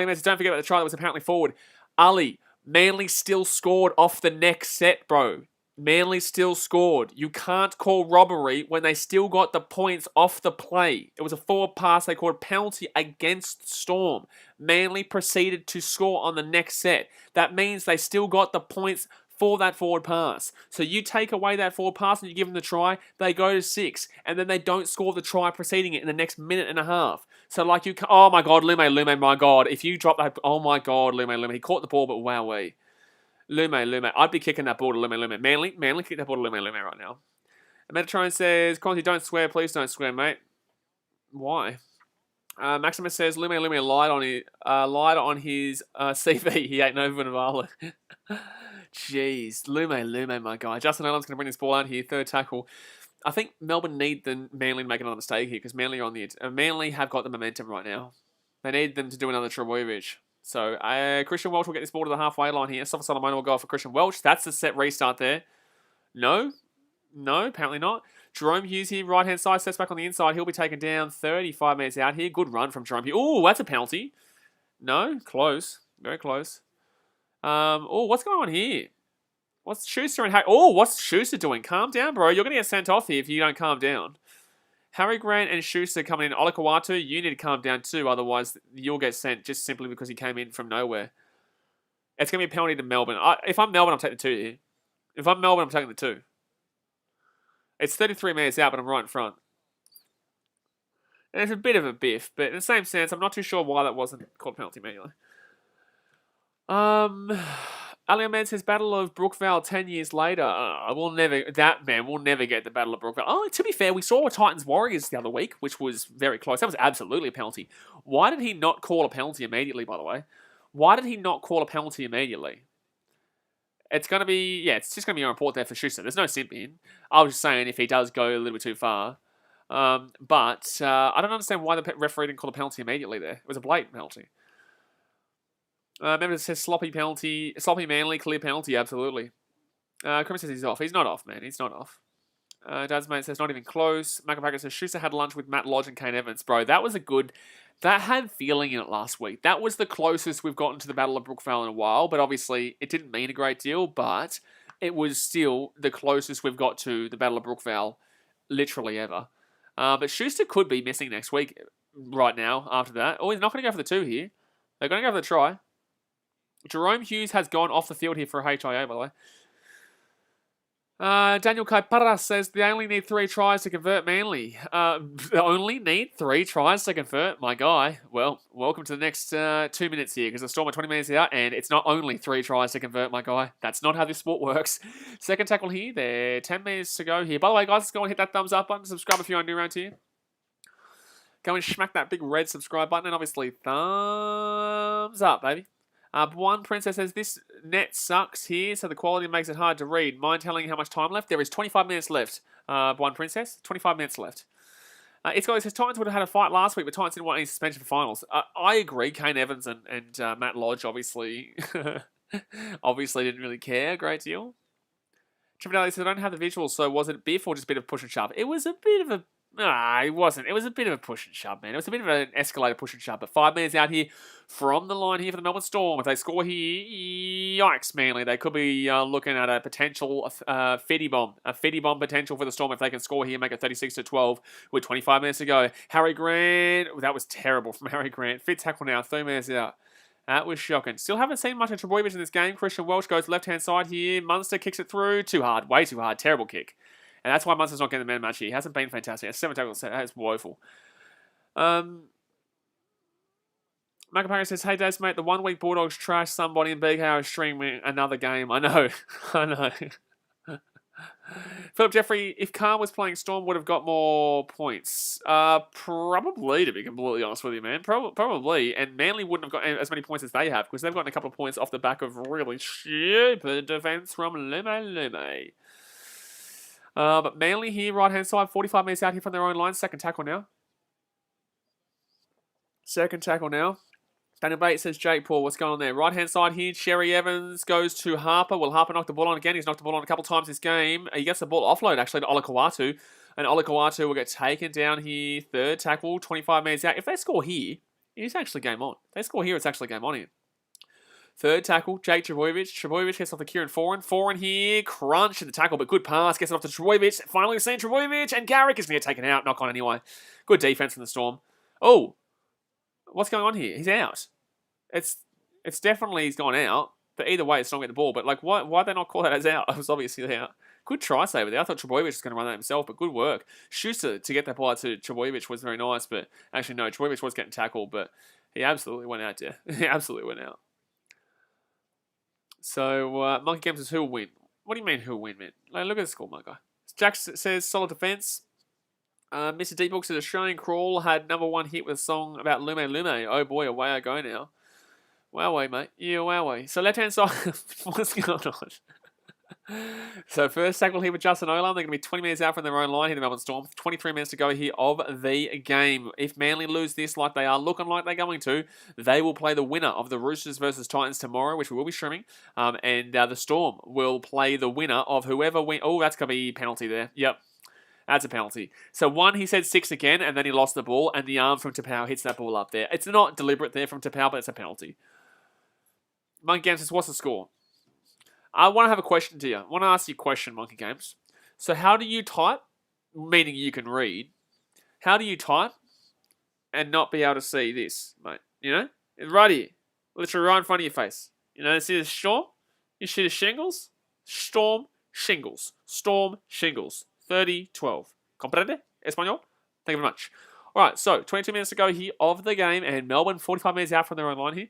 says, don't forget about the try that was apparently forward. Ali, Manly still scored off the next set, bro. Manly still scored. You can't call robbery when they still got the points off the play. It was a forward pass. They called penalty against Storm. Manly proceeded to score on the next set. That means they still got the points for that forward pass. So you take away that forward pass and you give them the try, they go to 6, and then they don't score the try preceding it in the next minute and a half. So like oh my God, Lume, my God. If you drop that, oh my God, Lume. He caught the ball, but wowee. Lume. I'd be kicking that ball to Lume. Manly, kick that ball to Lume right now. And Metatron says, Conti, don't swear. Please don't swear, mate. Why? Maximus says, Lume lied on his CV. He ain't no Vunivalu. Jeez. Lume, my guy. Justin Allen's going to bring this ball out here. Third tackle. I think Melbourne need Manly to make another mistake here because Manly have got the momentum right now. They need them to do another Trebojevic. So Christian Welch will get this ball to the halfway line here. Sofa Solomon will go off for Christian Welch. That's the set restart there. No, apparently not. Jerome Hughes here, right-hand side, sets back on the inside. He'll be taken down 35 metres out here. Good run from Jerome Hughes. Oh, that's a penalty. No, close. Very close. What's going on here? What's Schuster and what's Schuster doing? Calm down, bro. You're going to get sent off here if you don't calm down. Harry Grant and Schuster coming in. Olakawatu, you need to calm down too. Otherwise, you'll get sent just simply because he came in from nowhere. It's going to be a penalty to Melbourne. If I'm Melbourne, I'm taking the 2 here. If I'm Melbourne, I'm taking the 2. It's 33 metres out, but I'm right in front. And it's a bit of a biff, but in the same sense, I'm not too sure why that wasn't called penalty immediately. Ali Ahmed says Battle of Brookvale 10 years later. We'll never get the Battle of Brookvale. Oh, to be fair, we saw Titans Warriors the other week, which was very close. That was absolutely a penalty. Why did he not call a penalty immediately, by the way? Why did he not call a penalty immediately? It's going to be, it's just going to be a report there for Schuster. There's no simp in. I was just saying if he does go a little bit too far. But I don't understand why the referee didn't call a penalty immediately there. It was a blatant penalty. Remember it says sloppy penalty, sloppy Manly, clear penalty, absolutely. Crimmins says he's off. He's not off, man. He's not off. Dad's mate says not even close. Macapaka says Schuster had lunch with Matt Lodge and Kane Evans. Bro, that was a good... That had feeling in it last week. That was the closest we've gotten to the Battle of Brookvale in a while, but obviously it didn't mean a great deal, but it was still the closest we've got to the Battle of Brookvale literally ever. But Schuster could be missing next week right now after that. Oh, he's not going to go for the 2 here. They're going to go for the try. Jerome Hughes has gone off the field here for a HIA, by the way. Daniel Kaipara says they only need 3 tries to convert Manly. They only need 3 tries to convert, my guy. Well, welcome to the next 2 minutes here, because the Storm are 20 minutes out, and it's not only 3 tries to convert, my guy. That's not how this sport works. Second tackle here. There 10 minutes to go here. By the way, guys, let's go and hit that thumbs up button. Subscribe if you're new around here. Go and smack that big red subscribe button, and obviously thumbs up, baby. One Princess says, this net sucks here, so the quality makes it hard to read. Mind telling how much time left? There is 25 minutes left. One Princess, 25 minutes left. It's got, it says, Titans would have had a fight last week, but Titans didn't want any suspension for finals. I agree. Kane Evans and Matt Lodge obviously didn't really care a great deal. Tripadale says, I don't have the visuals, so was it biff or just a bit of push and shove? It was a bit of a... Nah, it wasn't. It was a bit of a push and shove, man. It was a bit of an escalated push and shove. But 5 minutes out here from the line here for the Melbourne Storm. If they score here, yikes, Manly. They could be looking at a potential Fetty bomb. A Fetty bomb potential for the Storm if they can score here and make it 36-12 with 25 minutes to go. Harry Grant. That was terrible from Harry Grant. Fit tackle now. 3 minutes out. That was shocking. Still haven't seen much of Trebojevic in this game. Christian Welch goes left-hand side here. Munster kicks it through. Too hard. Way too hard. Terrible kick. And that's why Munster's not getting the man match here. He hasn't been fantastic. A 7 tackles. That is woeful. Macapaka says, hey, Daz, mate, the 1 week Bulldogs trashed somebody in BKRmy streaming another game. I know. I know. Philip Jeffrey, if Carr was playing Storm, would have got more points. Probably, to be completely honest with you, man. Probably. And Manly wouldn't have got as many points as they have, because they've gotten a couple of points off the back of really stupid defense from Lume. But Manly here, right-hand side, 45 minutes out here from their own line. Second tackle now. Daniel Bates says, Jake Paul, what's going on there? Right-hand side here, Cherry Evans goes to Harper. Will Harper knock the ball on again? He's knocked the ball on a couple times this game. He gets the ball offload, actually, to Olakawatu. And Olakawatu will get taken down here. Third tackle, 25 minutes out. If they score here, it's actually game on. If they score here, it's actually game on here. Third tackle, Jake Trebojevic. Trebojevic gets off to Kieran Foran. Foran here, crunch in the tackle, but good pass. Gets it off to Trebojevic. Finally seen Trebojevic, and Garrick is going to get taken out. Knock on anyway. Good defense from the Storm. Oh, what's going on here? He's out. It's definitely he's gone out, but either way, it's not getting the ball. But like, why they not call that as out? It was obviously out. Good try saver there. I thought Trebojevic was going to run that himself, but good work. Schuster to get that ball out to Trebojevic was very nice, but actually no, Trebojevic was getting tackled, but he absolutely went out there. He absolutely went out. So, Monkey Games says, who'll win? What do you mean, who'll win, man? Like, look at the score, my guy. Jack says, solid defense. Mr. D-Book says, Australian Crawl had #1 hit with a song about Lume. Oh boy, away I go now. Woway, mate. Yeah, woway. So, left-hand side, what's going on? So first tackle here with Justin Olam. They're going to be 20 minutes out from their own line here, the Melbourne Storm. 23 minutes to go here of the game. If Manly lose this like they are looking like they're going to, they will play the winner of the Roosters versus Titans tomorrow, which we will be streaming. And the Storm will play the winner of whoever wins. Oh, that's going to be penalty there. Yep. That's a penalty. So one, he said 6 again, and then he lost the ball, and the arm from Tapau hits that ball up there. It's not deliberate there from Tapau, but it's a penalty. Monkey Games says, what's the score? I want to have a question to you. I want to ask you a question, Monkey Games. So how do you type, meaning you can read, how do you type and not be able to see this, mate? You know? It's right here. Literally right in front of your face. You know, see the storm? You see the shingles? Storm, shingles. Storm, shingles. 30-12. Comprende? Español? Thank you very much. Alright, so 22 minutes to go here of the game, and Melbourne 45 minutes out from their own line here.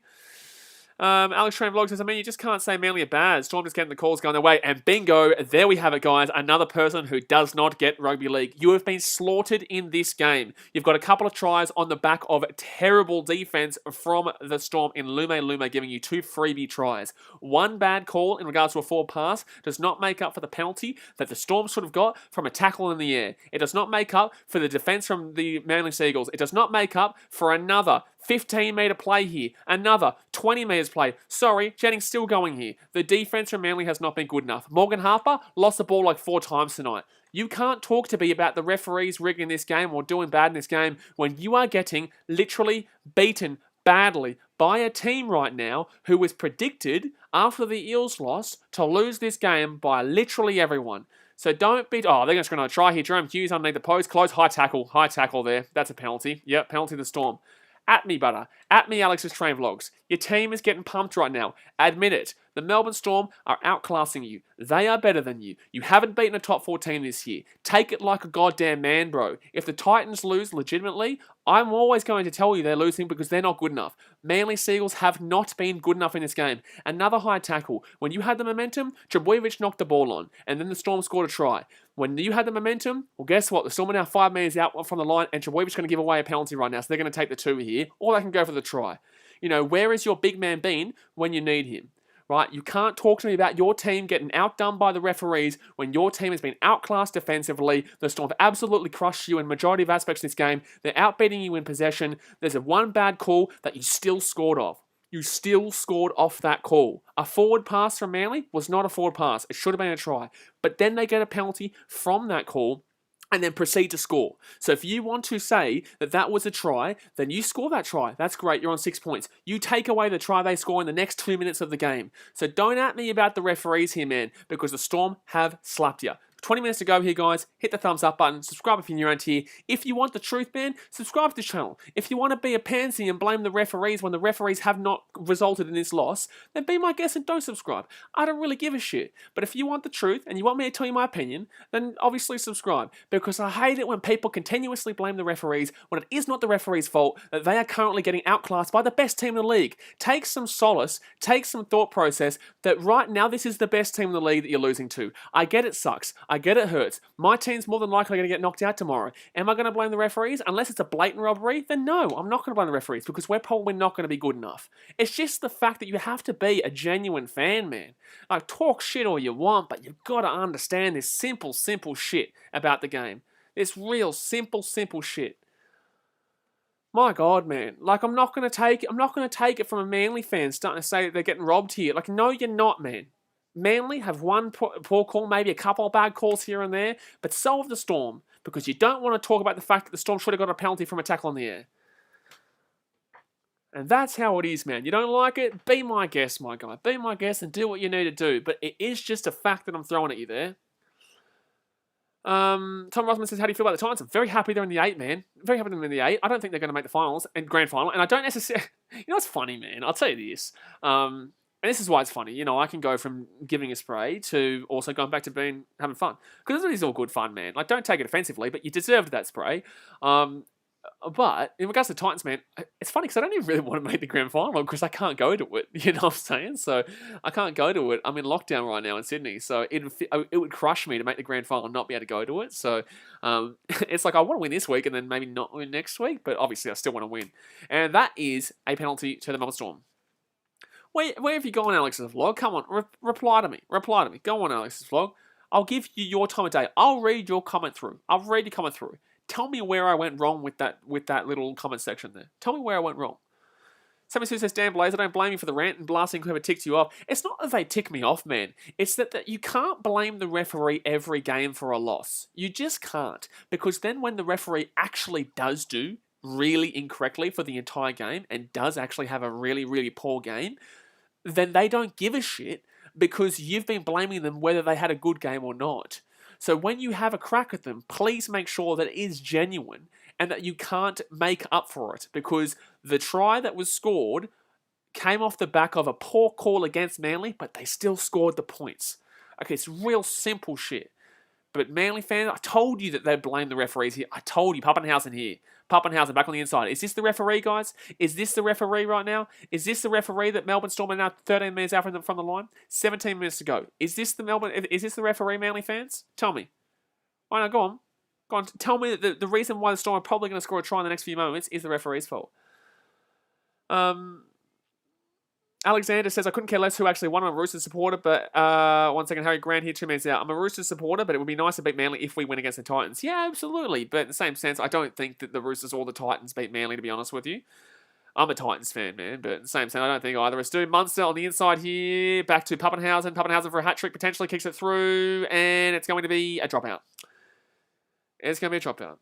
Alex Train Vlog says, I mean, you just can't say Manly are bad. Storm just getting the calls going their way. And bingo, there we have it, guys. Another person who does not get rugby league. You have been slaughtered in this game. You've got a couple of tries on the back of terrible defense from the Storm in Lume giving you 2 freebie tries. One bad call in regards to a forward pass does not make up for the penalty that the Storm should have got from a tackle in the air. It does not make up for the defense from the Manly Seagulls. It does not make up for another 15-metre play here. Another 20 metres play. Sorry, Jennings still going here. The defence from Manly has not been good enough. Morgan Harper lost the ball like 4 times tonight. You can't talk to me about the referees rigging this game or doing bad in this game when you are getting literally beaten badly by a team right now who was predicted after the Eels loss to lose this game by literally everyone. So don't be... Oh, they're just going to try here. Jerome Hughes underneath the post. Close. High tackle there. That's a penalty. Yep, penalty to the Storm. At me, butter. At me, Alex's Train Vlogs. Your team is getting pumped right now. Admit it. The Melbourne Storm are outclassing you. They are better than you. You haven't beaten a top 4 team this year. Take it like a goddamn man, bro. If the Titans lose legitimately, I'm always going to tell you they're losing because they're not good enough. Manly Seagulls have not been good enough in this game. Another high tackle. When you had the momentum, Trbojevic knocked the ball on, and then the Storm scored a try. When you had the momentum, well, guess what? The Storm are now 5 metres out from the line, and Trebojevic's going to give away a penalty right now, so they're going to take the 2 here, or they can go for the try. You know, where is your big man been when you need him? Right? You can't talk to me about your team getting outdone by the referees when your team has been outclassed defensively. The Storm have absolutely crushed you in majority of aspects of this game. They're outbeating you in possession. There's a one bad call that you still scored off. You still scored off that call. A forward pass from Manly was not a forward pass. It should have been a try. But then they get a penalty from that call and then proceed to score. So if you want to say that that was a try, then you score that try. That's great. You're on 6 points. You take away the try they score in the next 2 minutes of the game. So don't at me about the referees here, man, because the Storm have slapped you. 20 minutes to go here, guys. Hit the thumbs up button. Subscribe if you're new around here. If you want the truth, man, subscribe to the channel. If you want to be a pansy and blame the referees when the referees have not resulted in this loss, then be my guest and don't subscribe. I don't really give a shit. But if you want the truth and you want me to tell you my opinion, then obviously subscribe. Because I hate it when people continuously blame the referees when it is not the referees' fault that they are currently getting outclassed by the best team in the league. Take some solace, take some thought process that right now this is the best team in the league that you're losing to. I get it sucks. I get it hurts. My team's more than likely going to get knocked out tomorrow. Am I going to blame the referees? Unless it's a blatant robbery, then no, I'm not going to blame the referees because we're probably not going to be good enough. It's just the fact that you have to be a genuine fan, man. Like, talk shit all you want, but you've got to understand this simple shit about the game. This real simple shit. My God, man. Like, I'm not going to take it from a Manly fan starting to say that they're getting robbed here. Like, no, you're not, man. Manly have one poor call, maybe a couple of bad calls here and there, but so have the Storm, because you don't want to talk about the fact that the Storm should have got a penalty from a tackle in the air. And that's how it is, man. You don't like it? Be my guest, my guy. Be my guest and do what you need to do. But it is just a fact that I'm throwing at you there. Tom Rossman says, how do you feel about the Titans? I'm very happy they're in the 8, man. Very happy they're in the 8. I don't think they're going to make the finals and grand final. And I don't necessarily... You know what's funny, man? I'll tell you this. And this is why it's funny. You know, I can go from giving a spray to also going back to having fun. Because it is all good fun, man. Like, don't take it offensively, but you deserved that spray. But in regards to Titans, man, it's funny because I don't even really want to make the grand final because I can't go to it. You know what I'm saying? So I can't go to it. I'm in lockdown right now in Sydney. So it would crush me to make the grand final and not be able to go to it. So it's like I want to win this week and then maybe not win next week. But obviously I still want to win. And that is a penalty to the Melbourne Storm. Where have you gone, Alex's vlog? Come on, reply to me. Reply to me. Go on, Alex's vlog. I'll give you your time of day. I'll read your comment through. I'll read your comment through. Tell me where I went wrong with that little comment section there. Tell me where I went wrong. Somebody who says, Dan Blaze, I don't blame you for the rant and blasting whoever ticks you off. It's not that they tick me off, man. It's that you can't blame the referee every game for a loss. You just can't. Because then when the referee actually does do really incorrectly for the entire game and does actually have a really, really poor game, then they don't give a shit because you've been blaming them whether they had a good game or not. So when you have a crack at them, please make sure that it is genuine and that you can't make up for it, because the try that was scored came off the back of a poor call against Manly, but they still scored the points. Okay, it's real simple shit. But Manly fans, I told you that they blame the referees here. I told you, Pappenhausen here. Pappenhausen back on the inside. Is this the referee, guys? Is this the referee right now? Is this the referee that Melbourne Storm are now 13 minutes out from the line? 17 minutes to go. Is this the referee, Manly fans? Tell me. Why not? Go on. Go on. Tell me that the reason why the Storm are probably going to score a try in the next few moments is the referee's fault. Alexander says, I couldn't care less who actually won. I'm a Roosters supporter, but 1 second, Harry Grant here, 2 minutes out. I'm a Roosters supporter, but it would be nice to beat Manly if we win against the Titans. Yeah, absolutely. But in the same sense, I don't think that the Roosters or the Titans beat Manly, to be honest with you. I'm a Titans fan, man, but in the same sense, I don't think either of us do. Munster on the inside here, back to Pappenhausen. Pappenhausen for a hat-trick, potentially kicks it through, and it's going to be a dropout. It's going to be a dropout.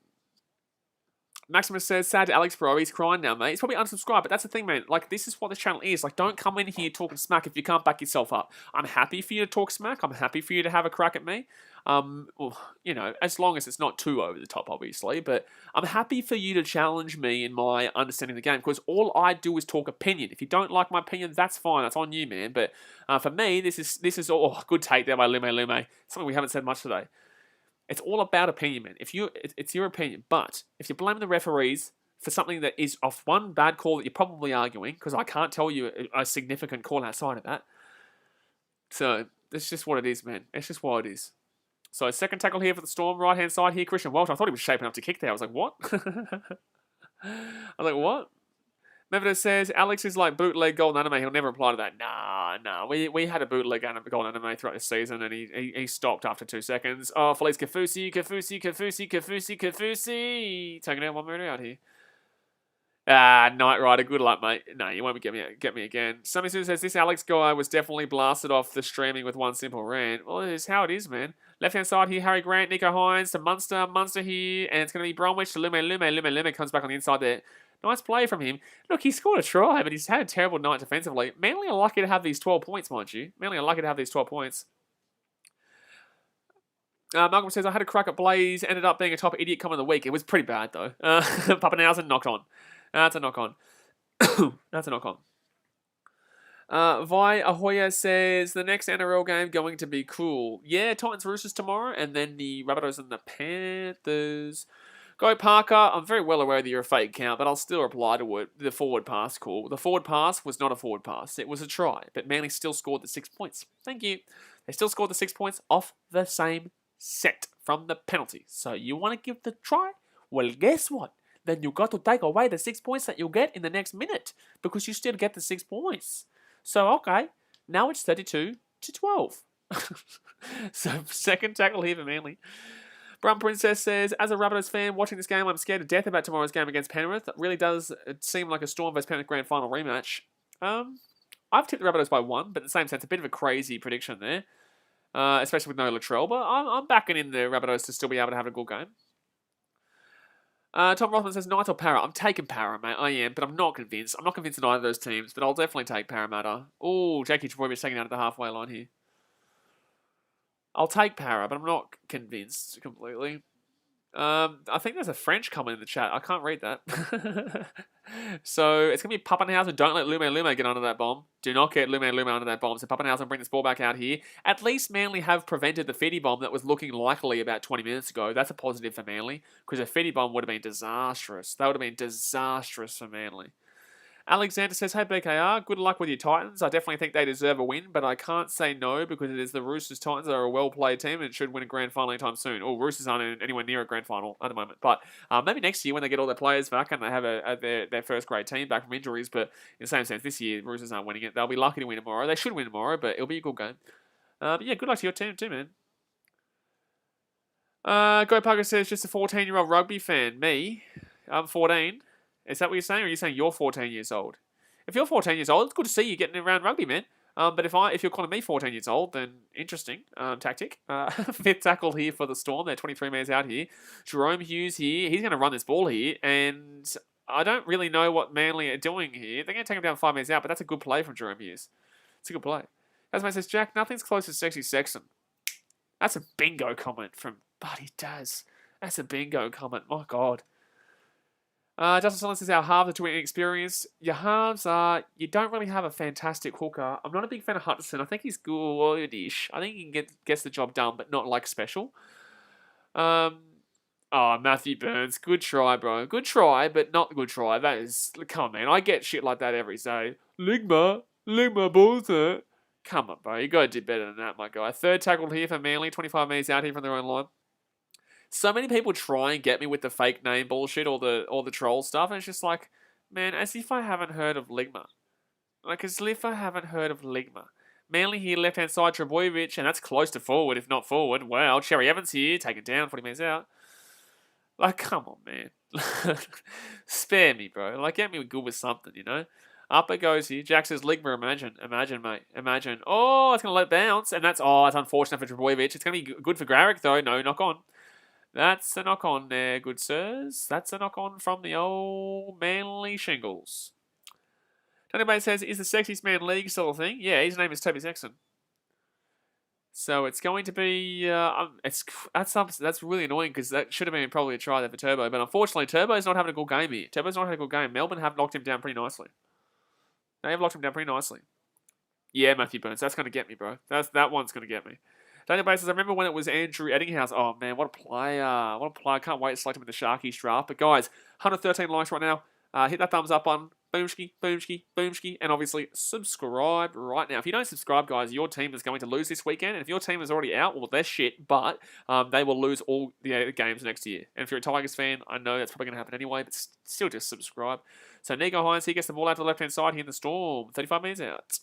Maximus says, sad to Alex, bro. He's crying now, mate. He's probably unsubscribed, but that's the thing, man. Like, this is what this channel is. Like, don't come in here talking smack if you can't back yourself up. I'm happy for you to talk smack. I'm happy for you to have a crack at me. Well, you know, as long as it's not too over the top, obviously. But I'm happy for you to challenge me in my understanding of the game, because all I do is talk opinion. If you don't like my opinion, that's fine. That's on you, man. But for me, this is all good take there by Lume. Something we haven't said much today. It's all about opinion, man. It's your opinion. But if you blame the referees for something that is off one bad call that you're probably arguing, because I can't tell you a significant call outside of that. So, it's just what it is, man. It's just what it is. So, second tackle here for the Storm. Right-hand side here, Christian Welch. I thought he was shaping up to kick there. I was like, what? I was like, what? Mevedo says, Alex is like bootleg golden anime. He'll never reply to that. Nah. We had a bootleg golden anime throughout the season, and he stopped after 2 seconds. Oh, Felice Kafusi. Taking out 1 minute out here. Knight Rider, good luck, mate. No, you won't get me again. Somebody says, this Alex guy was definitely blasted off the streaming with one simple rant. Well, it's how it is, man. Left-hand side here, Harry Grant, Nico Hines to Munster here, and it's going to be Bromwich to Lume comes back on the inside there. Nice play from him. Look, he scored a try, but he's had a terrible night defensively. Manly are lucky to have these 12 points, mind you. Manly are lucky to have these 12 points. Malcolm says, I had a crack at Blaze, ended up being a top idiot comment of the week. It was pretty bad, though. Pappenhausen knocked on. That's a knock on. That's a knock on. Vi Ahoya says, the next NRL game going to be cool. Yeah, Titans Roosters tomorrow, and then the Rabbitohs and the Panthers. Go Parker, I'm very well aware that you're a fake count, but I'll still reply to it. The forward pass call. The forward pass was not a forward pass. It was a try, but Manly still scored the 6 points. Thank you. They still scored the 6 points off the same set from the penalty. So you want to give the try? Well, guess what? Then you got to take away the 6 points that you'll get in the next minute, because you still get the 6 points. So, okay, now it's 32-12. So, second tackle here for Manly. Brum Princess says, as a Rabbitohs fan watching this game, I'm scared to death about tomorrow's game against Penrith. It really does seem like a Storm vs Penrith grand final rematch. I've tipped the Rabbitohs by 1, but in the same sense, a bit of a crazy prediction there, especially with no Latrell. But I'm backing in the Rabbitohs to still be able to have a good game. Tom Rothman says, Knights or Para? I'm taking Para, mate. I am, but I'm not convinced. I'm not convinced in either of those teams, but I'll definitely take Parramatta. Oh, Jackie Trebojevic taking out at the halfway line here. I'll take Para, but I'm not convinced completely. I think there's a French comment in the chat. I can't read that. So it's going to be Pappenhausen. Don't let Lume get under that bomb. Do not get Lume under that bomb. So Pappenhausen bring this ball back out here. At least Manly have prevented the Fiddy bomb that was looking likely about 20 minutes ago. That's a positive for Manly, because a Fiddy bomb would have been disastrous. That would have been disastrous for Manly. Alexander says, hey BKR, good luck with your Titans. I definitely think they deserve a win, but I can't say no because it is the Roosters Titans that are a well-played team and should win a grand final anytime soon. Oh, Roosters aren't anywhere near a grand final at the moment. But maybe next year when they get all their players back and they have their first grade team back from injuries. But in the same sense, this year, Roosters aren't winning it. They'll be lucky to win tomorrow. They should win tomorrow, but it'll be a good game. But yeah, good luck to your team too, man. Go Parker says, just a 14-year-old rugby fan. Me, I'm 14. Is that what you're saying, or are you saying you're 14 years old? If you're 14 years old, it's good to see you getting around rugby, man. But if you're calling me 14 years old, then interesting tactic. Fifth tackle here for the Storm. They're 23 metres out here. Jerome Hughes here. He's going to run this ball here, and I don't really know what Manly are doing here. They're going to take him down 5 metres out, but that's a good play from Jerome Hughes. It's a good play. Asman says, Jack, nothing's close to Sexy Sexton. That's a bingo comment from Buddy Daz. That's a bingo comment. My God. Justin Silence says our halves are too inexperienced. Your halves are, you don't really have a fantastic hooker. I'm not a big fan of Hutchison. I think he's good-ish. I think he gets the job done, but not like special. Matthew Burns, good try, bro. Good try, but not good try. That is, come on, man. I get shit like that every day. Ligma balls there. Come on, bro. You got to do better than that, my guy. Third tackle here for Manly. 25 metres out here from their own line. So many people try and get me with the fake name bullshit or the troll stuff, and it's just like, man, as if I haven't heard of Ligma. Like, as if I haven't heard of Ligma. Manly here, left-hand side, Trebojevic, and that's close to forward, if not forward. Wow, Cherry Evans here, taken down, 40 metres out. Like, come on, man. Spare me, bro. Like, get me good with something, you know? Up it goes here. Jack says, Ligma, imagine, mate. Imagine. Oh, it's going to let it bounce, and that's unfortunate for Trebojevic. It's going to be good for Garrick, though. No, knock on. That's a knock-on there, good sirs. That's a knock-on from the old Manly Shingles. Tony Bates says, is the Sexiest Man League still a thing? Yeah, his name is Toby Sexton. So it's going to be... that's really annoying because that should have been probably a try there for Turbo. But unfortunately, Turbo's not having a good game here. Turbo's not having a good game. Melbourne have locked him down pretty nicely. They have locked him down pretty nicely. Yeah, Matthew Burns. That's going to get me, bro. That one's going to get me. Daniel Bates says, I remember when it was Andrew Eddinghouse. Oh, man, what a player. What a player. Can't wait to select him in the Sharkies draft. But, guys, 113 likes right now. Hit that thumbs up button. Boomski, boomski, boomski. And, obviously, subscribe right now. If you don't subscribe, guys, your team is going to lose this weekend. And if your team is already out, well, they're shit. But they will lose all the games next year. And if you're a Tigers fan, I know that's probably going to happen anyway. But still just subscribe. So, Nico Hines, he gets the ball out to the left-hand side here in the Storm. 35 minutes out.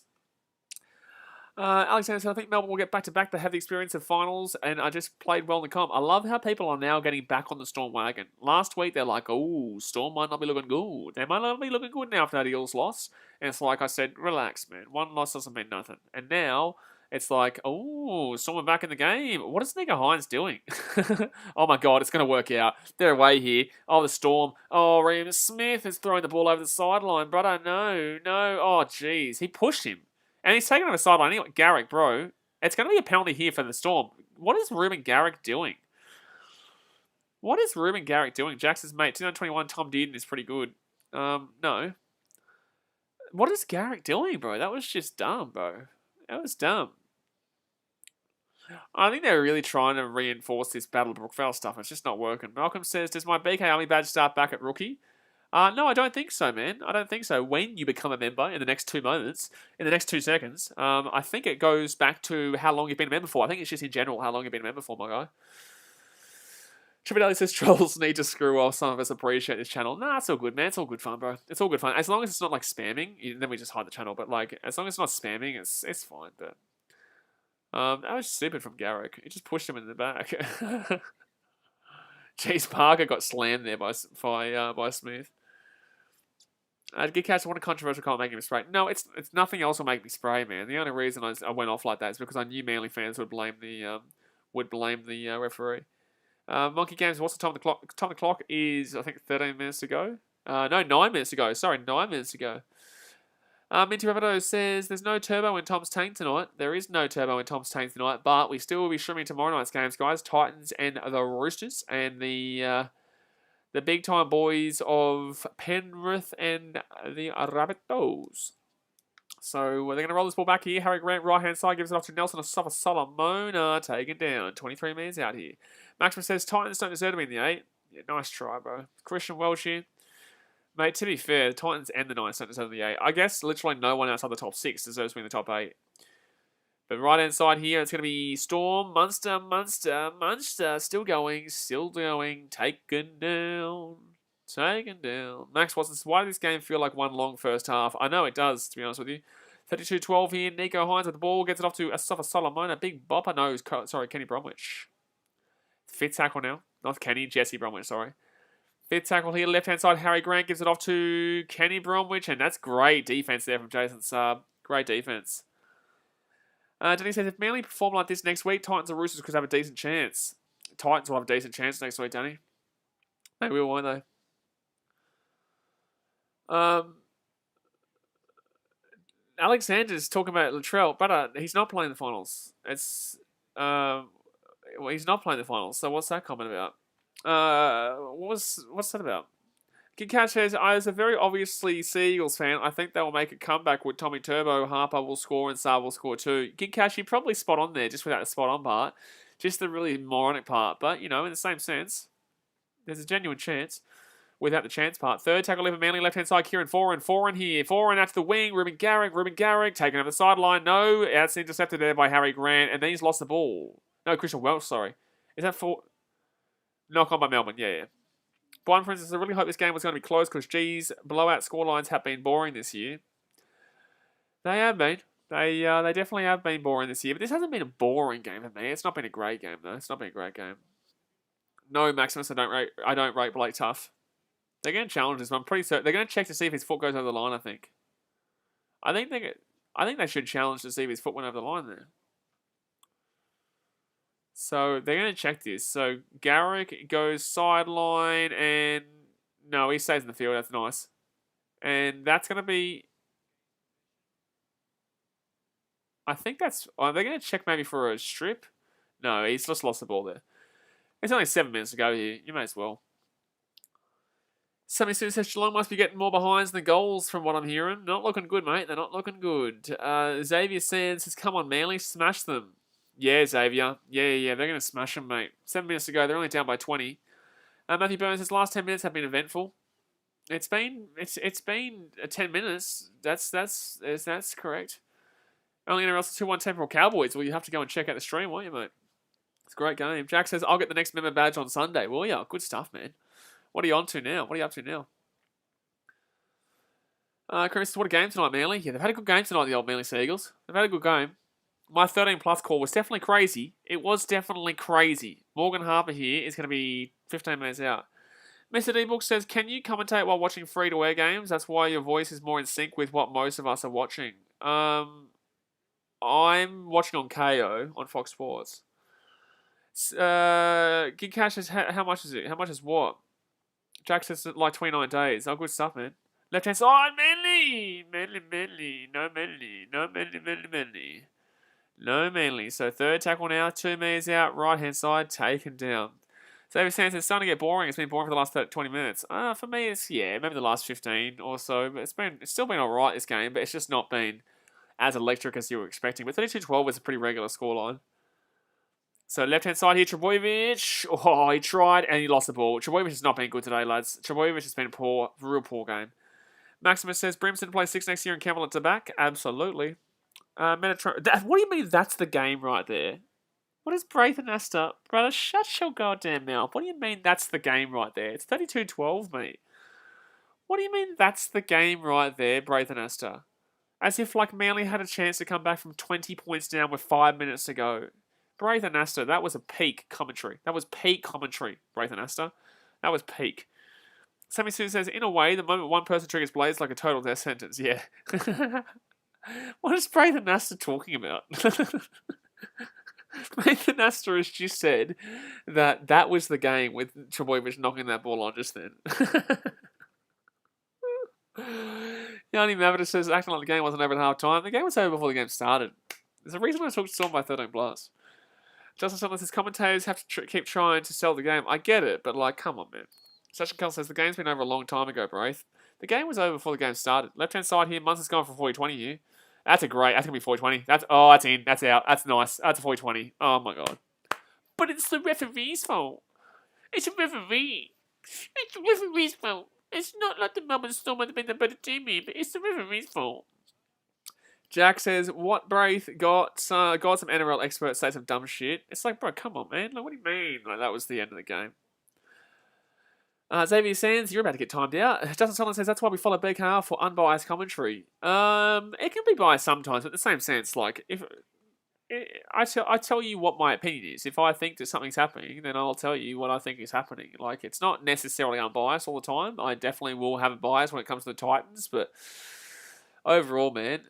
Alexander said, I think Melbourne will get back-to-back. They have the experience of finals, and I just played well in the comp. I love how people are now getting back on the Storm wagon. Last week, they're like, oh, Storm might not be looking good. They might not be looking good now after that Eels loss. And it's like I said, relax, man. One loss doesn't mean nothing. And now, it's like, oh, Storm are back in the game. What is Nico Hines doing? Oh, my God, it's going to work out. They're away here. Oh, the Storm. Oh, Remus Smith is throwing the ball over the sideline. Brother, no. Oh, jeez. He pushed him. And he's taken on the sideline. Anyway, Garrick, bro. It's going to be a penalty here for the Storm. What is Ruben Garrick doing? What is Ruben Garrick doing? Jackson's mate, 2021, Tom Dearden is pretty good. No. What is Garrick doing, bro? That was just dumb, bro. That was dumb. I think they're really trying to reinforce this Battle of Brookvale stuff. It's just not working. Malcolm says, does my BKRmy badge start back at rookie? No, I don't think so, man. I don't think so. When you become a member in the next 2 moments, in the next 2 seconds, I think it goes back to how long you've been a member for. I think it's just in general how long you've been a member for, my guy. Trividelli says trolls need to screw off. Some of us appreciate this channel. Nah, it's all good, man. It's all good fun, bro. It's all good fun. As long as it's not like spamming, then we just hide the channel. But like, as long as it's not spamming, it's fine. But that was stupid from Garrick. He just pushed him in the back. Jeez, Parker got slammed there by Smith. Get catch. I want a controversial call making me spray. No, it's nothing else will make me spray, man. The only reason I went off like that is because I knew Manly fans would blame the referee. Monkey Games. What's the time on the clock? Time on the clock is I think 13 minutes to go. No, 9 minutes ago. Sorry, 9 minutes ago. Minty Rapido says there's no turbo in Tom's tank tonight. There is no turbo in Tom's tank tonight, but we still will be streaming tomorrow night's games, guys. Titans and the Roosters and the big time boys of Penrith and the Rabbitohs. So they're going to roll this ball back here. Harry Grant, right hand side, gives it off to Nelson Asafa Solomona, taken down. 23 minutes out here. Maximus says Titans don't deserve to be in the 8. Yeah, nice try, bro. Christian Welch here. Mate, to be fair, the Titans and the Knights don't deserve the 8. I guess literally no one outside the top 6 deserves to be in the top 8. But right hand side here, it's going to be Storm, Munster, still going, taken down. Max Watson, why does this game feel like one long first half? I know it does, to be honest with you. 32-12 here, Nico Hines with the ball, gets it off to Asafa Solomon, a big bopper. No, sorry, Kenny Bromwich. Fifth tackle now, not Kenny, Jesse Bromwich, sorry. Fifth tackle here, left-hand side, Harry Grant gives it off to Kenny Bromwich, and that's great defense there from Jason Saab. Great defense. Denny says, if Manly perform like this next week, Titans or Roosters could have a decent chance. Titans will have a decent chance next week, Danny. Maybe we will, won't they? Alexander's talking about Latrell, but he's not playing the finals. It's he's not playing the finals. So what's that comment about? What's that about? Kid Catch says, I was a very obviously Sea Eagles fan. I think they will make a comeback with Tommy Turbo, Harper will score, and Saab will score too. Kid Catch, you probably spot on there, just without the spot on part. Just the really moronic part. But, you know, in the same sense, there's a genuine chance without the chance part. Third tackle, Evan Manley, left-hand side, Kieran Foran here. Foran out to the wing, Ruben Garrick, taken over the sideline. No, that's intercepted there by Harry Grant, and then he's lost the ball. No, Christian Welch, sorry. Is that for... Knock on by Melbourne, yeah. Blind for instance, I really hope this game was going to be close because, geez, blowout scorelines have been boring this year. They have been. They definitely have been boring this year, but this hasn't been a boring game for me. It's not been a great game, though. It's not been a great game. No, Maximus, I don't rate Blake tough. They're going to challenge this, but I'm pretty certain they're going to check to see if his foot goes over the line. I think they should challenge to see if his foot went over the line there. So they're going to check this. So Garrick goes sideline, and no, he stays in the field. That's nice, and that's going to be. I think that's. Oh, they're going to check maybe for a strip. No, he's just lost the ball there. It's only 7 minutes to go here. You may as well. Somebody says Geelong must be getting more behinds than goals from what I'm hearing. Not looking good, mate. They're not looking good. Xavier Sands says, come on, Manly, smash them. Yeah, Xavier. Yeah. They're going to smash them, mate. 7 minutes to go. They're only down by 20. Matthew Burns says, last 10 minutes have been eventful. It's been 10 minutes. That's correct. Only NRL 2-1 temporal Cowboys. Well, you have to go and check out the stream, won't you, mate? It's a great game. Jack says, I'll get the next member badge on Sunday. Well, yeah, good stuff, man. What are you on to now? What are you up to now? Chris, what a game tonight, Manly. Yeah, they've had a good game tonight, the old Manly Sea Eagles. They've had a good game. My 13+ call was definitely crazy. It was definitely crazy. Morgan Harper here is going to be 15 minutes out. Mr. D-Book says, can you commentate while watching free-to-air games? That's why your voice is more in sync with what most of us are watching. I'm watching on KO on Fox Sports. Gig Cash says, how much is it? How much is what? Jack says like 29 days. Oh, good stuff, man. Left hand side, Manly. No Manly. So third tackle now. 2 meters out. Right hand side, taken down. Xavier Sands, it's starting to get boring. It's been boring for the last 20 minutes. For me, it's, maybe the last 15 or so. But it's still been alright, this game. But it's just not been as electric as you were expecting. But 32-12 was a pretty regular scoreline. So left-hand side here, Trebojevic. Oh, he tried and he lost the ball. Trebojevic has not been good today, lads. Trebojevic has been poor, real poor game. Maximus says, Brimson plays 6 next year and Campbell at the back. Absolutely. What do you mean that's the game right there? What is Braith and Astor? Brother, shut your goddamn mouth. What do you mean that's the game right there? It's 32-12, mate. What do you mean that's the game right there, Braith and Astor? As if like Manly had a chance to come back from 20 points down with 5 minutes to go. Braith and Astor, that was a peak commentary. Braith and Astor. That was peak. Sammy Sue says, in a way, the moment one person triggers Blaze like a total death sentence. Yeah. What is Braith and Astor talking about? Braith and Astor has just said that was the game with Trebojevic knocking that ball on just then. Yanni Mavita says, acting like the game wasn't over at half time. The game was over before the game started. There's a reason I took Storm by 13+. Justin Sutherland says, commentators have to keep trying to sell the game. I get it, but like, come on, man. Sachin Kell says, the game's been over a long time ago, Braith. The game was over before the game started. Left-hand side here, Munster's going for 40-20 here. That's going to be 40-20. That's in, that's out. That's nice. That's a 40-20. Oh, my God. But it's the referee's fault. It's a referee. It's the referee's fault. It's not like the Melbourne Storm have been the better team here, but it's the referee's fault. Jack says, what Braith got some NRL experts say some dumb shit. It's like, bro, come on, man. Like, what do you mean? Like, that was the end of the game. Xavier Sands, you're about to get timed out. Justin Solomon says, that's why we follow BKR for unbiased commentary. It can be biased sometimes, but in the same sense, like, if I tell you what my opinion is. If I think that something's happening, then I'll tell you what I think is happening. Like, it's not necessarily unbiased all the time. I definitely will have a bias when it comes to the Titans, but overall, man,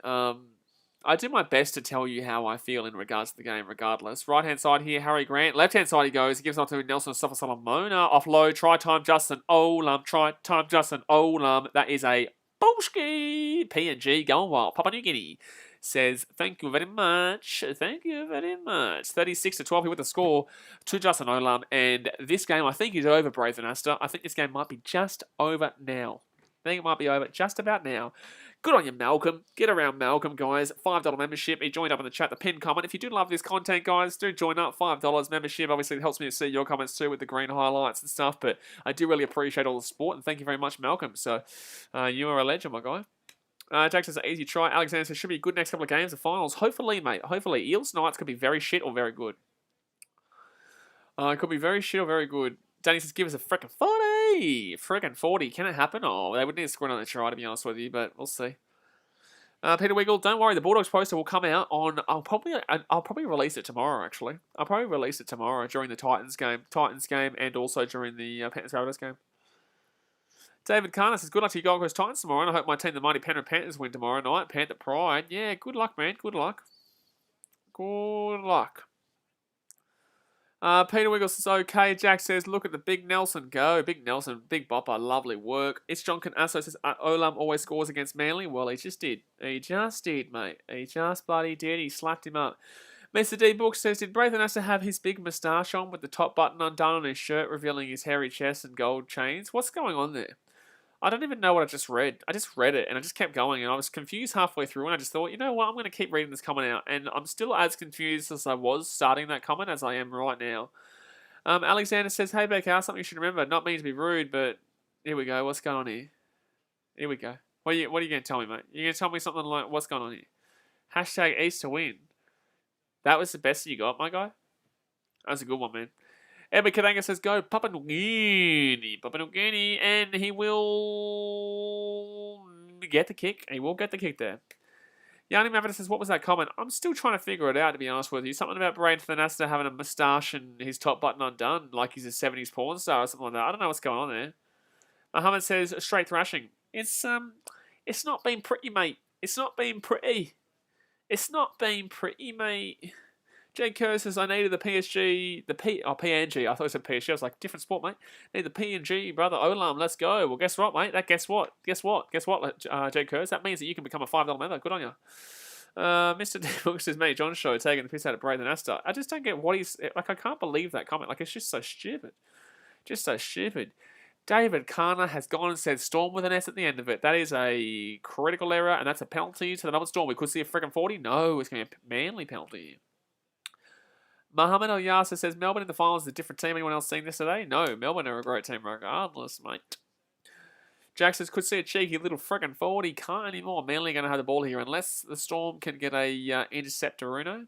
I do my best to tell you how I feel in regards to the game, regardless. Right-hand side here, Harry Grant. Left-hand side he goes. He gives off to Nelson Sofa-Solomona. Offload, try-time, Justin Olam. Try-time, Justin Olam. That is a Bolski. PNG going wild. Papua New Guinea says, thank you very much. Thank you very much. 36-12 here with the score to Justin Olam. And this game, I think, is over, Braith and Asta. I think this game might be just over now. I think it might be over just about now. Good on you, Malcolm. Get around Malcolm, guys. $5 membership. He joined up in the chat, the pinned comment. If you do love this content, guys, do join up. $5 membership. Obviously, it helps me to see your comments too with the green highlights and stuff. But I do really appreciate all the support. And thank you very much, Malcolm. So, you are a legend, my guy. Jack says, easy try. Alexander says, should be a good next couple of games, the finals. Hopefully, mate. Hopefully. Eels Knights could be very shit or very good. It could be very shit or very good. Danny says, give us a frickin' 40. Frickin' 40. Can it happen? Oh, they would need to score another try, to be honest with you, but we'll see. Peter Wiggle, don't worry. The Bulldogs poster will come out on. I'll probably release it tomorrow. Actually, I'll probably release it tomorrow during the Titans game, and also during the Panthers Rabbitohs game. David Carner says, good luck to you Gold Coast Titans tomorrow, and I hope my team, the mighty Penrith Panthers, win tomorrow night. Panther Pride, yeah, good luck, man. Good luck. Good luck. Peter Wiggles says, okay. Jack says, look at the Big Nelson go. Big Nelson, Big Bopper, lovely work. It's John Canasso says, Olam always scores against Manly. Well, he just did. He just did, mate. He just bloody did. He slapped him up. Mr. D. Book says, did Braithen Astor have his big moustache on with the top button undone on his shirt, revealing his hairy chest and gold chains? What's going on there? I don't even know what I just read. I just read it and I just kept going and I was confused halfway through and I just thought, you know what, I'm going to keep reading this comment out. And I'm still as confused as I was starting that comment as I am right now. Alexander says, hey, BKR, something you should remember. Not mean to be rude, but here we go. What's going on here? Here we go. What are you going to tell me, mate? You're going to tell me something like, what's going on here? Hashtag East to win. That was the best you got, my guy? That was a good one, man. Edward Kadanga says, go Papua New Guinea, and he will get the kick. He will get the kick there. Yanni Mavita says, what was that comment? I'm still trying to figure it out, to be honest with you. Something about Braithen Astor having a moustache and his top button undone, like he's a 70s porn star or something like that. I don't know what's going on there. Muhammad says, straight thrashing. It's not been pretty, mate. It's not been pretty. It's not been pretty, mate. Jake Kerr says, I needed the PNG. I thought it said PSG. I was like, different sport, mate. Need the PNG, brother. Olam, let's go. Well, guess what, mate? Guess what, Jake Kerr? That means that you can become a $5 member. Good on you. Mr. D. Book says, mate, John Show taking the piss out of Braithen Astor. I just don't get what he's... Like, I can't believe that comment. Like, it's just so stupid. Just so stupid. David Carner has gone and said Storm with an S at the end of it. That is a critical error, and that's a penalty to the Melbourne Storm. We could see a freaking 40. No, it's going to be a Manly penalty. Mohammed Al Yasser says, Melbourne in the finals is a different team. Anyone else seen this today? No, Melbourne are a great team regardless, mate. Jack says, could see a cheeky little friggin' 40. Can't anymore. Manly are going to have the ball here unless the Storm can get a intercept to Runo.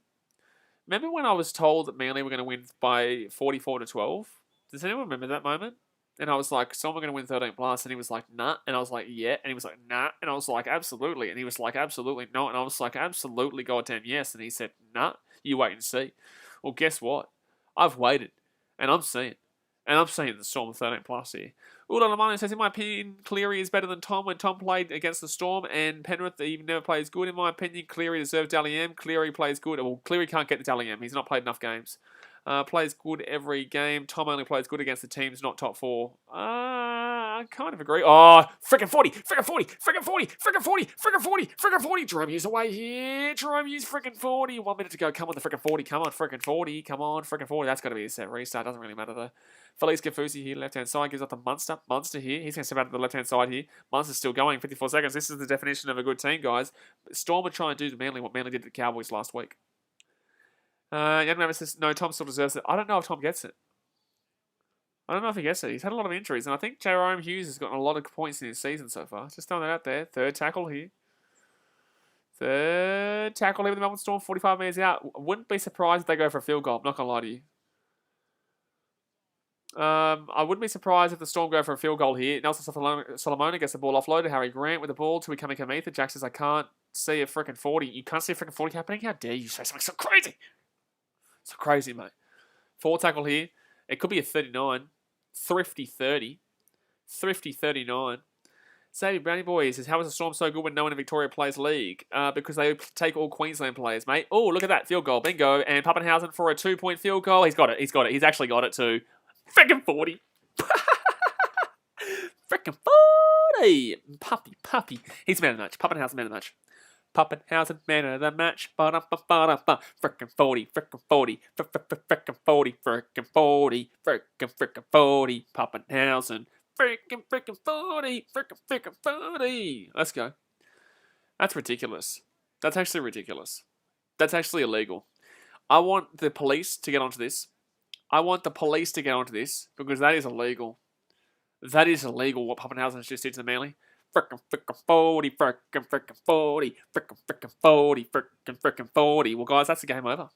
Remember when I was told that Manly were going to win by 44-12? Does anyone remember that moment? And I was like, Storm are going to win 13 plus. And he was like, nah. And I was like, yeah. And he was like, nah. And I was like, absolutely. And he was like, absolutely not. And I was like, absolutely goddamn yes. And he said, nah, you wait and see. Well, guess what? I've waited, and I'm seeing. And I'm seeing the Storm 13 plus here. Udo Lamano says, in my opinion, Cleary is better than Tom when Tom played against the Storm, and Penrith, he never plays good. In my opinion, Cleary deserves Dally M. Cleary plays good. Well, Cleary can't get the Dally M. He's not played enough games. Plays good every game. Tom only plays good against the teams, not top four. I kind of agree. Oh, frickin' 40, frickin' 40, frickin' 40, frickin' 40, frickin' 40, frickin' 40. Jerome Hughes away here. Jerome Hughes, frickin' 40. 1 minute to go. Come on, the frickin' 40. Come on, frickin' 40. Come on, frickin' 40. That's got to be a set restart. Doesn't really matter though. Felice Kafusi here, left-hand side. Gives up the Munster. Munster here. He's going to step out to the left-hand side here. Munster's still going. 54 seconds. This is the definition of a good team, guys. Storm are trying to do to Manly what Manly did to the Cowboys last week. Young Mavis says, no, Tom still deserves it. I don't know if Tom gets it. I don't know if he gets it. He's had a lot of injuries, and I think Jerome Hughes has gotten a lot of points in his season so far. Just throwing that out there. Third tackle here. Third tackle here with the Melbourne Storm, 45 metres out. Wouldn't be surprised if they go for a field goal. I'm not going to lie to you. I wouldn't be surprised if the Storm go for a field goal here. Nelson Solomona gets the ball offloaded. Harry Grant with the ball to becoming Kamitha. Jack says, I can't see a freaking 40. You can't see a freaking 40 happening? How dare you say something so crazy? So crazy, mate. Fourth tackle here. It could be a 39. Thrifty 30. Thrifty 39. Sadie Brownie Boy says, how is the Storm so good when no one in Victoria plays league? Because they take all Queensland players, mate. Oh, look at that. Field goal. Bingo. And Pappenhausen for a 2-point field goal. He's got it. He's got it. He's actually got it too. Frickin' 40. Frickin' 40. Puppy. He's man of the match. Pappenhausen man of the match. Pappenhausen man of the match. Frickin' 40. Frickin' 40. Frickin' 40. Frickin' 40. Frickin' 40. Pappenhausen. Frickin' 40. Frickin' 40. Let's go. That's ridiculous. That's actually ridiculous. That's actually illegal. I want the police to get onto this. I want the police to get onto this because that is illegal. That is illegal what Pappenhausen just did to the Manly. Frickin' 40, frickin' 40, frickin' 40, frickin' 40. Well, guys, that's the game over.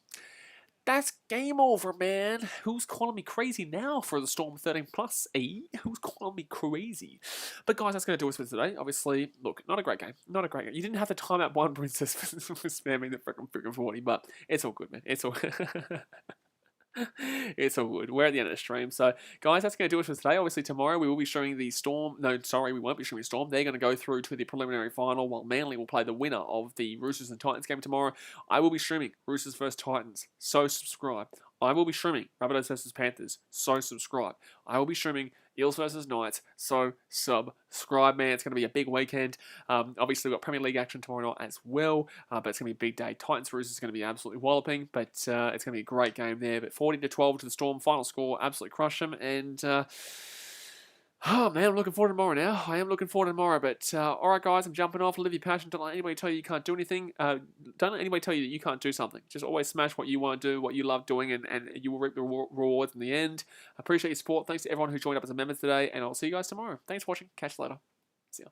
That's game over, man. Who's calling me crazy now for the Storm 13 plus, eh? Who's calling me crazy? But guys, that's going to do us for today. Obviously, look, not a great game. Not a great game. You didn't have to time out one princess for spamming the frickin' 40, but it's all good, man. It's all it's all good. We're at the end of the stream. So, guys, that's going to do it for today. Obviously, tomorrow we will be showing the Storm. No, sorry, we won't be showing the Storm. They're going to go through to the preliminary final, while Manly will play the winner of the Roosters and Titans game tomorrow. I will be streaming Roosters vs Titans. So, subscribe. I will be streaming Rabbitohs vs Panthers. So, subscribe. I will be streaming Eels vs Knights. So, subscribe, man. It's going to be a big weekend. Obviously, we've got Premier League action tomorrow night as well. But it's going to be a big day. Titans Roosters is going to be absolutely walloping. But it's going to be a great game there. But 40-12 to the Storm. Final score. Absolutely crush them. And oh, man, I'm looking forward to tomorrow now. I am looking forward to tomorrow. But all right, guys, I'm jumping off. Live your passion. Don't let anybody tell you you can't do anything. Don't let anybody tell you that you can't do something. Just always smash what you want to do, what you love doing, and you will reap the rewards in the end. I appreciate your support. Thanks to everyone who joined up as a member today, and I'll see you guys tomorrow. Thanks for watching. Catch you later. See ya.